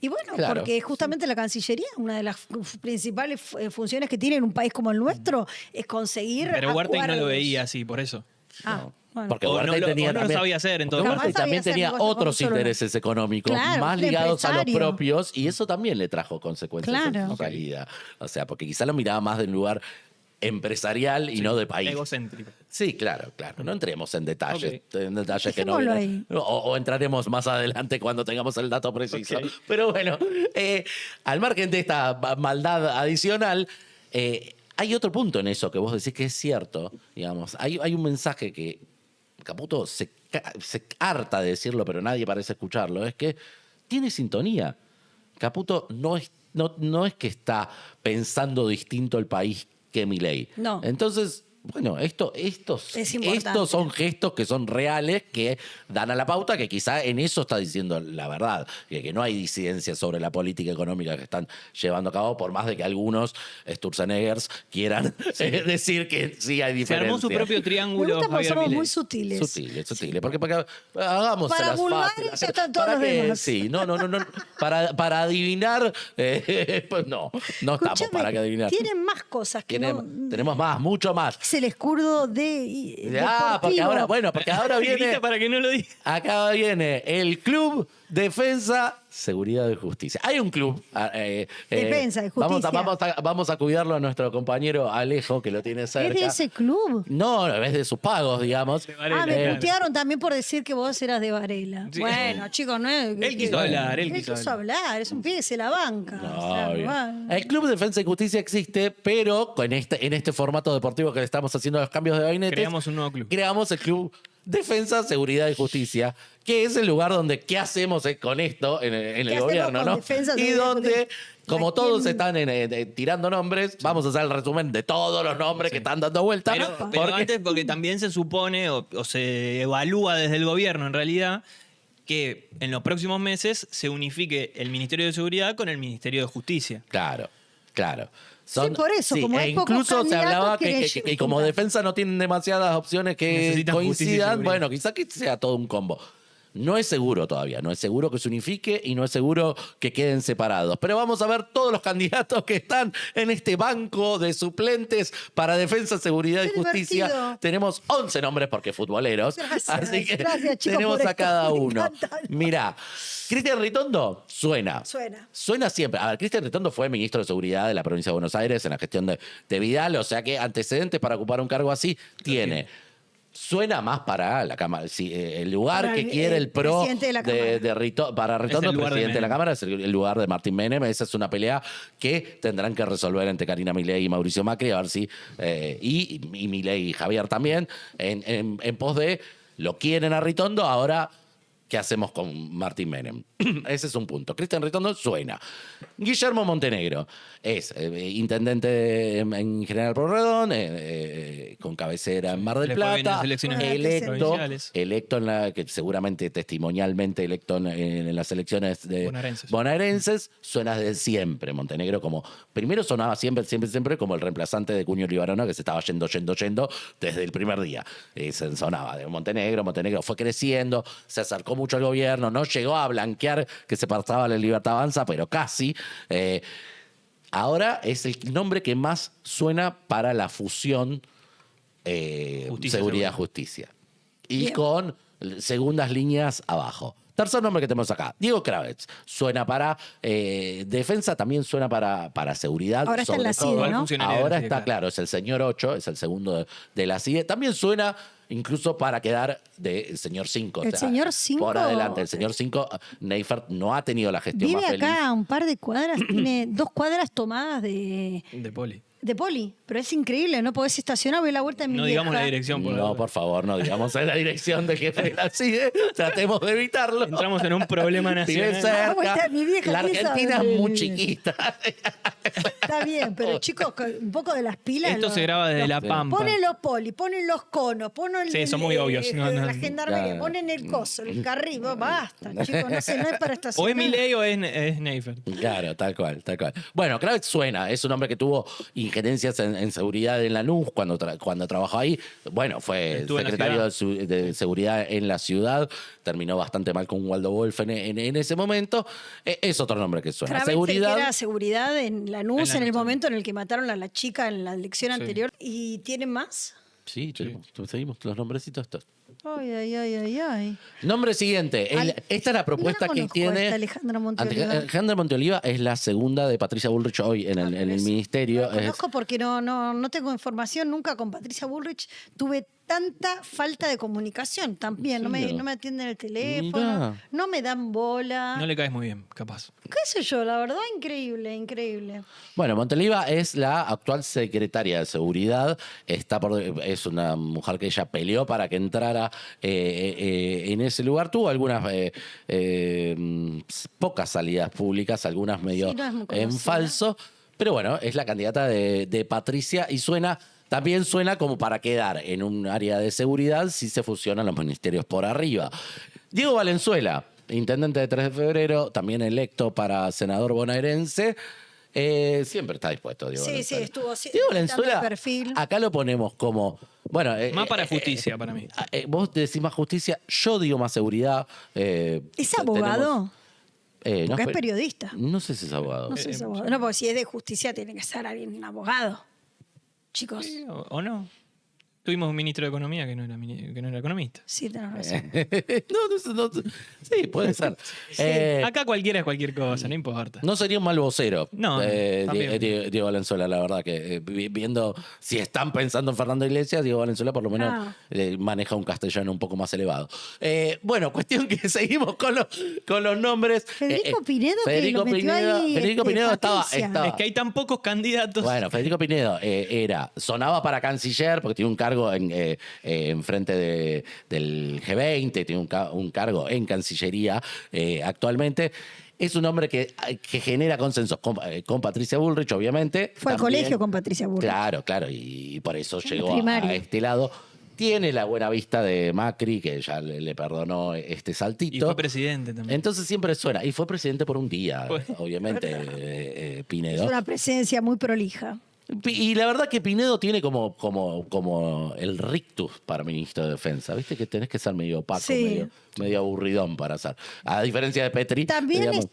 S1: Y bueno,
S3: Claro.
S1: porque justamente la Cancillería, una de las principales funciones que tiene en un país como el nuestro, es conseguir
S2: Pero Wertheim no lo
S1: acuerdos.
S2: veía así, por eso.
S1: Ah, bueno.
S3: Porque
S2: O no
S3: Wertheim
S2: lo-
S3: tenía
S2: o no lo
S3: también,
S2: sabía hacer, en todo
S3: porque
S2: caso.
S3: Wertheim
S1: Capaz
S3: también
S1: sabía hacer
S3: tenía
S1: negocios con
S3: otros
S1: solo-
S3: intereses económicos
S1: Claro,
S3: más
S1: un
S3: ligados a los
S1: empresario.
S3: propios y eso también le trajo consecuencias en
S1: Claro.
S3: su
S1: Ok.
S3: salida. O sea, porque quizá lo miraba más del lugar empresarial y no de país.
S2: Egocéntrico.
S3: Sí, claro. No entremos en detalles, que no
S1: Dejémoslo ahí.
S3: o entraremos más adelante cuando tengamos el dato preciso.
S2: Ok.
S3: Pero bueno, al margen de esta maldad adicional, hay otro punto en eso que vos decís que es cierto. Digamos, hay un mensaje que Caputo se harta de decirlo, pero nadie parece escucharlo. Es que tiene sintonía. Caputo no es que está pensando distinto el país que Milei.
S1: No.
S3: Entonces, bueno,
S1: Es importante.
S3: estos son gestos que son reales, que dan a la pauta que quizá en eso está diciendo la verdad, que no hay disidencia sobre la política económica que están llevando a cabo, por más de que algunos Sturzenegers quieran decir que sí hay
S2: Se
S3: diferencia.
S2: armó su propio
S1: Me
S2: triángulo
S1: gusta porque
S2: Javier
S1: somos
S2: Milei.
S1: muy sutiles.
S3: Sutiles, porque hagamos
S1: Para
S3: las
S1: vulgares
S3: fáciles.
S1: ya están todos
S3: ¿Para
S1: los
S3: qué?
S1: demás.
S3: Sí, no. Para adivinar, pues no estamos
S1: Escúchame,
S3: para que adivinar.
S1: tienen más cosas que
S3: Tenemos más, mucho más.
S1: Es el escudo de
S3: Porque
S1: deportivo.
S3: ahora
S2: ¿Viste
S3: viene,
S2: para que no lo diga?
S3: acá viene el Club Defensa, Seguridad y Justicia. Hay un club.
S1: Defensa y Justicia.
S3: Vamos a cuidarlo a nuestro compañero Alejo, que lo tiene
S1: ¿Es
S3: cerca.
S1: de ese club?
S3: No, es de sus pagos, digamos.
S2: Varela,
S1: Me
S2: claro.
S1: putearon también por decir que vos eras de Varela.
S2: Sí.
S1: Bueno, chicos, no es.
S2: Él quiso hablar, él quiso
S1: hablar. Es un pibe que se la banca.
S3: No,
S1: O sea,
S3: bien.
S1: va.
S3: El Club Defensa y Justicia existe, pero en este formato deportivo que le estamos haciendo los cambios de gabinete,
S2: Creamos un nuevo club.
S3: creamos el Club Defensa, Seguridad y Justicia, que es el lugar donde qué hacemos con esto en el
S1: hacemos
S3: gobierno,
S1: con
S3: ¿no?
S1: Defensa,
S3: Y
S1: Seguridad y
S3: donde,
S1: Justicia?
S3: como
S1: ¿A
S3: todos
S1: quién?
S3: están tirando nombres, vamos a hacer el resumen de todos los nombres que están dando vuelta.
S2: Pero antes, porque también se supone o se evalúa desde el gobierno en realidad que en los próximos meses se unifique el Ministerio de Seguridad con el Ministerio de Justicia.
S3: Claro.
S1: Sí, por eso, como hay pocos
S3: incluso se
S1: candidatos
S3: hablaba
S1: que
S3: que como
S1: juntar.
S3: defensa no tienen demasiadas opciones que
S2: Necesitan justicia y
S3: coincidan.
S2: seguridad.
S3: Bueno, quizá que sea todo un combo. No es seguro todavía, no es seguro que se unifique y no es seguro que queden separados. Pero vamos a ver todos los candidatos que están en este banco de suplentes para Defensa, Seguridad y
S1: Qué
S3: Justicia.
S1: divertido.
S3: Tenemos 11 nombres porque futboleros.
S1: Gracias,
S3: así que
S1: gracias, chicos,
S3: tenemos
S1: por
S3: a
S1: esto.
S3: cada
S1: Me
S3: uno.
S1: encanta.
S3: Mirá, Cristian Ritondo suena. Suena siempre. A ver, Cristian Ritondo fue ministro de Seguridad de la provincia de Buenos Aires en la gestión de Vidal, o sea que antecedentes para ocupar un cargo así tiene. Suena más para la Cámara. El lugar
S1: Para
S3: que
S1: el-
S3: quiere
S1: el
S3: el PRO
S1: presidente de la Cámara.
S3: para Ritondo,
S2: el lugar de
S3: presidente de la
S2: Menem.
S3: Cámara, es el lugar de Martín Menem. Esa es una pelea que tendrán que resolver entre Karina Milei y Mauricio Macri, a ver si. Y Milei y Javier también, en pos de lo quieren a Ritondo, ahora. ¿Qué hacemos con Martín Menem? Ese es un punto. Cristian Ritondo suena. Guillermo Montenegro es intendente en General Porredón, con cabecera en Mar del
S2: Le fue bien en
S3: Plata,
S2: las elecciones provinciales.
S3: electo en la que seguramente testimonialmente electo en las elecciones de bonaerenses. Suena desde siempre Montenegro como primero sonaba siempre como el reemplazante de Cuño Libarona, que se estaba yendo desde el primer día. Se sonaba de Montenegro fue creciendo, se acercó mucho al gobierno, no llegó a blanquear que se pasaba la Libertad Avanza, pero casi. Ahora es el nombre que más suena para la fusión Seguridad-Justicia. Y
S1: Bien.
S3: con segundas líneas abajo. Tercer nombre que tenemos acá, Diego Kravetz. Suena para defensa, también suena para seguridad.
S1: Ahora está en la
S3: todo.
S1: CIDE,
S2: Igual
S1: ¿no?
S2: funcionario de
S3: Ahora
S2: la CIDE,
S3: está, claro, es el señor 8, es el segundo de la CIDE. También suena incluso para quedar del señor 5.
S1: ¿El señor 5?
S3: Por adelante, el señor 5, Neifert no ha tenido la gestión
S1: Vive
S3: más feliz.
S1: acá a un par de cuadras, tiene 2 cuadras tomadas
S2: De Poli.
S1: de Poli, pero es increíble, no podés estacionar, voy a la vuelta de mi
S2: No
S1: vieja.
S2: digamos la dirección.
S3: No, por favor, no digamos la dirección del jefe de la CIDE. Tratemos de evitarlo.
S2: Entramos en un problema
S3: Vive
S2: nacional.
S1: ¿Cómo
S3: cerca.
S1: está mi vieja?
S3: La
S1: ¿Quién
S3: Argentina
S1: sabe?
S3: es muy chiquita.
S1: Está bien, pero chicos, un poco de las pilas.
S2: Esto se graba desde La Pampa.
S1: Ponen los poli, ponen los conos, ponen
S2: Sí, son muy obvios. No, no.
S1: la gendarmería,
S3: Claro.
S1: ponen el coso, el carril. Basta, chicos, no sé, no es para
S2: O
S1: estacionar.
S2: es Milei o es Neifert.
S3: Claro, tal cual, tal cual. Bueno, Kravetz suena, es un hombre que tuvo injerencias en seguridad en Lanús cuando trabajó ahí. Bueno, fue
S2: Estuvo en la
S3: secretario de seguridad en la ciudad, terminó bastante mal con Waldo Wolf en ese momento. Es otro nombre que suena.
S1: Kravetz,
S3: Seguridad.
S1: que era seguridad en Lanús, en el momento en el que mataron a la chica en la elección
S2: Sí.
S1: anterior. ¿Y tienen más?
S3: Sí, seguimos los nombrecitos estos.
S1: Ay, ay, ay, ay, ay.
S3: Nombre siguiente. Esta es la propuesta
S1: no la
S3: que
S1: conozco
S3: tiene.
S1: esta Alejandra Monteoliva.
S3: Alejandra Monteoliva es la segunda de Patricia Bullrich hoy en el ministerio.
S1: No la conozco porque no tengo información. Nunca con Patricia Bullrich tuve tanta falta de comunicación también. No
S3: serio?
S1: me atienden el teléfono,
S3: Mirá.
S1: no me dan bola.
S2: No le caes muy bien, capaz.
S1: ¿Qué sé yo? La verdad, increíble, increíble.
S3: Bueno, Monteoliva es la actual secretaria de Seguridad. Es una mujer que ella peleó para que entrara en ese lugar. Tuvo algunas pocas salidas públicas, algunas medio
S1: Sí, no es muy
S3: en
S1: conocida.
S3: falso. Pero bueno, es la candidata de Patricia y también suena como para quedar en un área de seguridad si se fusionan los ministerios por arriba. Diego Valenzuela, intendente de 3 de febrero, también electo para senador bonaerense. Siempre está dispuesto, Diego
S1: Sí,
S3: Valenzuela.
S1: estuvo
S3: Diego
S1: dando
S3: Valenzuela,
S1: el perfil.
S3: acá lo ponemos como... Bueno,
S2: Más para justicia, para mí.
S3: vos decís más justicia, yo digo más seguridad.
S1: ¿Es abogado?
S3: No,
S1: Porque es periodista.
S3: No sé si es abogado.
S1: No sé si es abogado. No, porque si es de justicia tiene que ser alguien, un abogado. Chicos,
S2: Sí, ¿O no? Tuvimos un ministro de Economía que no era economista.
S1: sí, tenés razón.
S3: No, sí, puede ser.
S2: Acá cualquiera es cualquier cosa, no importa.
S3: No sería un mal vocero.
S2: No, también.
S3: Diego Valenzuela, la verdad que viendo si están pensando en Fernando Iglesias, Diego Valenzuela por lo menos maneja un castellano un poco más elevado. Bueno, cuestión que seguimos con los nombres.
S1: Federico Pinedo, que lo metió ahí,
S3: Federico Pinedo estaba.
S1: Patricia.
S2: Es que hay tan pocos candidatos.
S3: Bueno, Federico Pinedo sonaba para canciller porque tiene un cargo en frente del G20, tiene un cargo en Cancillería actualmente. Es un hombre que genera consensos con Patricia Bullrich, obviamente.
S1: Fue al
S3: También.
S1: colegio con Patricia Bullrich.
S3: Claro, y por eso
S1: En
S3: llegó
S1: primaria.
S3: a este lado. Tiene la buena vista de Macri, que ya le perdonó este saltito.
S2: Y fue presidente también.
S3: Entonces siempre suena. Y fue presidente por un día,
S2: Bueno.
S3: obviamente, Pinedo.
S1: Es una presencia muy prolija.
S3: Y la verdad que Pinedo tiene como el rictus para ministro de Defensa. Viste que tenés que ser medio opaco,
S1: Sí.
S3: medio aburridón para ser. A diferencia de Petri.
S1: También
S3: digamos.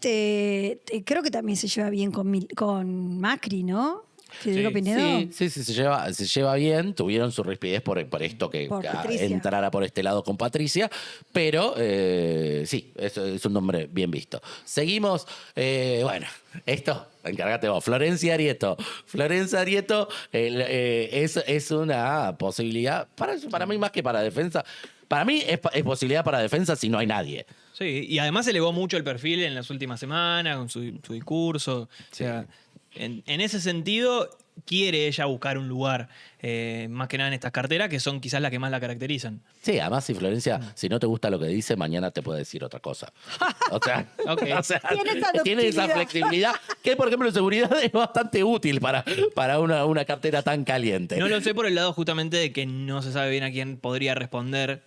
S1: creo que también se lleva bien con Macri, ¿no? Federico
S2: Sí.
S1: Pinedo.
S3: Sí, se lleva bien. Tuvieron su rispidez por esto que
S1: Por Patricia.
S3: entrara por este lado con Patricia. Pero sí, es un nombre bien visto. Seguimos. Bueno, esto, encárgate vos. Florencia Arieto. Florencia Arieto es una posibilidad, para mí más que para defensa. Para mí es posibilidad para defensa si no hay nadie.
S2: Sí, y además elevó mucho el perfil en las últimas semanas con su discurso. O sea, en ese sentido, quiere ella buscar un lugar, más que nada en estas carteras, que son quizás las que más la caracterizan.
S3: Sí, además si Florencia, si no te gusta lo que dice, mañana te puede decir otra cosa. O sea,
S2: Ok.
S1: Tiene esa
S3: tiene esa
S1: ductilidad.
S3: flexibilidad que, por ejemplo, en seguridad es bastante útil para una cartera tan caliente.
S2: No lo sé por el lado justamente de que no se sabe bien a quién podría responder,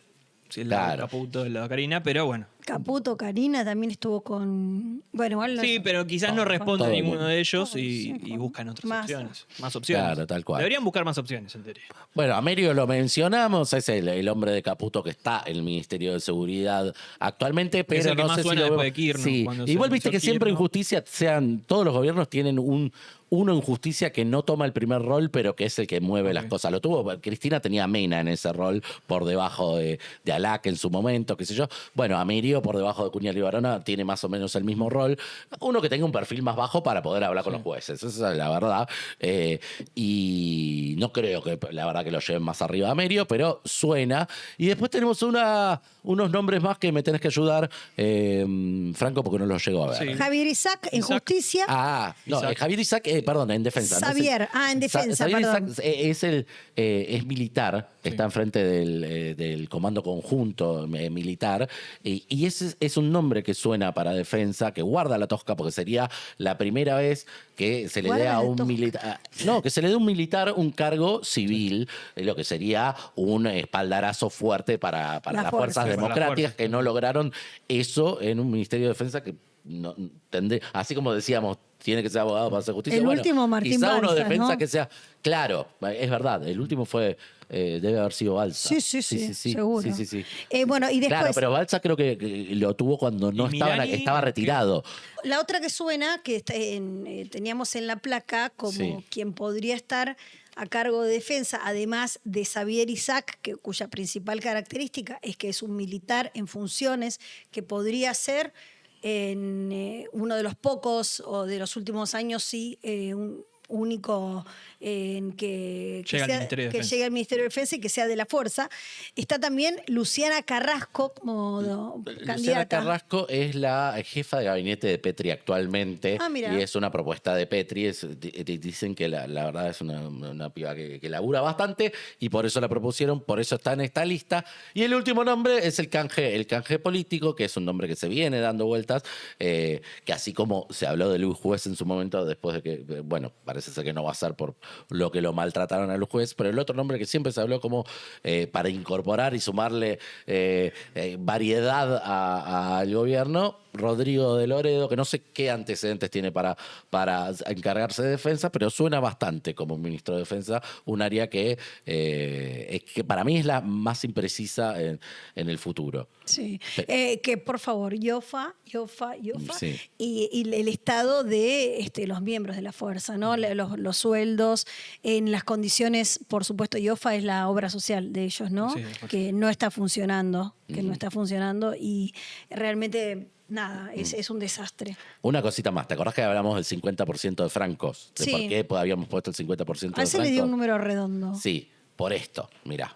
S2: si el lado de
S3: Claro.
S2: Caputo, el lado de Karina, pero bueno.
S1: Caputo, Karina también estuvo con. Bueno, igual no
S2: Sí,
S1: sé.
S2: pero quizás no responde
S3: todo
S2: a
S3: el
S2: ninguno
S3: mundo.
S2: de ellos
S1: Todo, sí,
S2: y buscan otras
S1: más.
S2: opciones. Más opciones.
S3: Claro, tal cual.
S2: Deberían buscar más opciones, en teoría.
S3: Bueno, Amerio lo mencionamos, es el hombre de Caputo que está en el Ministerio de Seguridad actualmente, pero
S2: Es el que
S3: no
S2: más
S3: sé si
S2: suena
S3: lo
S2: después
S3: vemos.
S2: de Kirchner,
S3: Sí.
S2: cuando se
S3: Igual viste que
S2: anunció
S3: siempre en
S2: Kirchner.
S3: justicia todos los gobiernos tienen uno en justicia que no toma el primer rol, pero que es el que mueve las cosas. Lo tuvo, Cristina tenía a Mena en ese rol por debajo de Alac en su momento, qué sé yo. Bueno, Amerio por debajo de Cunha Libarona tiene más o menos el mismo rol. Uno que tenga un perfil más bajo para poder hablar con los jueces, esa es la verdad. Y no creo que la verdad que lo lleven más arriba a Amerio, pero suena. Y después tenemos unos nombres más que me tenés que ayudar, Franco, porque no los llego a ver.
S2: Sí.
S1: Javier Isaac en justicia.
S3: No,
S2: Isaac.
S3: Javier Isaac, perdón, en defensa.
S1: Xavier, en defensa,
S3: Javier
S1: perdón.
S3: Isaac es militar, está enfrente del comando conjunto militar, y ese es un nombre que suena para defensa, que guarda la tosca, porque sería la primera vez que se le dé
S1: Guarda
S3: a
S1: la
S3: un
S1: tosca.
S3: militar. No, que se le dé a un militar un cargo civil, lo que sería un espaldarazo fuerte para
S1: La
S3: las
S1: fuerza.
S3: fuerzas
S2: Para la
S3: democráticas
S2: fuerza.
S3: que no lograron eso en un Ministerio de Defensa que así como decíamos, tiene que ser abogado para hacer justicia.
S1: El último, Martín
S3: quizá uno
S1: Balsa,
S3: defensa
S1: ¿no?
S3: que sea. Claro, es verdad, el último debe haber sido Balsa.
S1: Sí, seguro.
S3: Sí.
S1: Bueno, y después,
S3: Claro, pero Balsa creo que lo tuvo cuando no
S2: Y
S3: estaba,
S2: Milani,
S3: estaba retirado.
S1: la otra que suena, que teníamos en la placa como
S3: Sí.
S1: quien podría estar a cargo de defensa, además de Xavier Isaac, cuya principal característica es que es un militar en funciones, que podría ser uno de los pocos o de los últimos años, sí, un único que
S2: Llega al Ministerio de Defensa.
S1: llegue al Ministerio de Defensa y que sea de la fuerza. Está también Luciana Carrasco como
S3: Luciana
S1: candidata.
S3: Carrasco es la jefa de gabinete de Petri actualmente.
S1: Ah, mira.
S3: Y es una propuesta de Petri. Dicen que la verdad es una piba que labura bastante y por eso la propusieron, por eso está en esta lista. Y el último nombre es el canje político, que es un nombre que se viene dando vueltas, que así como se habló de Luis Juez en su momento, después de que, bueno, parece ser que no va a ser por lo que lo maltrataron a Luis Juez, pero el otro nombre que siempre se habló como para incorporar y sumarle variedad al gobierno, Rodrigo de Loredo, que no sé qué antecedentes tiene para encargarse de defensa, pero suena bastante como ministro de defensa, un área que para mí es la más imprecisa en el futuro.
S1: Sí, que por favor, Yofa,
S3: Sí.
S1: y el estado de los miembros de la fuerza, ¿no? Los sueldos, en las condiciones, por supuesto, Yofa es la obra social de ellos, ¿no?
S2: Sí, por supuesto.
S1: Que no está funcionando, y realmente, nada, es un desastre.
S3: Una cosita más, ¿te acordás que hablamos del 50% de francos? ¿De
S1: Sí.
S3: por qué habíamos puesto el 50%
S1: A
S3: de
S1: ese
S3: francos?
S1: le dio un número redondo.
S3: Sí, por esto, mirá.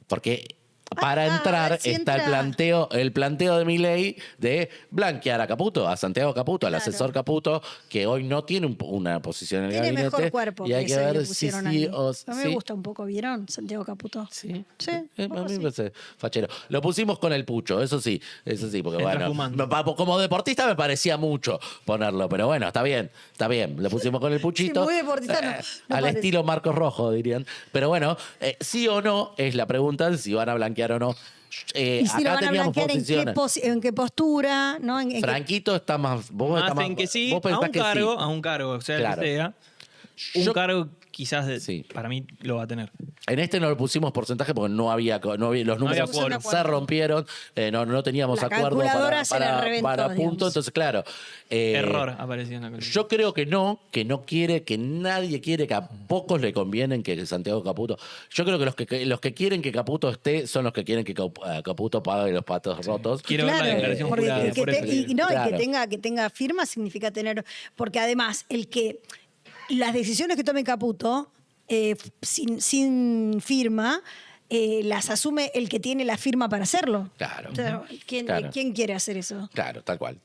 S3: Porque para
S1: a
S3: entrar
S1: ver si
S3: está
S1: entra.
S3: el planteo de Milei de blanquear a Caputo, a Santiago Caputo, al
S1: Claro.
S3: asesor Caputo, que hoy no tiene una posición en el
S1: Tiene
S3: gabinete.
S1: mejor cuerpo
S3: y hay que
S1: ese le
S3: ver si
S1: pusieron
S3: sí
S1: ahí.
S3: o
S1: A mí
S3: sí.
S1: me gusta un poco, ¿vieron? Santiago Caputo.
S3: Sí,
S1: Sí,
S3: a
S1: un poco
S3: mí me
S1: sí.
S3: parece fachero. Lo pusimos con el Pucho, eso sí, porque
S2: Entra
S3: bueno,
S2: fumando.
S3: como deportista me parecía mucho ponerlo, pero bueno, está bien, lo pusimos con el Puchito.
S1: Sí, muy deportista no
S3: al
S1: parece.
S3: estilo Marcos Rojo, dirían. Pero bueno, sí o no es la pregunta, si van a blanquear o no.
S1: Y si lo
S3: acá
S1: van a
S3: teníamos
S1: blanquear,
S3: posiciones.
S1: en qué postura, ¿no? En qué-
S3: Franquito está más. Vos
S2: Más
S3: estás más
S2: en que sí,
S3: vos
S2: a
S3: pensás
S2: un
S3: que
S2: cargo,
S3: sí.
S2: a un cargo, sea
S3: Claro.
S2: el que sea. Un
S3: Yo-
S2: cargo quizás
S3: Sí.
S2: para mí lo va a tener.
S3: En este no le pusimos porcentaje porque no había los números
S2: había quórum.
S3: se rompieron, no teníamos
S1: La
S3: acuerdo
S1: calculadora se la reventó,
S3: para
S1: digamos.
S3: punto, entonces claro.
S2: Error aparecía en la columna.
S3: Yo creo que quiere, que nadie quiere, que a pocos le convienen que Santiago Caputo. Yo creo que los que quieren que Caputo esté son los que quieren que Caputo pague los patos rotos.
S2: Quiero ver la declaración
S1: porque
S2: jurada. por eso le digo.
S3: Claro.
S1: que tenga firma significa tener, porque además las decisiones que tome Caputo sin firma las asume el que tiene la firma para hacerlo.
S3: Claro.
S1: O sea,
S3: Claro.
S1: ¿quién quiere hacer eso?
S3: Claro, tal cual.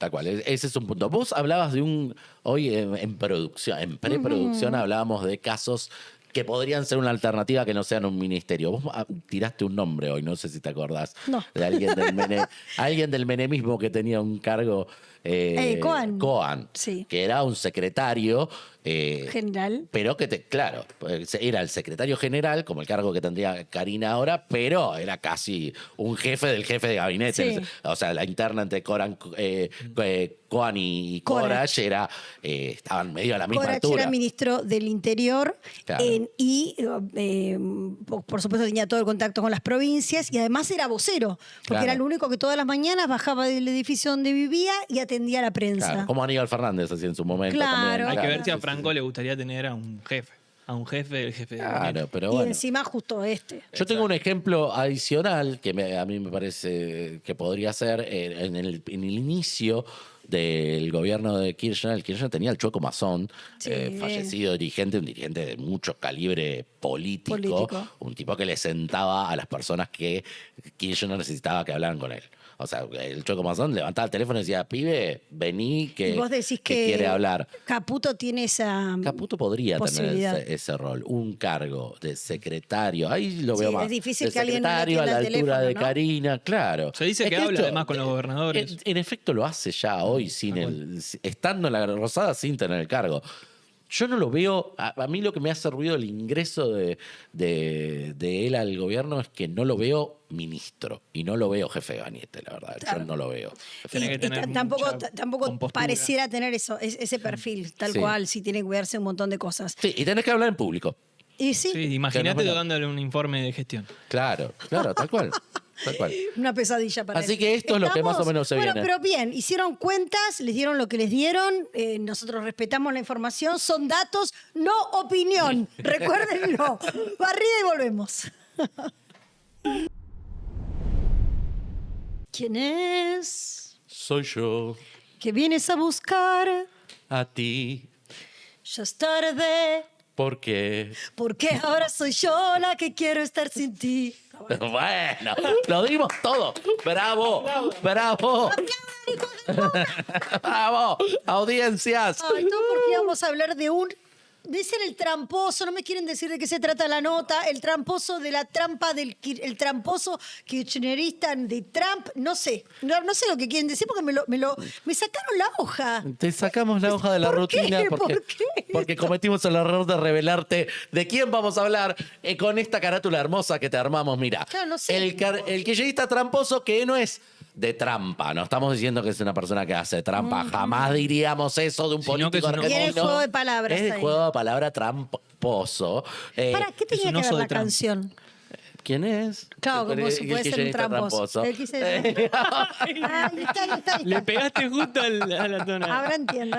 S3: Ese es un punto. Vos hablabas de hoy en producción, en preproducción hablábamos de casos que podrían ser una alternativa que no sean un ministerio. Vos tiraste un nombre hoy, no sé si te acordás.
S1: No.
S3: De alguien del menemismo que tenía un cargo.
S1: Coan. Sí.
S3: Que era un secretario.
S1: General.
S3: Pero claro, era el secretario general, como el cargo que tendría Karina ahora, pero era casi un jefe del jefe de gabinete.
S1: Sí.
S3: O sea, la interna entre Coan y
S1: Corach.
S3: Corach estaban medio a la misma
S1: Corach
S3: altura.
S1: era ministro del Interior
S3: Claro.
S1: y, por supuesto, tenía todo el contacto con las provincias y además era vocero, porque
S3: Claro.
S1: era el único que todas las mañanas bajaba del edificio donde vivía y atendía a la prensa.
S3: Claro, como Aníbal Fernández así en su momento.
S1: Claro.
S3: también,
S2: Hay que
S3: claro.
S2: ver si a
S3: Sí, sí.
S2: Franco le gustaría tener a un jefe. A un jefe del jefe de gabinete.
S3: Claro, pero
S1: Y
S3: bueno.
S1: encima justo este.
S3: Yo tengo un ejemplo adicional que a mí me parece que podría ser en el inicio del gobierno de Kirchner. El Kirchner tenía el Chueco Mazón,
S1: Sí.
S3: fallecido dirigente, un dirigente de mucho calibre político, un tipo que le sentaba a las personas que Kirchner necesitaba que hablaran con él. O sea, el Chueco Mazón levantaba el teléfono y decía, pibe, vení que,
S1: Y vos decís
S3: que quiere hablar.
S1: Caputo tiene esa
S3: Caputo podría
S1: posibilidad.
S3: tener ese rol, un cargo de secretario, ahí lo veo
S1: Sí,
S3: más.
S1: es difícil
S3: de
S1: que alguien no le
S3: secretario a la
S1: atienda el
S3: altura
S1: teléfono,
S3: de
S1: ¿no?
S3: Karina, claro.
S2: Se dice
S3: Es
S2: que habla
S3: esto,
S2: además con los gobernadores.
S3: En efecto lo hace ya hoy, estando en la Rosada sin tener el cargo. Yo no lo veo, a mí lo que me hace ruido el ingreso de él al gobierno es que no lo veo ministro y no lo veo jefe de gabinete, la verdad.
S1: Claro.
S3: Yo no lo veo.
S2: Tiene que tener
S1: tampoco
S2: mucha
S1: tampoco
S2: compostura.
S1: pareciera tener ese perfil, tal
S3: Sí.
S1: cual, si tiene que cuidarse un montón de cosas.
S3: Sí, y tenés que hablar en público.
S1: Y sí,
S2: Sí, imagínate
S3: Que no-
S2: dándole un informe de gestión.
S3: Claro, tal cual. Tal cual.
S1: una pesadilla para
S3: Así
S1: él.
S3: que esto es lo que más o menos se
S1: bueno,
S3: viene.
S1: pero bien, hicieron cuentas, les dieron lo que les dieron, nosotros respetamos la información, son datos, no opinión. Recuérdenlo. Barrida y volvemos. ¿Quién es?
S3: Soy yo,
S1: ¿Qué vienes a buscar?
S3: a ti,
S1: Ya es tarde,
S3: porque...
S1: porque ahora soy yo la que quiero estar sin ti.
S3: Bueno, lo dimos todo. Bravo, bravo. Bravo, audiencias.
S1: Ay, todo porque vamos a hablar de dicen el tramposo, no me quieren decir de qué se trata la nota, el tramposo de la trampa el tramposo kirchnerista de Trump, no sé lo que quieren decir porque me sacaron la hoja.
S3: Te sacamos la hoja de la
S1: ¿Por qué?
S3: rutina
S1: ¿Por qué?
S3: porque cometimos el error de revelarte de quién vamos a hablar con esta carátula hermosa que te armamos. Mira,
S1: Claro, no sé.
S3: el kirchnerista tramposo que no es de trampa. No estamos diciendo que es una persona que hace trampa. Jamás diríamos eso de un
S2: Sino que
S3: político
S2: es un-
S3: argentino.
S1: Y el juego de palabras
S3: Es el
S1: ahí.
S3: juego de palabra tramposo.
S1: ¿Para qué tenía
S2: un
S1: que ver
S2: oso de
S1: la
S2: Trump.
S1: canción?
S3: ¿Quién es?
S1: Claro, como si puede ser un
S3: kirchnerista
S1: tramposo. Ahí está.
S2: Le pegaste justo a la tona.
S1: Ahora entiendo.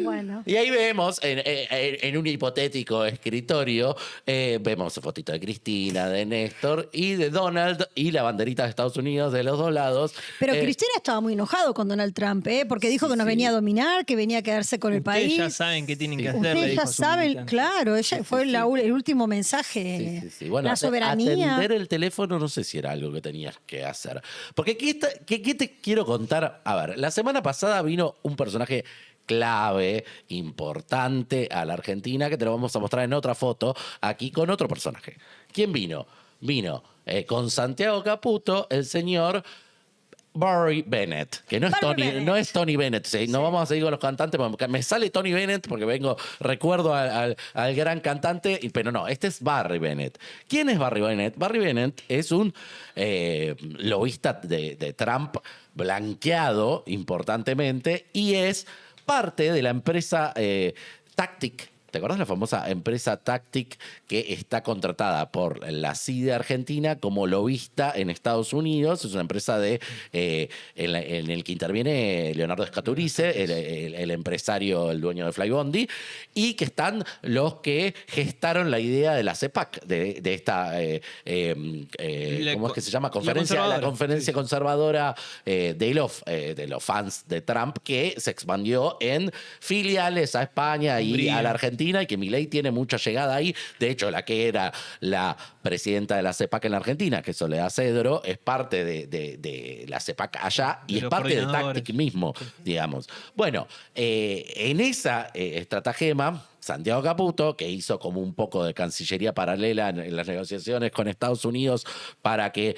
S1: Bueno.
S3: Y ahí vemos, en un hipotético escritorio, vemos fotito de Cristina, de Néstor y de Donald y la banderita de Estados Unidos de los dos lados.
S1: Pero
S3: Eh,
S1: Cristina estaba muy enojado con Donald Trump, porque dijo que nos
S3: sí.
S1: venía a dominar, que venía a quedarse con el
S2: Ustedes
S1: país.
S2: ya saben qué tienen que hacer. le
S1: Ustedes
S2: dijo
S1: ya
S2: a su
S1: saben,
S2: militante.
S1: claro, ella fue el último mensaje.
S3: Sí. Bueno,
S1: la soberanía.
S3: atender el teléfono no sé si era algo que tenías que hacer. Porque ¿qué te quiero contar? A ver, la semana pasada vino un personaje clave, importante a la Argentina, que te lo vamos a mostrar en otra foto, aquí con otro personaje. ¿Quién vino? Vino con Santiago Caputo, el señor Barry Bennett, que no es,
S1: Barry
S3: Tony,
S1: Bennett.
S3: no es Tony Bennett. ¿Sí? No vamos a seguir con los cantantes, porque me sale Tony Bennett porque recuerdo al gran cantante, pero no, este es Barry Bennett. ¿Quién es Barry Bennett? Barry Bennett es un lobista de Trump blanqueado importantemente y es parte de la empresa Tactic. ¿Te acuerdas la famosa empresa Tactic que está contratada por la CIDE Argentina como lobista en Estados Unidos? Es una empresa en el que interviene Leonardo Scaturice, el empresario, el dueño de Flybondi, y que están los que gestaron la idea de la CEPAC, de esta, ¿cómo es que se llama? La conferencia conservadora de los fans de Trump, que se expandió en filiales a España y
S2: Hungría.
S3: a la Argentina, y que Milei tiene mucha llegada ahí. De hecho, la que era la presidenta de la CEPAC en la Argentina, que es Soledad Cedro, es parte de la CEPAC allá y
S2: De
S3: es
S2: los
S3: parte de
S2: coordinadores.
S3: Tactic mismo, digamos. Bueno, en esa estratagema, Santiago Caputo, que hizo como un poco de cancillería paralela en las negociaciones con Estados Unidos para que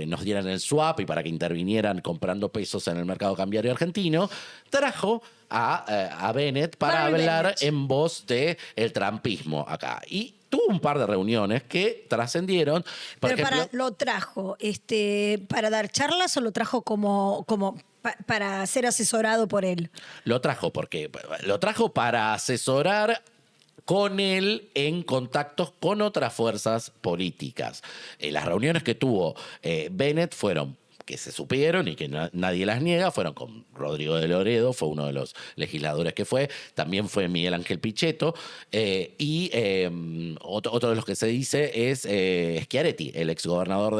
S3: nos dieran el swap y para que intervinieran comprando pesos en el mercado cambiario argentino, trajo a Bennett para
S1: Barry
S3: hablar
S1: Bennett.
S3: en voz del trampismo acá. Y tuvo un par de reuniones que trascendieron. Por
S1: Pero
S3: ejemplo,
S1: lo trajo para dar charlas o lo trajo como para ser asesorado por él.
S3: lo trajo para asesorar con él en contactos con otras fuerzas políticas. Las reuniones que tuvo Bennett fueron que se supieron y que nadie las niega, fueron con Rodrigo de Loredo, fue uno de los legisladores que fue, también fue Miguel Ángel Pichetto, y otro de los que se dice es Schiaretti, el exgobernador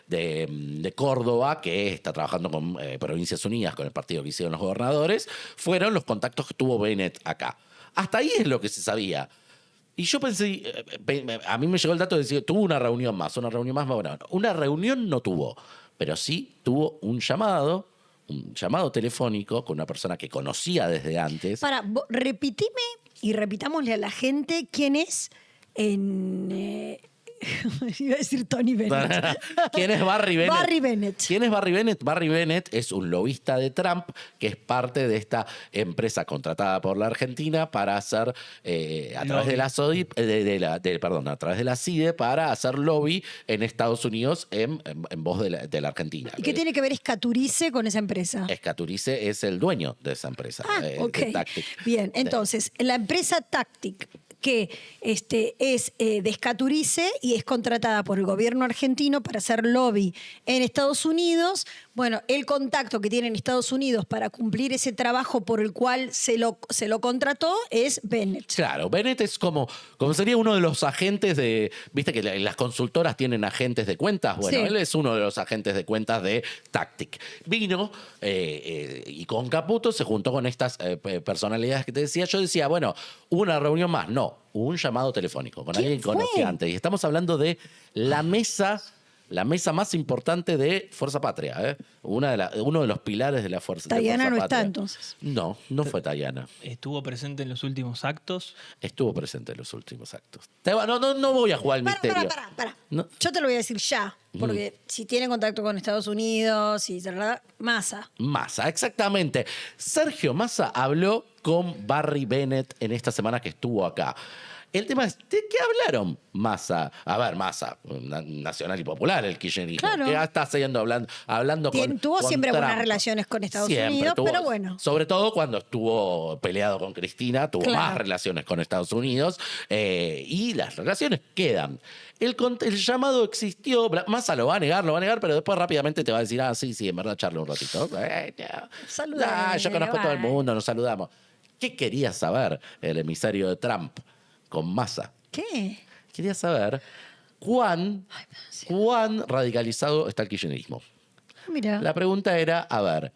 S3: de Córdoba, que está trabajando con Provincias Unidas, con el partido que hicieron los gobernadores, fueron los contactos que tuvo Bennett acá. Hasta ahí es lo que se sabía. Y yo pensé, a mí me llegó el dato de decir, tuvo una reunión más, bueno, una reunión no tuvo, pero sí tuvo un llamado telefónico con una persona que conocía desde antes.
S1: Repitime y repitámosle a la gente quién es iba a decir Tony Bennett.
S3: ¿Quién es Barry Bennett?
S1: Barry Bennett.
S3: ¿Quién es Barry Bennett? Barry Bennett es un lobista de Trump que es parte de esta empresa contratada por la Argentina para hacer a través de la SODIP, a través de la CIDE para hacer lobby en Estados Unidos en voz de la Argentina.
S1: ¿Y qué tiene que ver Escaturice con esa empresa?
S3: Escaturice es el dueño de esa empresa.
S1: Ok.
S3: De Tactic.
S1: Bien, entonces, la empresa Tactic, que es de Escaturice y es contratada por el gobierno argentino para hacer lobby en Estados Unidos. Bueno, el contacto que tiene en Estados Unidos para cumplir ese trabajo por el cual se lo contrató es Bennett.
S3: Claro, Bennett es como sería uno de los agentes de... Viste que las consultoras tienen agentes de cuentas. Bueno,
S1: Sí.
S3: él es uno de los agentes de cuentas de Tactic. Vino y con Caputo se juntó con estas personalidades que te decía. Yo decía, bueno, una reunión más. No, hubo un llamado telefónico con alguien que conocía antes. Y estamos hablando de la mesa más importante de Fuerza Patria, uno de los pilares de la Fuerza Patria.
S1: Tayana no está entonces.
S3: No fue Tayana.
S2: ¿Estuvo presente en los últimos actos?
S3: Estuvo presente en los últimos actos. No voy a jugar al misterio.
S1: Para.
S3: No.
S1: Yo te lo voy a decir ya, porque si tiene contacto con Estados Unidos y Massa.
S3: Massa, exactamente. Sergio Massa habló con Barry Bennett en esta semana que estuvo acá. El tema es, ¿de qué hablaron Massa? A ver, Massa, nacional y popular, el kirchnerismo.
S1: Claro.
S3: Que está siguiendo hablando
S1: Tuvo
S3: con
S1: siempre
S3: Trump.
S1: buenas relaciones con Estados
S3: Siempre
S1: Unidos,
S3: tuvo,
S1: pero bueno.
S3: sobre todo cuando estuvo peleado con Cristina, tuvo
S1: Claro.
S3: más relaciones con Estados Unidos y las relaciones quedan. El llamado existió, Massa lo va a negar, pero después rápidamente te va a decir, sí, en verdad charla un ratito.
S1: Saludame,
S3: Yo conozco a todo el
S1: bye.
S3: mundo, nos saludamos. ¿Qué quería saber el emisario de Trump con Massa?
S1: ¿Qué?
S3: Quería saber cuán radicalizado está el kirchnerismo.
S1: Mira.
S3: La pregunta era, a ver,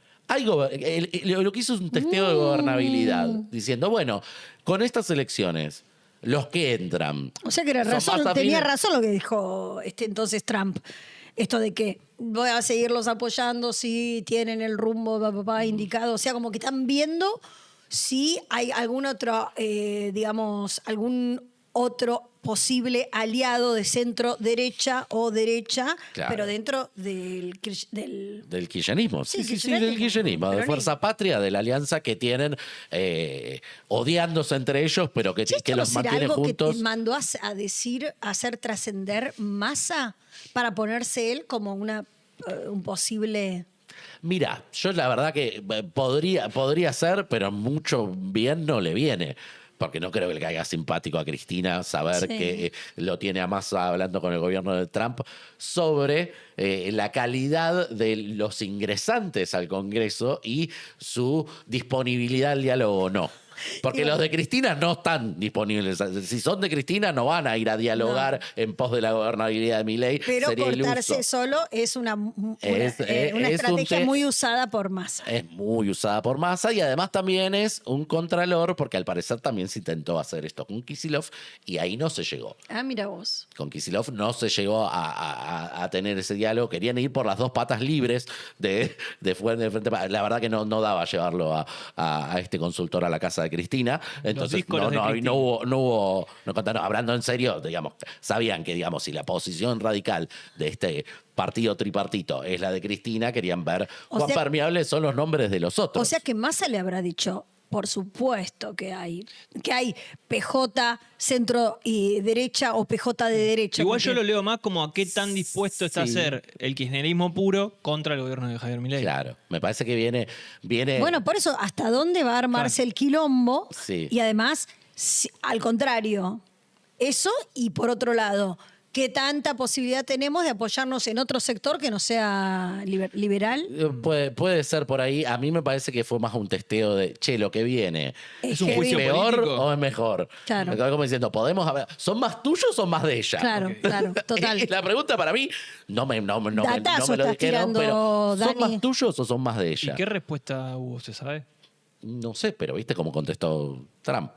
S3: lo que hizo es un testeo de gobernabilidad, diciendo, bueno, con estas elecciones, los que entran...
S1: O sea que era
S3: son
S1: razón,
S3: más
S1: tenía
S3: afines-
S1: razón lo que dijo entonces Trump. Esto de que voy a seguirlos apoyando si tienen el rumbo indicado. O sea, como que están viendo si hay algún otro, algún otro posible aliado de centro derecha o derecha,
S3: Claro.
S1: pero dentro del
S3: Del kirchnerismo,
S1: Sí,
S3: sí,
S1: kirchnerismo,
S3: del kirchnerismo, de
S1: peronismo.
S3: Fuerza Patria, de la alianza que tienen, odiándose entre ellos, pero que
S1: ¿Esto
S3: los
S1: no será
S3: mantiene
S1: algo
S3: juntos.
S1: que te mandó a decir, a hacer trascender Massa para ponerse él como un posible...
S3: Mira, yo la verdad que podría ser, pero mucho bien no le viene. Porque no creo que le caiga simpático a Cristina saber
S1: Sí.
S3: que lo tiene a Massa hablando con el gobierno de Trump sobre la calidad de los ingresantes al Congreso y su disponibilidad al diálogo o no. Porque los de Cristina no están disponibles. Si son de Cristina, no van a ir a dialogar en pos de la gobernabilidad de Milei.
S1: Pero
S3: Sería
S1: cortarse
S3: iluso.
S1: solo es una
S3: Es un
S1: estrategia
S3: te-
S1: muy usada por Massa.
S3: Es muy usada por Massa y además también es un contralor, porque al parecer también se intentó hacer esto con Kicillof y ahí no se llegó.
S1: Ah, mira vos.
S3: Con Kicillof no se llegó a tener ese diálogo. Querían ir por las dos patas libres de frente. La verdad que no daba llevarlo a este consultor a la casa de Cristina. Entonces
S2: díscolos de Cristina.
S3: no hubo, hablando en serio, digamos, sabían que, digamos, si la posición radical de este partido tripartito es la de Cristina, querían ver
S1: O
S3: cuán
S1: sea-
S3: permeables son los nombres de los otros.
S1: O sea que Massa le habrá dicho, por supuesto que hay PJ, centro y derecha o PJ de derecha.
S2: Igual
S1: porque-
S2: yo lo leo más como a qué tan dispuesto está
S3: Sí.
S2: a ser el kirchnerismo puro contra el gobierno de Javier Milei.
S3: Claro, me parece que viene
S1: Bueno, por eso, ¿hasta dónde va a armarse el quilombo?
S3: Sí.
S1: Y además, al contrario, eso y por otro lado, ¿qué tanta posibilidad tenemos de apoyarnos en otro sector que no sea liberal?
S3: Puede ser por ahí. A mí me parece que fue más un testeo de, che, lo que viene,
S1: Es
S2: un
S1: heavy.
S2: juicio
S3: ¿peor
S2: político.
S3: o es mejor?
S1: Claro.
S3: Como diciendo, podemos ¿son más tuyos o son más de ella?
S1: Claro,
S2: Ok.
S1: claro, total.
S3: Y la pregunta para mí, no me lo
S1: Datazo estás
S3: dijeron,
S1: tirando,
S3: pero ¿son
S1: Dani.
S3: más tuyos o son más de ella?
S2: ¿Y qué respuesta hubo, se sabe?
S3: No sé, pero viste cómo contestó Trump.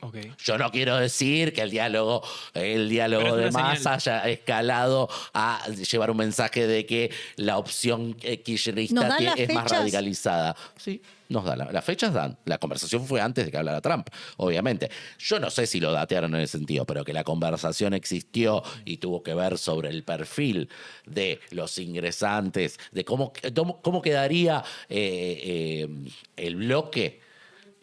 S2: Ok.
S3: Yo no quiero decir que el diálogo
S2: Pero
S3: de
S2: es una
S3: Massa
S2: señal.
S3: haya escalado a llevar un mensaje de que la opción
S1: ¿Nos
S3: kirchnerista
S1: dan las
S3: es más
S1: fechas?
S3: radicalizada. Sí, nos dan. Las fechas dan. La conversación fue antes de que hablara Trump, obviamente. Yo no sé si lo datearon en ese sentido, pero que la conversación existió y tuvo que ver sobre el perfil de los ingresantes, de cómo quedaría el bloque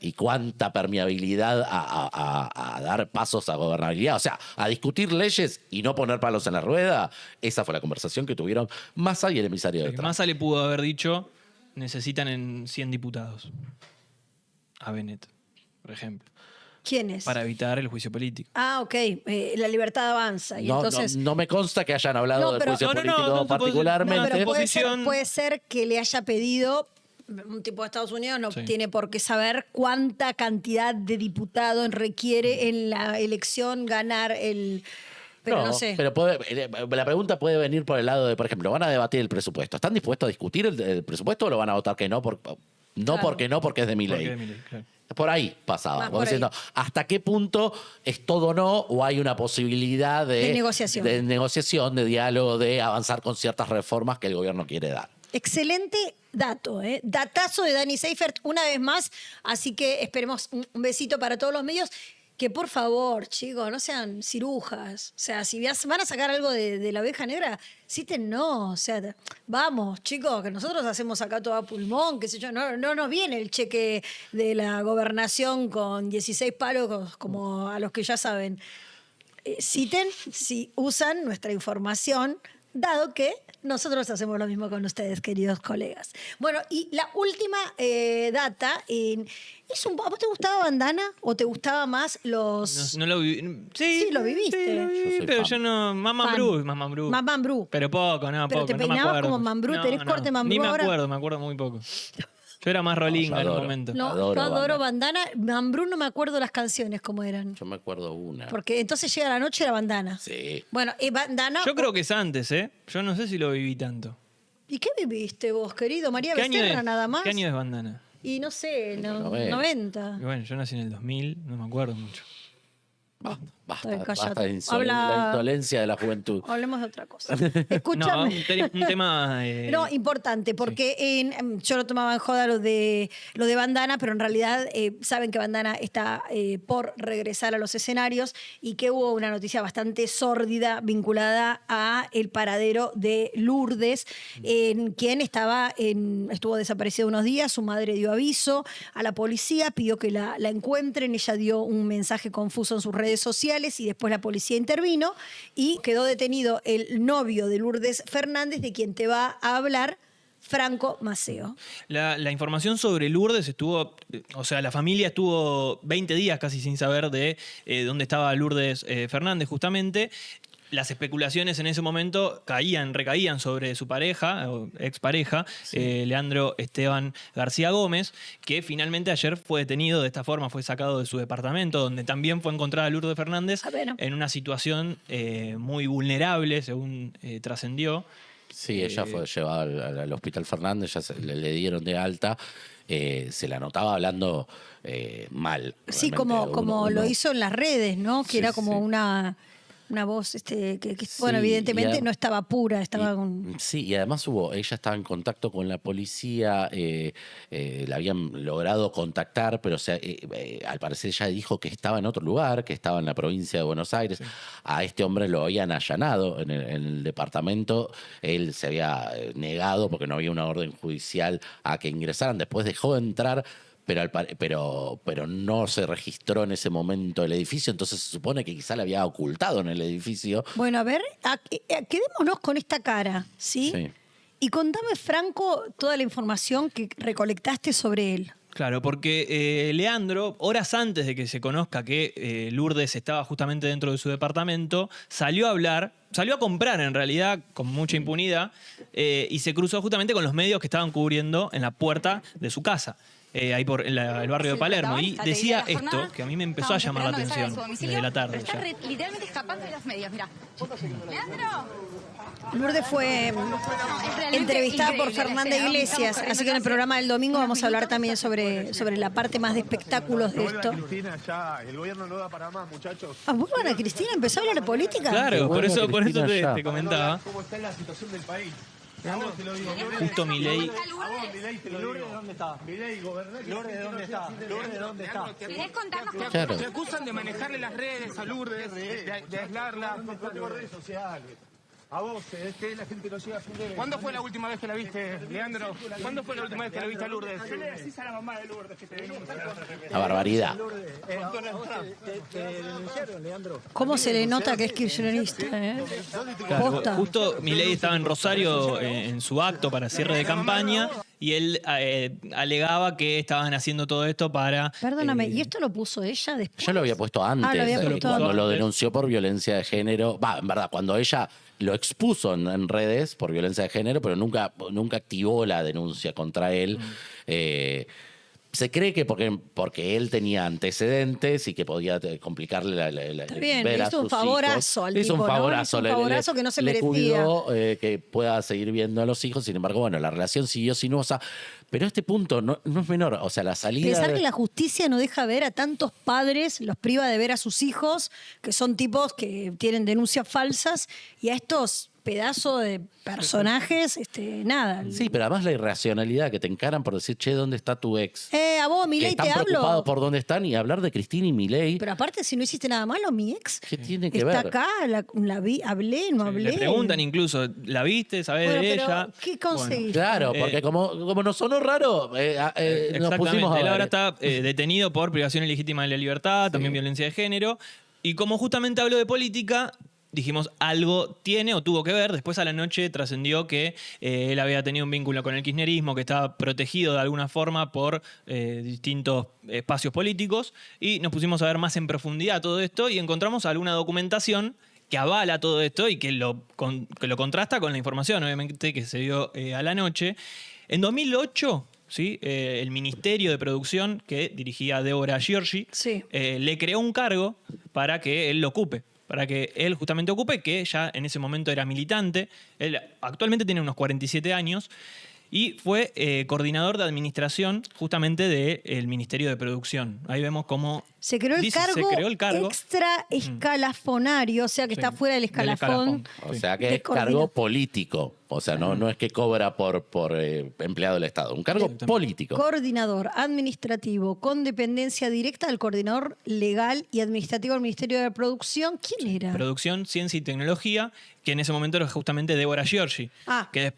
S3: y cuánta permeabilidad a dar pasos a gobernabilidad, o sea, a discutir leyes y no poner palos en la rueda. Esa fue la conversación que tuvieron Massa y el emisario de Trump.
S2: Massa le pudo haber dicho, necesitan en 100 diputados. A Bennett, por ejemplo.
S1: ¿Quién es?
S2: Para evitar el juicio político.
S1: Ah, ok. La libertad avanza. Y
S3: No,
S1: entonces...
S3: no me consta que hayan hablado
S1: No,
S3: del
S1: pero-
S3: juicio
S2: No,
S3: político particularmente.
S1: No, pero
S2: Posición-
S1: puede ser que le haya pedido, un tipo de Estados Unidos no
S2: Sí.
S1: tiene por qué saber cuánta cantidad de diputados requiere en la elección ganar el... Pero no sé.
S3: Pero la pregunta puede venir por el lado de, por ejemplo, van a debatir el presupuesto. ¿Están dispuestos a discutir el presupuesto o lo van a votar que no?
S1: Claro.
S3: Porque es de mi
S2: Porque
S3: ley.
S2: de Milei, claro.
S3: Por ahí pasaba.
S1: Más
S3: Como
S1: por
S3: diciendo, ¿hasta qué punto es todo no o hay una posibilidad
S1: De negociación.
S3: de negociación, de diálogo, de avanzar con ciertas reformas que el gobierno quiere dar?
S1: Excelente dato, ¿eh? Datazo de Dani Seifert una vez más. Así que esperemos un besito para todos los medios. Que por favor, chicos, no sean cirujas. O sea, si van a sacar algo de la oveja negra, cítennos. O sea, vamos, chicos, que nosotros hacemos acá todo a pulmón, qué sé yo. No nos viene el cheque de la gobernación con 16 palos como a los que ya saben. Citen si usan nuestra información, dado que nosotros hacemos lo mismo con ustedes, queridos colegas. Bueno, y la última data, ¿a vos te gustaba Bandana o te gustaba más los...
S2: No lo viví.
S1: Sí, lo viviste.
S2: Sí, lo viví,
S3: Yo soy
S2: pero
S3: fan.
S2: yo no. Más Mambrú.
S1: Más Mambrú.
S2: Pero poco, no,
S1: Pero
S2: poco.
S1: te
S2: no me
S1: peinabas
S2: acuerdo.
S1: como Mambrú, tenés corte Mambrú
S2: Ni me
S1: ahora.
S2: acuerdo muy poco. Yo era más rolinga en un
S3: adoro.
S2: momento.
S1: No,
S3: Adoro
S1: yo adoro Bandana. Mambrú no me acuerdo las canciones cómo eran.
S3: Yo me acuerdo una.
S1: Porque entonces llega la noche era Bandana.
S3: Sí.
S1: Bueno, Bandana...
S2: Yo creo que es antes, ¿eh? Yo no sé si lo viví tanto.
S1: ¿Y qué viviste vos, querido? María
S2: ¿Qué año
S1: Becerra
S2: es?
S1: nada más.
S2: ¿Qué año es Bandana?
S1: Y no sé,
S3: Noventa.
S1: 90.
S2: Y bueno, yo nací en el 2000, no me acuerdo mucho.
S3: Basta
S1: Está bien,
S3: de
S1: Habla-
S3: la insolencia de la juventud.
S1: Hablemos de otra cosa.
S2: No,
S1: Escúchame.
S2: un tema.
S1: No, importante, porque yo lo tomaba en joda lo de Bandana, pero en realidad saben que Bandana está por regresar a los escenarios y que hubo una noticia bastante sórdida vinculada a el paradero de Lourdes, en quien estuvo desaparecida unos días, su madre dio aviso a la policía, pidió que la encuentren, ella dio un mensaje confuso en sus redes sociales y después la policía intervino y quedó detenido el novio de Lourdes Fernández, de quien te va a hablar Franco Maceo.
S2: La información sobre Lourdes estuvo, o sea, la familia estuvo 20 días casi sin saber de dónde estaba Lourdes Fernández, justamente. Las especulaciones en ese momento recaían sobre su pareja, o expareja, Leandro Esteban García Gómez, que finalmente ayer fue detenido de esta forma, fue sacado de su departamento, donde también fue encontrada Lourdes Fernández en una situación muy vulnerable, según trascendió.
S3: Sí, ella fue llevada al Hospital Fernández, ya le dieron de alta. Se la notaba hablando mal.
S1: Sí,
S3: realmente.
S1: como lo
S3: Uno-
S1: hizo en las redes, ¿no? Que
S3: Sí,
S1: era como
S3: sí.
S1: una voz que
S3: Sí,
S1: bueno, evidentemente
S3: y
S1: no estaba pura, estaba
S3: y-
S1: con...
S3: Sí, y además ella estaba en contacto con la policía, la habían logrado contactar, pero al parecer ella dijo que estaba en otro lugar, que estaba en la provincia de Buenos Aires. A este hombre lo habían allanado en el departamento, él se había negado porque no había una orden judicial a que ingresaran, después dejó de entrar. Pero no se registró en ese momento el edificio, entonces se supone que quizá la había ocultado en el edificio.
S1: Bueno, a ver, quedémonos con esta cara, ¿sí?
S3: Sí.
S1: Y contame, Franco, toda la información que recolectaste sobre él.
S2: Claro, porque Leandro, horas antes de que se conozca que Lourdes estaba justamente dentro de su departamento, salió a hablar, salió a comprar en realidad con mucha impunidad y se cruzó justamente con los medios que estaban cubriendo en la puerta de su casa. Ahí por el barrio de Palermo, y decía esto, que a mí me empezó a llamar la atención desde la tarde.
S4: Está literalmente escapando de los medios, mirá. ¡Leandro!
S1: Lourdes fue entrevistada por Fernanda Iglesias, así que en el programa del domingo vamos a hablar también sobre la parte más de espectáculos de esto.
S5: Cristina, ya, el gobierno no da para más, muchachos.
S1: ¿Ah, vos, Ana Cristina, empezó a hablar de política?
S2: Claro, por eso
S3: Cristina,
S2: te comentaba.
S5: ¿Cómo está la situación del país? A vos te lo digo.
S2: Justo Milei.
S5: A vos, Milei, te lo digo. ¿Lourdes dónde está? Milei, gobernador. ¿Lourdes dónde está? ¿Lourdes dónde está?
S4: ¿Querés contarnos qué
S3: Claro.
S6: Te acusan de manejarle las redes a Lourdes, de aislarla.
S5: No tengo redes sociales. A vos, que la gente lo llega a fin de...
S6: ¿Cuándo fue la última vez que la viste, Leandro? ¿Cuándo fue la última vez que la viste a Lourdes?
S5: ¿Qué le decís a la mamá de Lourdes que te denuncia?
S3: La barbaridad.
S5: ¿Te denunciaron, Leandro?
S1: ¿Cómo se le nota que es kirchnerista?
S2: Claro,
S1: Posta.
S2: justo Milei estaba en Rosario en su acto para cierre de campaña y él alegaba que estaban haciendo todo esto para...
S1: Perdóname, ¿y esto lo puso ella después?
S3: Ya lo había puesto antes,
S1: lo había puesto
S3: cuando
S1: antes.
S3: lo denunció por violencia de género. Va, en verdad, cuando ella lo expuso en redes por violencia de género, pero nunca activó la denuncia contra él. Se cree que porque él tenía antecedentes y que podía complicarle
S1: Está bien,
S3: ver
S1: le
S3: a
S1: hizo un
S3: sus
S1: favorazo
S3: hijos.
S1: al
S3: Le hizo
S1: tipo,
S3: un
S1: ¿no?
S3: favorazo,
S1: Le hizo un favorazo que no se
S3: le
S1: merecía.
S3: cuidó que pueda seguir viendo a los hijos. Sin embargo, bueno, la relación siguió sinuosa. Pero este punto no es menor. O sea, la salida...
S1: Pensar
S3: de-
S1: que la justicia no deja ver a tantos padres, los priva de ver a sus hijos, que son tipos que tienen denuncias falsas, y a estos pedazos de personajes, nada.
S3: Sí, pero además la irracionalidad que te encaran por decir, che, ¿dónde está tu ex?
S1: A vos,
S3: Que
S1: Milei,
S3: están
S1: te
S3: preocupados
S1: hablo.
S3: por dónde están y hablar de Cristina y Milei.
S1: Pero aparte, si no hiciste nada malo, mi ex
S3: ¿Qué tiene que
S1: está
S3: ver?
S1: acá, la vi, hablé, no hablé.
S2: Le preguntan incluso, ¿la viste? ¿Sabés
S1: Bueno,
S2: de
S1: pero,
S2: ella?
S1: ¿qué conseguiste?
S3: Claro, porque como nos sonó raro, nos
S2: Exactamente.
S3: pusimos a
S2: Él
S3: ver.
S2: ahora está detenido por privación ilegítima de la libertad, también violencia de género. Y como justamente habló de política, dijimos algo tiene o tuvo que ver. Después a la noche trascendió que él había tenido un vínculo con el kirchnerismo, que estaba protegido de alguna forma por distintos espacios políticos. Y nos pusimos a ver más en profundidad todo esto y encontramos alguna documentación que avala todo esto y que lo contrasta con la información, obviamente, que se dio a la noche. En 2008... ¿sí? El Ministerio de Producción que dirigía Débora Giorgi
S1: Sí.
S2: le creó un cargo para que él lo ocupe, para que él justamente ocupe, que ya en ese momento era militante. Él actualmente tiene unos 47 años y fue coordinador de administración justamente del Ministerio de Producción. Ahí vemos cómo
S1: Se creó el cargo extra escalafonario, o sea que está fuera del escalafón.
S3: O sea que
S1: de
S3: es cargo político. O sea, no es que cobra por empleado del Estado. Un cargo político.
S1: Coordinador administrativo con dependencia directa del coordinador legal y administrativo del Ministerio de Producción. ¿Quién era?
S2: Producción, Ciencia y Tecnología, que en ese momento era justamente Débora Giorgi.
S1: Ah.
S2: Que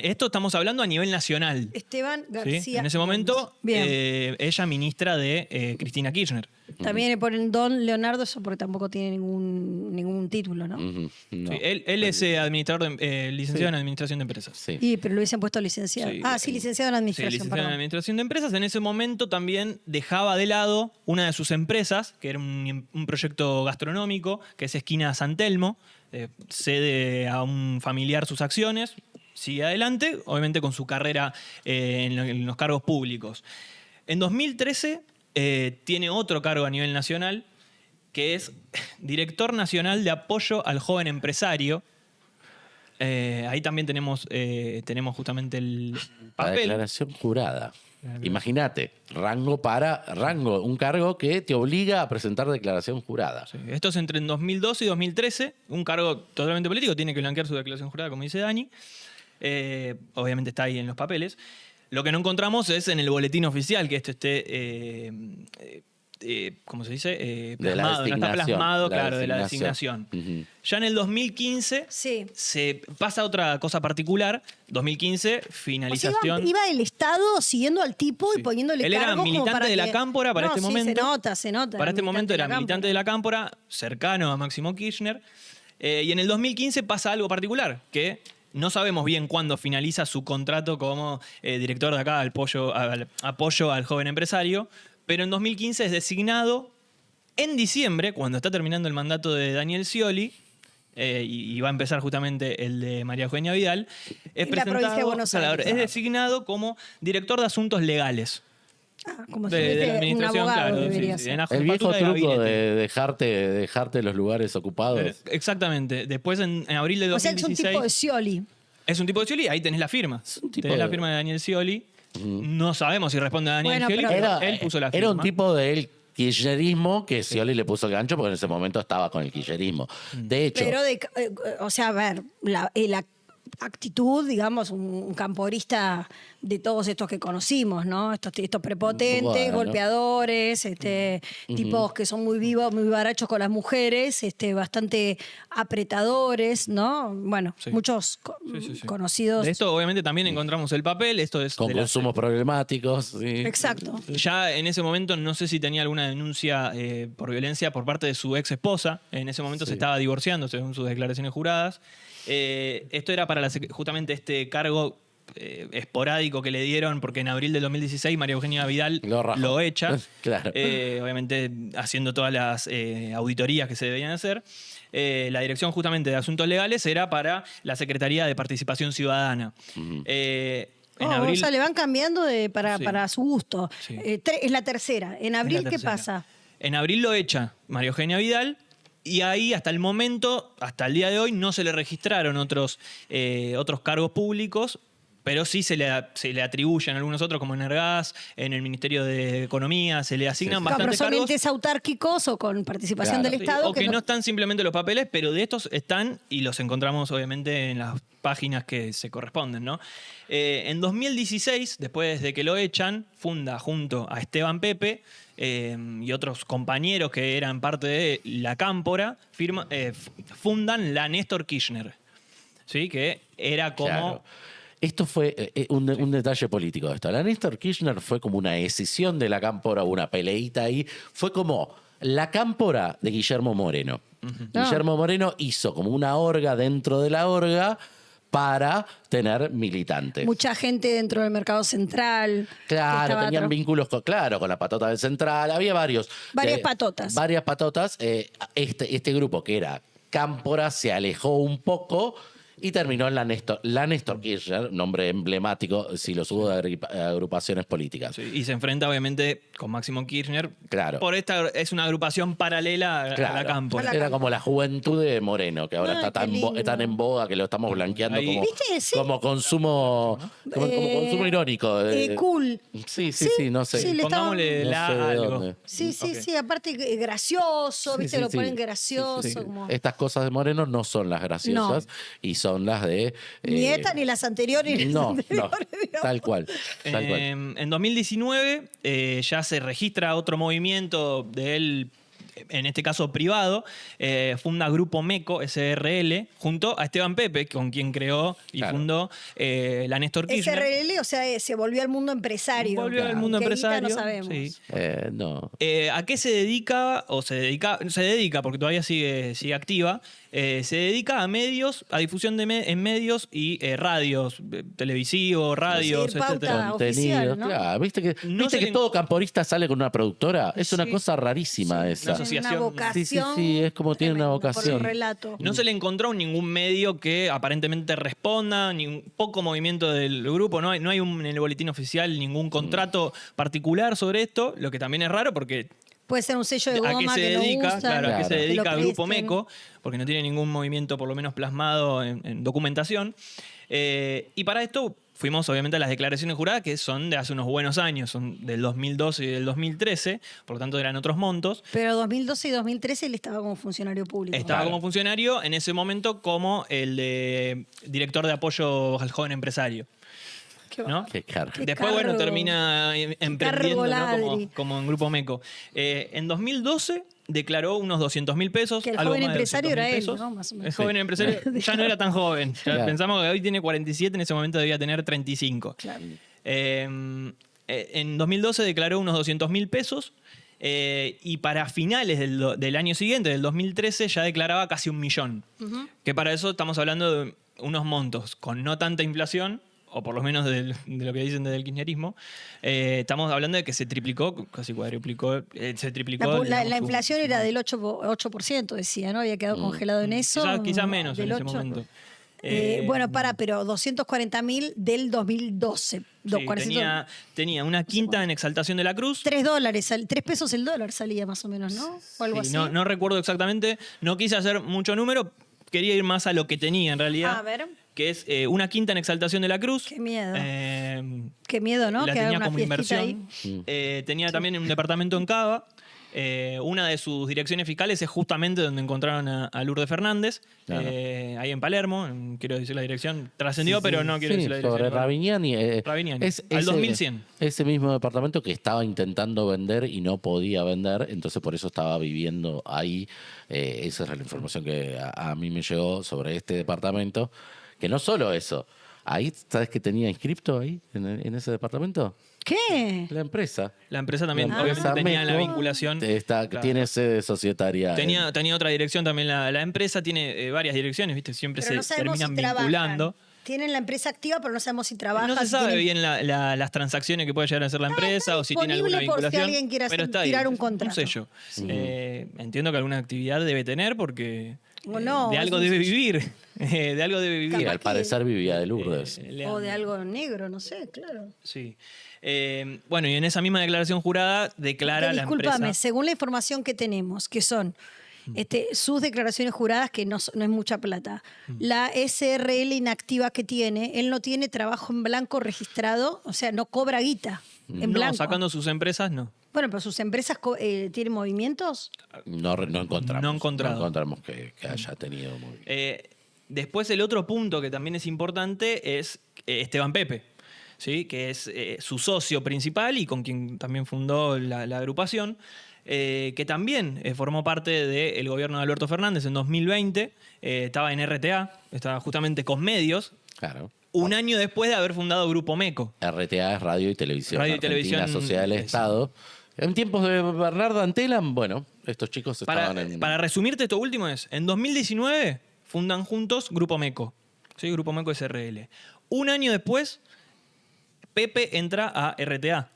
S2: esto estamos hablando a nivel nacional.
S1: Esteban
S2: ¿sí?
S1: García.
S2: En ese momento,
S1: Bien.
S2: ella ministra de Cristina Kirchner.
S1: También le ponen Don Leonardo, eso porque tampoco tiene ningún título, ¿no?
S3: Ujú, no.
S2: Sí, él es administrador, licenciado en Administración de Empresas.
S3: Sí.
S1: Pero lo hubiesen puesto licenciado.
S2: Sí.
S1: Licenciado en
S2: Sí,
S1: Administración,
S2: licenciado en
S1: perdón.
S2: Administración de Empresas. En ese momento también dejaba de lado una de sus empresas, que era un proyecto gastronómico, que es Esquina San Telmo. Cede a un familiar sus acciones, sigue adelante, obviamente con su carrera en los cargos públicos. En 2013 tiene otro cargo a nivel nacional, que es Director Nacional de Apoyo al Joven Empresario. Ahí también tenemos justamente el
S3: La
S2: papel.
S3: declaración jurada. Imagínate, un cargo que te obliga a presentar declaración jurada.
S2: Sí, esto es entre 2012 y 2013, un cargo totalmente político, tiene que blanquear su declaración jurada, como dice Dani. Obviamente está ahí en los papeles. Lo que no encontramos es en el boletín oficial que esto esté, ¿cómo se dice?
S3: De la
S2: Plasmado, no está
S3: designación,
S2: plasmado,
S3: la
S2: claro, de la
S3: designación.
S2: designación.
S3: Ujú.
S2: Ya en el 2015
S1: Sí.
S2: se pasa otra cosa particular. 2015,
S1: O sea,
S2: finalización.
S1: iba el Estado siguiendo al tipo y
S2: Sí.
S1: poniéndole
S2: Él era
S1: cargos como
S2: militante
S1: para
S2: de la
S1: que-
S2: Cámpora para
S1: No,
S2: este
S1: sí,
S2: momento.
S1: se nota.
S2: Para este momento era militante de
S1: la
S2: la Cámpora, cercano a Máximo Kirchner. Y en el 2015 pasa algo particular, que No sabemos bien cuándo finaliza su contrato como director de acá, apoyo al joven empresario, pero en 2015 es designado en diciembre, cuando está terminando el mandato de Daniel Scioli, y va a empezar justamente el de María Eugenia Vidal,
S1: En la provincia de Buenos Aires.
S2: es designado como director de asuntos legales.
S1: Como si
S2: De
S1: fuese
S2: la
S1: un
S2: administración,
S1: abogado
S2: claro.
S1: debería
S2: Sí,
S1: ser.
S2: en la
S3: El viejo
S2: jefatura de
S3: truco
S2: gabinete.
S3: de dejarte los lugares ocupados.
S2: Exactamente. Después, en abril de 2016...
S1: O sea, que es un tipo de Scioli.
S2: Es un tipo de Scioli, ahí tenés la firma.
S3: un tipo
S2: Tenés la
S3: de-
S2: firma de Daniel Scioli. No sabemos si responde a Daniel
S1: Bueno,
S2: Scioli,
S1: pero-
S2: pero él puso la firma.
S3: Era un tipo del kirchnerismo que Scioli le puso el gancho porque en ese momento estaba con el kirchnerismo. De hecho,
S1: Pero, o sea, a ver, la actitud, digamos, un camporista de todos estos que conocimos, ¿no? Estos prepotentes,
S3: Bueno.
S1: golpeadores, tipos que son muy vivos, muy barachos con las mujeres, bastante apretadores, ¿no? Bueno,
S2: Sí.
S1: muchos
S2: Sí.
S1: conocidos.
S2: De esto, obviamente, también encontramos el papel. Esto es
S3: con
S2: de la-
S3: consumos problemáticos. Sí.
S1: Exacto.
S2: Ya en ese momento no sé si tenía alguna denuncia por violencia por parte de su ex esposa. En ese momento se estaba divorciando, según sus declaraciones juradas. Esto era para justamente este cargo esporádico que le dieron, porque en abril del 2016 María Eugenia Vidal
S3: Lo rajó.
S2: lo echa.
S3: Claro.
S2: Obviamente haciendo todas las auditorías que se debían hacer. La dirección justamente de asuntos legales era para la Secretaría de Participación Ciudadana. En abril,
S1: O sea, le van cambiando para su gusto.
S2: Sí.
S1: Es la tercera. En abril,
S2: Es la
S1: ¿qué
S2: tercera.
S1: pasa?
S2: En abril lo echa María Eugenia Vidal y ahí hasta el momento, hasta el día de hoy, no se le registraron otros cargos públicos, pero sí se le atribuyen algunos otros, como en Energas, en el Ministerio de Economía, se le asignan
S1: Claro, pero
S2: bastantes
S1: son
S2: cargos.
S1: entes autárquicos o con participación
S3: Claro.
S1: del
S2: Sí,
S1: Estado.
S2: o que no están simplemente los papeles, pero de estos están y los encontramos obviamente en las páginas que se corresponden, ¿no? En 2016, después de que lo echan, funda junto a Esteban Pepe y otros compañeros que eran parte de la Cámpora, fundan la Néstor Kirchner, ¿sí? Que era como...
S3: Claro. Esto fue un detalle político de esto. La Néstor Kirchner fue como una decisión de la Cámpora, una peleita ahí. Fue como la Cámpora de Guillermo Moreno. Guillermo Moreno hizo como una orga dentro de la orga para tener militantes.
S1: Mucha gente dentro del mercado central. que
S3: Claro,
S1: estaba
S3: tenían vínculos con la patota del central, había varios.
S1: Varias patotas.
S3: Varias patotas. Este grupo que era Cámpora se alejó un poco y terminó en la Néstor Kirchner, nombre emblemático, si los hubo de agrupaciones políticas.
S2: Sí, y se enfrenta obviamente con Máximo Kirchner.
S3: Claro.
S2: Es una agrupación paralela a
S3: Claro.
S2: la Cámpora.
S3: Era como la juventud de Moreno, que ahora
S1: Ay,
S3: está
S1: qué lindo.
S3: tan en boga que lo estamos blanqueando
S2: Ahí.
S3: como,
S1: ¿Viste? Sí.
S3: como consumo como consumo irónico.
S1: Cool.
S3: Sí, no sé.
S1: Sí, le
S2: Pongámosle
S3: No
S2: la
S3: sé de
S2: algo.
S3: dónde.
S1: Sí, aparte gracioso, ¿viste?
S3: Sí,
S1: Lo
S3: sí.
S1: ponen gracioso.
S3: Sí, sí.
S1: Como...
S3: Estas cosas de Moreno no son las graciosas y son las de...
S1: Ni esta ni las anteriores. Ni las
S3: No,
S1: anteriores, digamos.
S3: tal cual. Tal cual.
S2: En 2019 ya se registra otro movimiento de él, en este caso privado, funda Grupo MECO, SRL, junto a Esteban Pepe, con quien creó y
S3: Claro.
S2: fundó la Néstor Kirchner.
S1: SRL, o sea, se volvió al mundo empresario.
S2: Volvió al mundo
S1: ¿Qué guita?
S2: empresario.
S1: No sabemos.
S2: Sí.
S3: No.
S2: ¿A qué se dedica? Se dedica porque todavía sigue activa. Se dedica a medios, a difusión en medios y radios, televisivos, radios,
S1: Seguir pauta
S2: etcétera.
S1: oficial, ¿no?
S3: Claro, viste que,
S2: No
S3: viste
S2: sé
S3: que
S2: qué-
S3: todo camporista sale con una productora. Es una
S2: Sí.
S3: cosa rarísima esa.
S2: Una asociación.
S1: Una vocación.
S3: Sí, es como tiene una
S1: tremenda
S3: vocación.
S1: Por el relato.
S2: No se le encontró ningún medio que aparentemente responda, ni un poco movimiento del grupo, no hay en el boletín oficial ningún contrato particular sobre esto, lo que también es raro porque
S1: Puede ser un sello de
S2: a qué
S1: goma
S2: se
S1: que
S2: dedica,
S1: no usan.
S2: claro, a qué se
S3: Claro.
S2: dedica
S1: que lo
S2: Grupo
S1: presten.
S2: MECO, porque no tiene ningún movimiento por lo menos plasmado en documentación. Y para esto fuimos obviamente a las declaraciones juradas, que son de hace unos buenos años, son del 2012 y del 2013, por lo tanto eran otros montos.
S1: Pero 2012 y 2013 él estaba como funcionario público.
S2: Estaba
S3: Claro.
S2: como funcionario en ese momento como el de director de apoyo al joven empresario.
S1: Qué
S2: ¿no?
S3: Qué caro.
S1: Qué
S2: Después, bueno,
S1: cargo-
S2: termina emprendiendo, ¿no?
S1: ladri.
S2: como en Grupo MECO. En 2012 declaró unos 200.000 pesos.
S1: Que el
S2: algo
S1: joven
S2: más de
S1: empresario
S2: 200.000
S1: era él,
S2: pesos.
S1: ¿no? Más o menos.
S2: El joven empresario ya no era tan joven. Ya
S3: Claro.
S2: Pensamos que hoy tiene 47, en ese momento debía tener 35.
S1: Claro.
S2: En 2012 declaró unos 200.000 pesos. Y para finales del año siguiente, del 2013, ya declaraba casi 1 millón. Que para eso estamos hablando de unos montos con no tanta inflación, o por lo menos de lo que dicen desde el kirchnerismo, estamos hablando de que se triplicó, casi cuadruplicó, se triplicó.
S1: La inflación era del 8%, decía, ¿no? Había quedado congelado en eso.
S2: Quizás menos
S1: del
S2: en ese
S1: 8.
S2: momento.
S1: Bueno, pero 240.000 del 2012.
S2: Sí, tenía una quinta en Exaltación de la Cruz.
S1: $3, 3 pesos el dólar salía más o menos, ¿no? O algo
S2: Sí,
S1: así.
S2: no recuerdo exactamente, no quise hacer mucho número, quería ir más a lo que tenía en realidad.
S1: A ver.
S2: Que es una quinta en Exaltación de la Cruz.
S1: Qué miedo. Qué
S2: Qué
S1: miedo, ¿no?
S2: La
S1: Que haga
S2: tenía
S1: una
S2: como
S1: fiestita
S2: inversión. Tenía también un departamento en Cava. Una de sus direcciones fiscales es justamente donde encontraron a Lourdes Fernández,
S3: Claro.
S2: ahí en Palermo. Quiero decir la dirección. Trascendió, pero no quiero decir la dirección.
S3: Sobre Ravignani.
S2: Ravignani, al 2100.
S3: Ese mismo departamento que estaba intentando vender y no podía vender, entonces por eso estaba viviendo ahí. Esa es la información que a mí me llegó sobre este departamento. Que no solo eso. Ahí, ¿sabes qué tenía inscripto ahí, en ese departamento?
S1: ¿Qué?
S3: La empresa.
S2: La empresa también,
S3: La
S2: obviamente,
S3: empresa
S2: tenía la
S3: Meco
S2: vinculación.
S3: Claro. Tiene sede societaria.
S2: Tenía otra dirección también. La empresa tiene varias direcciones, ¿viste? Siempre
S1: Pero no
S2: se
S1: sabemos
S2: terminan
S1: si trabajan.
S2: vinculando.
S1: Tienen la empresa activa, pero no sabemos si trabajan.
S2: No se
S1: si
S2: sabe
S1: tienen-
S2: bien las transacciones que puede llegar a hacer la empresa o si tiene alguna
S1: disponible por si
S2: vinculación.
S1: alguien quiere
S2: pero está ahí,
S1: tirar un
S2: es
S1: contrato.
S2: sello. Entiendo que alguna actividad debe tener porque
S1: O no,
S2: de
S1: es
S2: algo
S1: un
S2: debe
S1: sello.
S2: vivir. De algo debe vivir.
S3: Sí,
S1: Capaz
S3: al
S1: que-
S3: parecer vivía de Lourdes.
S1: O de algo negro, no sé, claro.
S2: Sí. Bueno, y en esa misma declaración jurada declara la
S1: Discúlpame,
S2: empresa.
S1: según la información que tenemos, que son sus declaraciones juradas, que no es mucha plata, la SRL inactiva que tiene, él no tiene trabajo en blanco registrado, o sea, no cobra guita en
S2: No,
S1: blanco.
S2: sacando sus empresas, no.
S1: Bueno, pero sus empresas tienen movimientos.
S3: No encontramos.
S2: No encontrado.
S3: No encontramos que haya tenido muy...
S2: Después el otro punto que también es importante es Esteban Pepe, ¿sí? Que es su socio principal y con quien también fundó la agrupación, que también formó parte del gobierno de Alberto Fernández en 2020, estaba en RTA, estaba justamente con medios,
S3: Claro.
S2: un año después de haber fundado Grupo Meco.
S3: RTA es Radio y Televisión.
S2: Radio y
S3: Argentina,
S2: Televisión,
S3: Sociedad del
S2: eso.
S3: Estado. En tiempos de Bernardo Antelan, bueno, estos chicos estaban
S2: Para resumirte esto último es, en 2019 fundan juntos Grupo Meco, ¿sí? Grupo Meco SRL. Un año después, Pepe entra a RTA,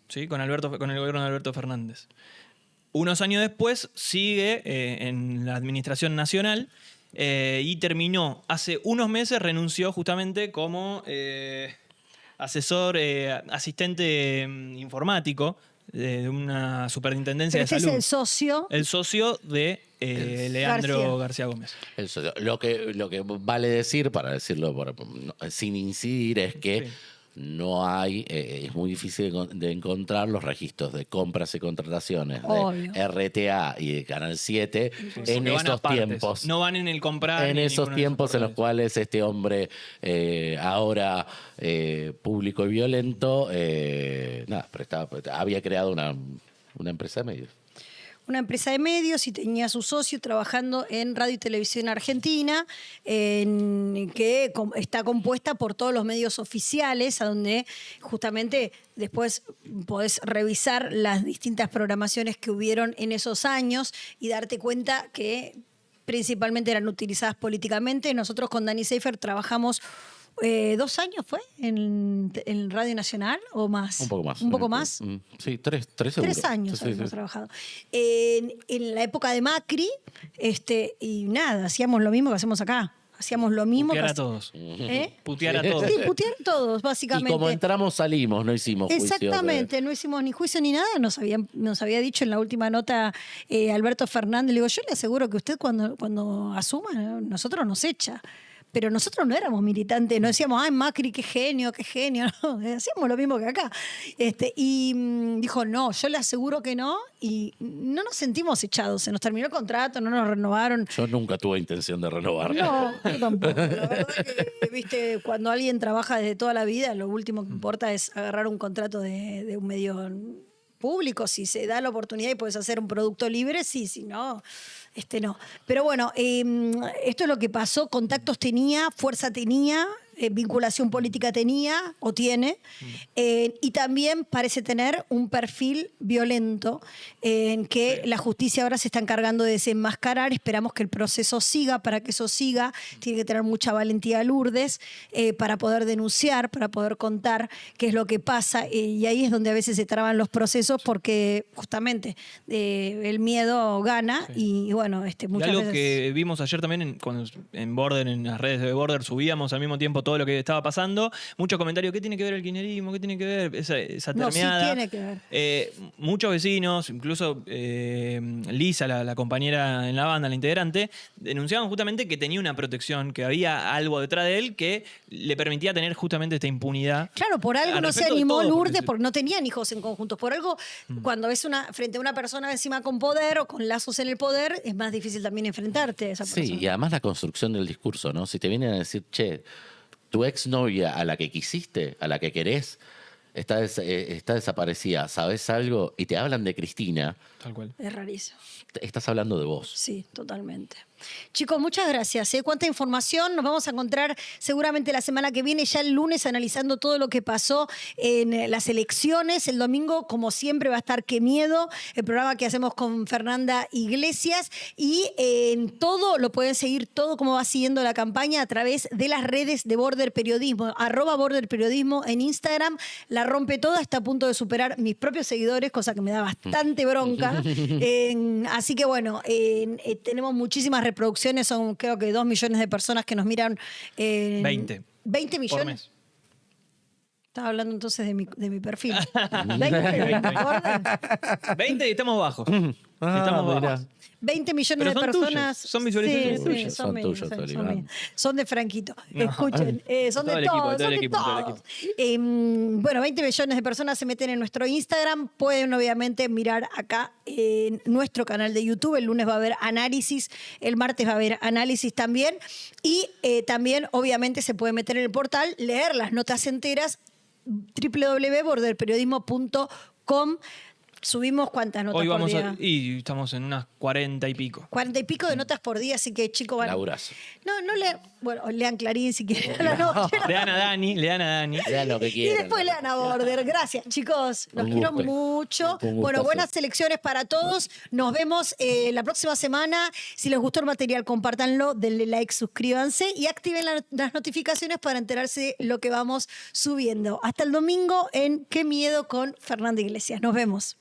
S2: ¿sí? Con el gobierno de Alberto Fernández. Unos años después sigue en la administración nacional y terminó, hace unos meses renunció justamente como asesor, asistente informático de una superintendencia
S1: Pero
S2: de
S1: este es
S2: salud.
S1: el socio.
S2: El socio de Leandro García Gómez.
S3: Lo que vale decir, para decirlo sin incidir, es que
S2: Sí.
S3: no hay, es muy difícil de encontrar los registros de compras y contrataciones
S1: Obvio.
S3: de RTA y de Canal 7 en
S2: Porque van a
S3: esos
S2: partes.
S3: tiempos.
S2: No van en el comprar.
S3: En
S2: ni
S3: esos
S2: ninguno de
S3: tiempos en los
S2: portales.
S3: cuales este hombre, ahora público y violento, había creado una empresa de medios.
S1: Una empresa de medios y tenía a su socio trabajando en Radio y Televisión Argentina, que está compuesta por todos los medios oficiales, a donde justamente después podés revisar las distintas programaciones que hubieron en esos años y darte cuenta que principalmente eran utilizadas políticamente. Nosotros con Dani Seifer trabajamos 2 años, ¿fue? En Radio Nacional o más.
S3: Un poco más.
S1: Un poco más.
S3: Sí, 3 seguro.
S1: 3 años
S3: Sí,
S1: hemos
S3: sí.
S1: trabajado. En la época de Macri, y nada, hacíamos lo mismo que hacemos acá. Hacíamos lo mismo
S2: Putear
S1: que
S2: a todos.
S1: ¿Eh?
S2: Putear a
S3: Sí.
S2: todos.
S1: Sí, putear a todos,
S3: Y
S1: básicamente.
S3: como entramos, salimos, no hicimos juicio.
S1: Exactamente, no hicimos ni juicio ni nada. Nos había dicho en la última nota Alberto Fernández, le digo, yo le aseguro que usted cuando asuma, nosotros nos echa. Pero nosotros no éramos militantes, no decíamos, ay, Macri, qué genio, no, hacíamos lo mismo que acá. Y dijo, no, yo le aseguro que no, y no nos sentimos echados, se nos terminó el contrato, no nos renovaron.
S3: Yo nunca tuve intención de renovar.
S1: No, yo tampoco. La verdad que, viste, cuando alguien trabaja desde toda la vida, lo último que importa es agarrar un contrato de un medio público. Si se da la oportunidad y puedes hacer un producto libre, sí, si no, no. Pero bueno, esto es lo que pasó. Contactos tenía, fuerza tenía. vinculación política tenía o tiene, y también parece tener un perfil violento en que la justicia ahora se está encargando de desenmascarar. Esperamos que el proceso siga. Para que eso siga, tiene que tener mucha valentía Lourdes para poder denunciar, para poder contar qué es lo que pasa, y ahí es donde a veces se traban los procesos porque justamente el miedo gana. Y bueno,
S2: Y
S1: muchas
S2: algo
S1: veces...
S2: que vimos ayer también cuando en Border, en las redes de Border, subíamos al mismo tiempo todo lo que estaba pasando. Muchos comentarios, ¿qué tiene que ver el kirchnerismo? ¿Qué tiene que ver esa
S1: No, sí
S2: termeada?
S1: tiene que ver.
S2: Muchos vecinos, incluso Lisa, la compañera en la banda, la integrante, denunciaban justamente que tenía una protección, que había algo detrás de él que le permitía tener justamente esta impunidad.
S1: Claro, por algo
S2: Al
S1: no se
S2: respecto de
S1: animó
S2: todo,
S1: Lourdes, porque no tenían hijos en conjuntos. Por algo, cuando ves frente a una persona encima con poder o con lazos en el poder, es más difícil también enfrentarte a esa persona.
S3: Sí, y además la construcción del discurso, ¿no? Si te vienen a decir, che, tu exnovia a la que quisiste, a la que querés, está desaparecida, ¿sabes algo? Y te hablan de Cristina,
S2: Tal cual.
S1: Es rarísimo.
S3: estás hablando de vos.
S1: Sí, totalmente. Chicos, muchas gracias. Cuánta información. Nos vamos a encontrar seguramente la semana que viene, ya el lunes, analizando todo lo que pasó en las elecciones. El domingo, como siempre, va a estar Qué Miedo, el programa que hacemos con Fernanda Iglesias. Y en todo lo pueden seguir, todo como va siguiendo la campaña a través de las redes de Border Periodismo, @Border Periodismo en Instagram. La rompe toda, está a punto de superar mis propios seguidores, cosa que me da bastante bronca. Así que bueno, tenemos muchísimas reproducciones, son creo que 2 millones de personas que nos miran.
S2: 20.
S1: 20 millones.
S2: Por mes.
S1: Estaba hablando entonces de mi perfil. 20, Border.
S2: 20 y estamos bajos.
S3: Ah,
S2: Estamos
S3: mirá.
S2: bajos.
S1: 20 millones
S2: Pero
S1: de
S2: son
S1: personas.
S2: tuyos, son visualizaciones
S1: Sí,
S2: tuyas.
S3: Son
S1: mías,
S3: tuyos,
S1: son
S3: Oliván.
S1: mías. Son de Franquito.
S2: No.
S1: Escuchen, son
S2: Todo
S1: de
S2: el equipo,
S1: todos.
S2: todo el
S1: Son de
S2: equipo, todo el
S1: todos. Bueno, 20 millones de personas se meten en nuestro Instagram. Pueden obviamente mirar acá en nuestro canal de YouTube. El lunes va a haber análisis, el martes va a haber análisis también. Y también obviamente se puede meter en el portal, leer las notas enteras, www.borderperiodismo.com. Subimos ¿cuántas notas
S2: Hoy
S1: por
S2: vamos
S1: día?
S2: y estamos en unas 40 y pico.
S1: 40 y pico de notas por día, así que chicos van.
S3: Laburazo.
S1: No lean, bueno, lean Clarín si quieren. La noche.
S2: Le dan a Dani.
S3: Vean lo que
S1: Y
S3: quieran.
S1: después lean a Border. Gracias, chicos. Los
S3: Un
S1: quiero
S3: gusto.
S1: mucho.
S3: Un gustazo.
S1: Bueno, buenas elecciones para todos. Nos vemos la próxima semana. Si les gustó el material, compártanlo, denle like, suscríbanse y activen las notificaciones para enterarse de lo que vamos subiendo. Hasta el domingo en Qué Miedo con Fernanda Iglesias. Nos vemos.